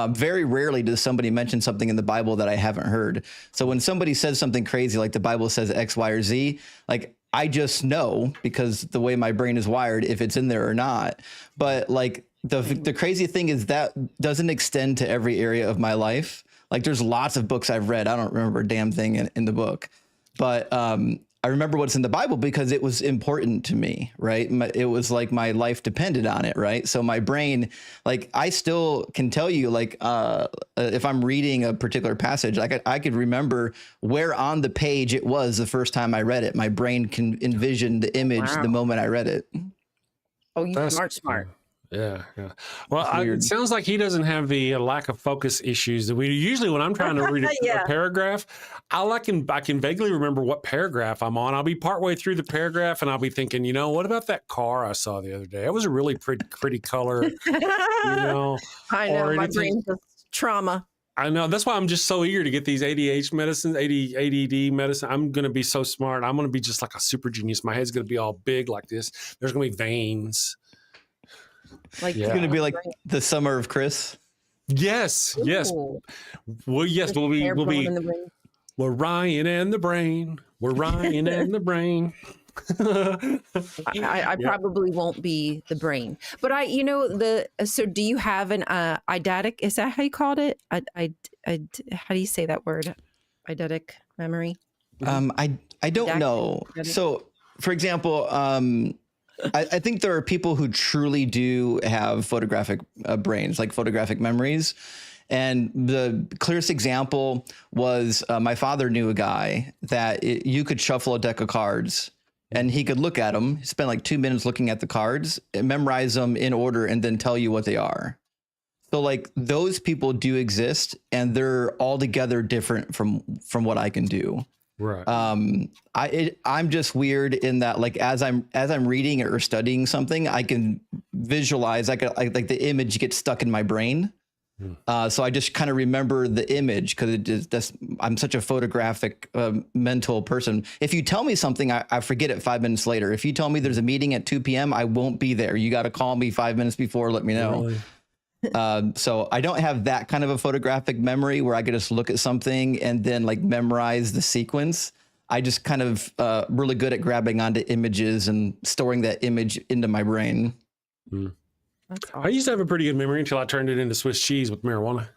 Very rarely does somebody mention something in the Bible that I haven't heard. So when somebody says something crazy, like the Bible says X, Y, or Z, like I just know because the way my brain is wired, if it's in there or not. But like the crazy thing is that doesn't extend to every area of my life. Like there's lots of books I've read. I don't remember a damn thing in the book, but I remember what's in the Bible because it was important to me, right? It was like my life depended on it, right? So my brain, like I still can tell you, like if I'm reading a particular passage, I could remember where on the page it was the first time I read it. My brain can envision the image the moment I read it. Oh, you're smart. Yeah. Well, it sounds like he doesn't have the lack of focus issues that we usually when I'm trying to read a paragraph, I can vaguely remember what paragraph I'm on. I'll be partway through the paragraph and I'll be thinking, what about that car I saw the other day? That was a really pretty color, I know my brain's just trauma. I know. That's why I'm just so eager to get these ADD medicine. I'm going to be so smart. I'm going to be just like a super genius. My head's going to be all big like this. There's going to be veins. Like it's gonna be like the summer of Chris. Yes. Well, yes. We'll be. We're Rion and the brain. We're Rion and the brain. I probably won't be the brain, but so do you have an eidetic? Is that how you called it? How do you say that word? Eidetic memory. I don't know. So, for example, I think there are people who truly do have photographic brains, like photographic memories. And the clearest example was my father knew a guy that you could shuffle a deck of cards and he could look at them, spend like 2 minutes looking at the cards, memorize them in order, and then tell you what they are. So like those people do exist and they're altogether different from what I can do. Right. I'm just weird in that, like, as I'm reading or studying something, I can visualize, like the image gets stuck in my brain. So I just kind of remember the image because I'm such a photographic mental person. If you tell me something, I forget it 5 minutes later. If you tell me there's a meeting at 2 p.m., I won't be there. You got to call me 5 minutes before, let me know. Really? So I don't have that kind of a photographic memory where I could just look at something and then like memorize the sequence. I just kind of really good at grabbing onto images and storing that image into my brain. Awesome. I used to have a pretty good memory until I turned it into Swiss cheese with marijuana.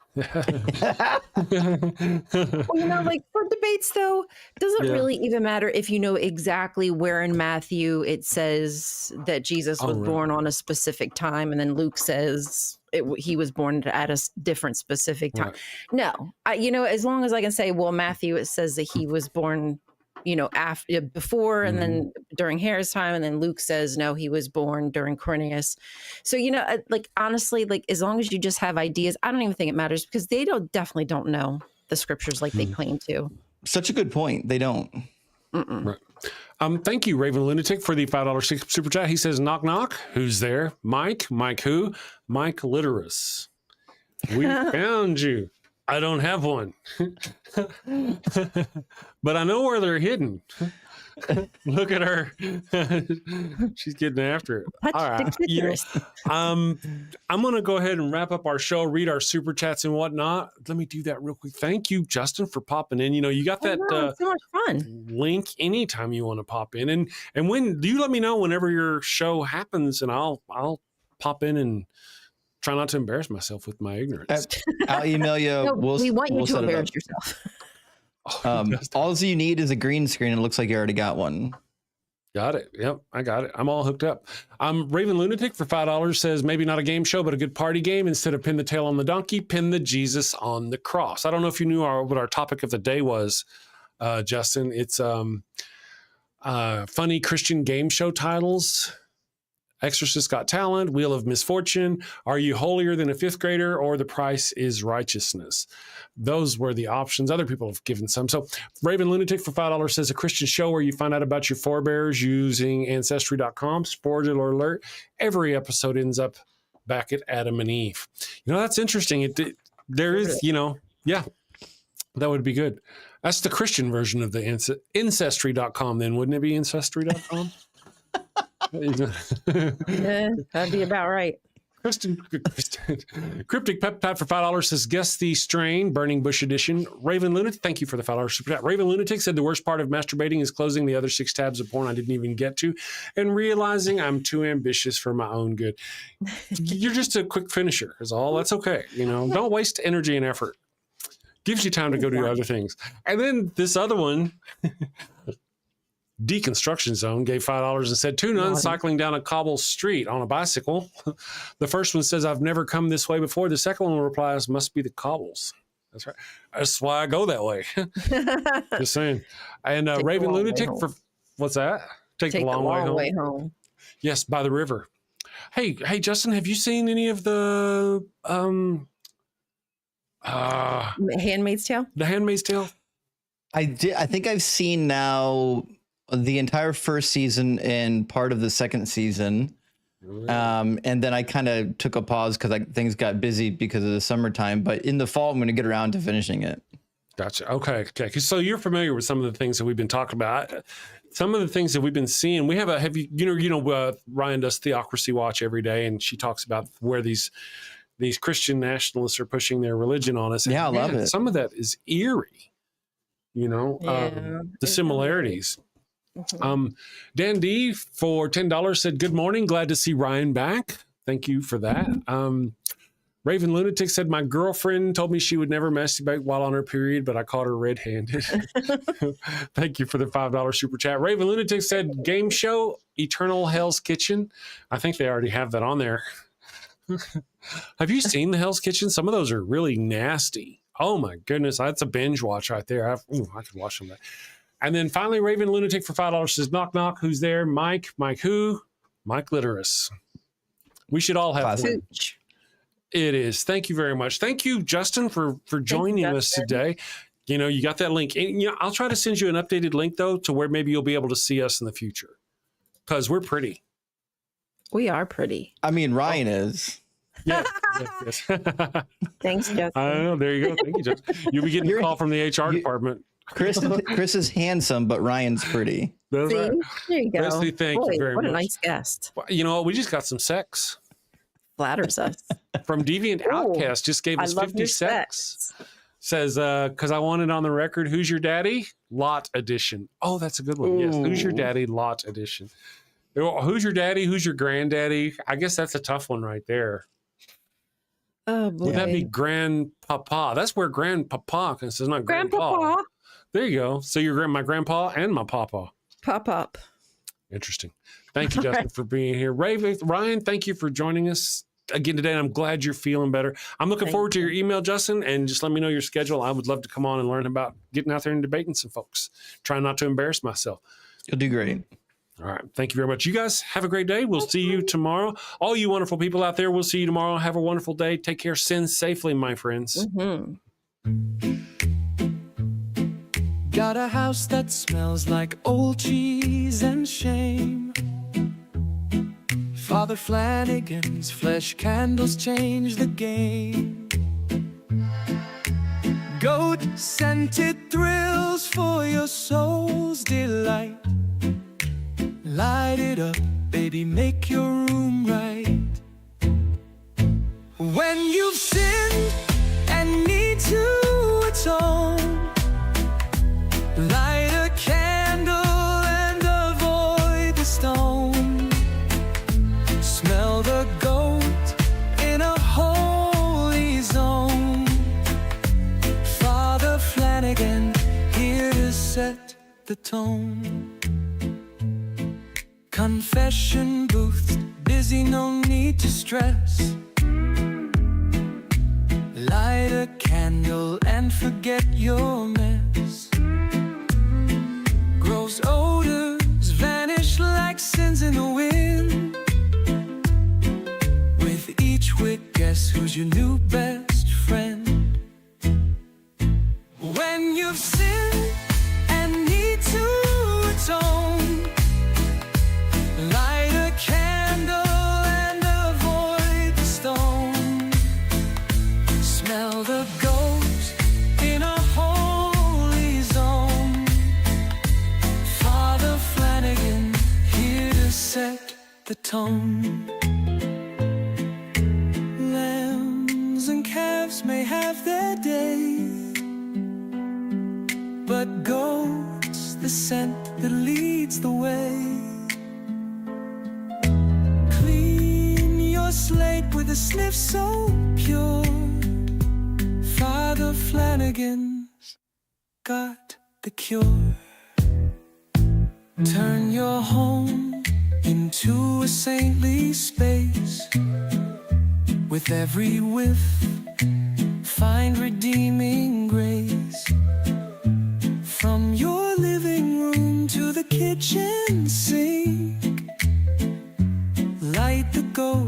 Well, like for debates though, doesn't really even matter if you know exactly where in Matthew it says that Jesus was born on a specific time, and then Luke says he was born at a different specific time. Right. No, as long as I can say, well, Matthew, it says that he was born, after, before, and then during Herod's time, and then Luke says no, he was born during Quirinius. So like honestly, like as long as you just have ideas, I don't even think it matters because they definitely don't know the scriptures like they claim to. Such a good point. They don't. Right. Thank you, Raven Lunatic, for the $5 super chat. He says, knock, knock. Who's there? Mike. Mike who? Mike Litterus. We found you. I don't have one. But I know where they're hidden. Look at her. She's getting after it. All right. I'm going to go ahead and wrap up our show, read our super chats and whatnot. Let me do that real quick. Thank you, Justin, for popping in. You got that so much fun link anytime you want to pop in. And when do you let me know whenever your show happens, and I'll pop in and try not to embarrass myself with my ignorance. I'll email you. No, we want you to embarrass yourself. All you need is a green screen. It looks like you already got one. Got it. Yep, I got it. I'm all hooked up. Raven Lunatic for $5 says, maybe not a game show, but a good party game. Instead of pin the tail on the donkey, pin the Jesus on the cross. I don't know if you knew what our topic of the day was, Justin. It's funny Christian game show titles. Exorcist Got Talent, Wheel of Misfortune, Are You Holier Than a Fifth Grader, or The Price is Righteousness. Those were the options. Other people have given some. So Raven Lunatic for $5 says, a Christian show where you find out about your forebears using Ancestry.com. Spoiler alert, every episode ends up back at Adam and Eve. That's interesting. There is, yeah, that would be good. That's the Christian version of the Ancestry.com then, wouldn't it be Ancestry.com? Yeah, that'd be about right. Cryptic Peptide for $5 says, guess the strain, Burning Bush edition. Raven Lunatic, thank you for the $5 super chat. Raven Lunatic said, the worst part of masturbating is closing the other 6 tabs of porn I didn't even get to and realizing I'm too ambitious for my own good. You're just a quick finisher is all. That's okay. Don't waste energy and effort. Gives you time to go do other things. And then this other one, Deconstruction Zone, gave $5 and said, 2 nuns cycling down a cobble street on a bicycle. The first one says, I've never come this way before. The second one replies, must be the cobbles. That's right. That's why I go that way. Just saying. And Raven Lunatic for, what's that? Take the long way home. Yes, by the river. Hey, Justin, have you seen any of the Handmaid's Tale? The Handmaid's Tale? I did. I think I've seen now the entire first season and part of the second season. And then I kind of took a pause because things got busy because of the summertime. But in the fall, I'm going to get around to finishing it. Gotcha. Okay. So you're familiar with some of the things that we've been talking about. Some of the things that we've been seeing. We have Rion does Theocracy Watch every day, and she talks about where these Christian nationalists are pushing their religion on us. And I love it. Some of that is eerie. The similarities. Dan D for $10 said, good morning. Glad to see Ryan back. Thank you for that. Raven Lunatic said, my girlfriend told me she would never masturbate while on her period, but I caught her red-handed. Thank you for the $5 super chat. Raven Lunatic said, game show, Eternal Hell's Kitchen. I think they already have that on there. Have you seen the Hell's Kitchen? Some of those are really nasty. Oh my goodness. That's a binge watch right there. I could watch them. And then finally, Raven Lunatic for $5 says, knock, knock. Who's there? Mike. Mike who? Mike Litterus. We should all have one. It is. Thank you very much. Thank you, Justin, for joining us today. You got that link. And, I'll try to send you an updated link, though, to where maybe you'll be able to see us in the future. Because we're pretty. We are pretty. I mean, Ryan is. Yes. Thanks, Justin. I know. There you go. Thank you, Justin. You'll be getting a call from the HR department. Chris is handsome, but Ryan's pretty. That's right. There you go. Leslie, thank you very much. What a nice guest. We just got some sex. Flatters us. From Deviant Outcast, just gave us 50 sex. Says, because I want it on the record, who's your daddy? Lot edition. Oh, that's a good one. Ooh. Yes, who's your daddy? Lot edition. Who's your daddy? Who's your granddaddy? I guess that's a tough one right there. Oh, boy. Would that be grandpapa? That's where grandpapa, because it's not grandpa. There you go. So you're my grandpa and my papa. Pop up. Interesting. Thank you, Justin, for being here. Ryan, thank you for joining us again today. And I'm glad you're feeling better. I'm looking forward to your email, Justin, and just let me know your schedule. I would love to come on and learn about getting out there and debating some folks. Trying not to embarrass myself. You'll do great. All right. Thank you very much. You guys have a great day. We'll see you tomorrow. All you wonderful people out there, we'll see you tomorrow. Have a wonderful day. Take care. Sin safely, my friends. Got a house that smells like old cheese and shame. Father Flanagan's flesh candles change the game. Goat-scented thrills for your soul's delight. Light it up, baby, make your room right. When you've sinned and need to atone, light a candle and avoid the stone. Smell the goat in a holy zone. Father Flanagan, here to set the tone. confession booth, busy, no need to stress. Light a candle and forget your mess. Gross odors vanish like sins in the wind. With each wick, guess who's your new best friend? When you've sinned and need to atone, light a candle and avoid the stone. Smell the ghost in a holy zone. Father Flanagan here to set the tone. Lambs and calves may have their day, but goat's the scent that leads the way. Clean your slate with a sniff so pure. Father Flanagan's got the cure. Turn your home into a saintly space. With every whiff, find redeeming grace. From your living room to the kitchen sink, light the gold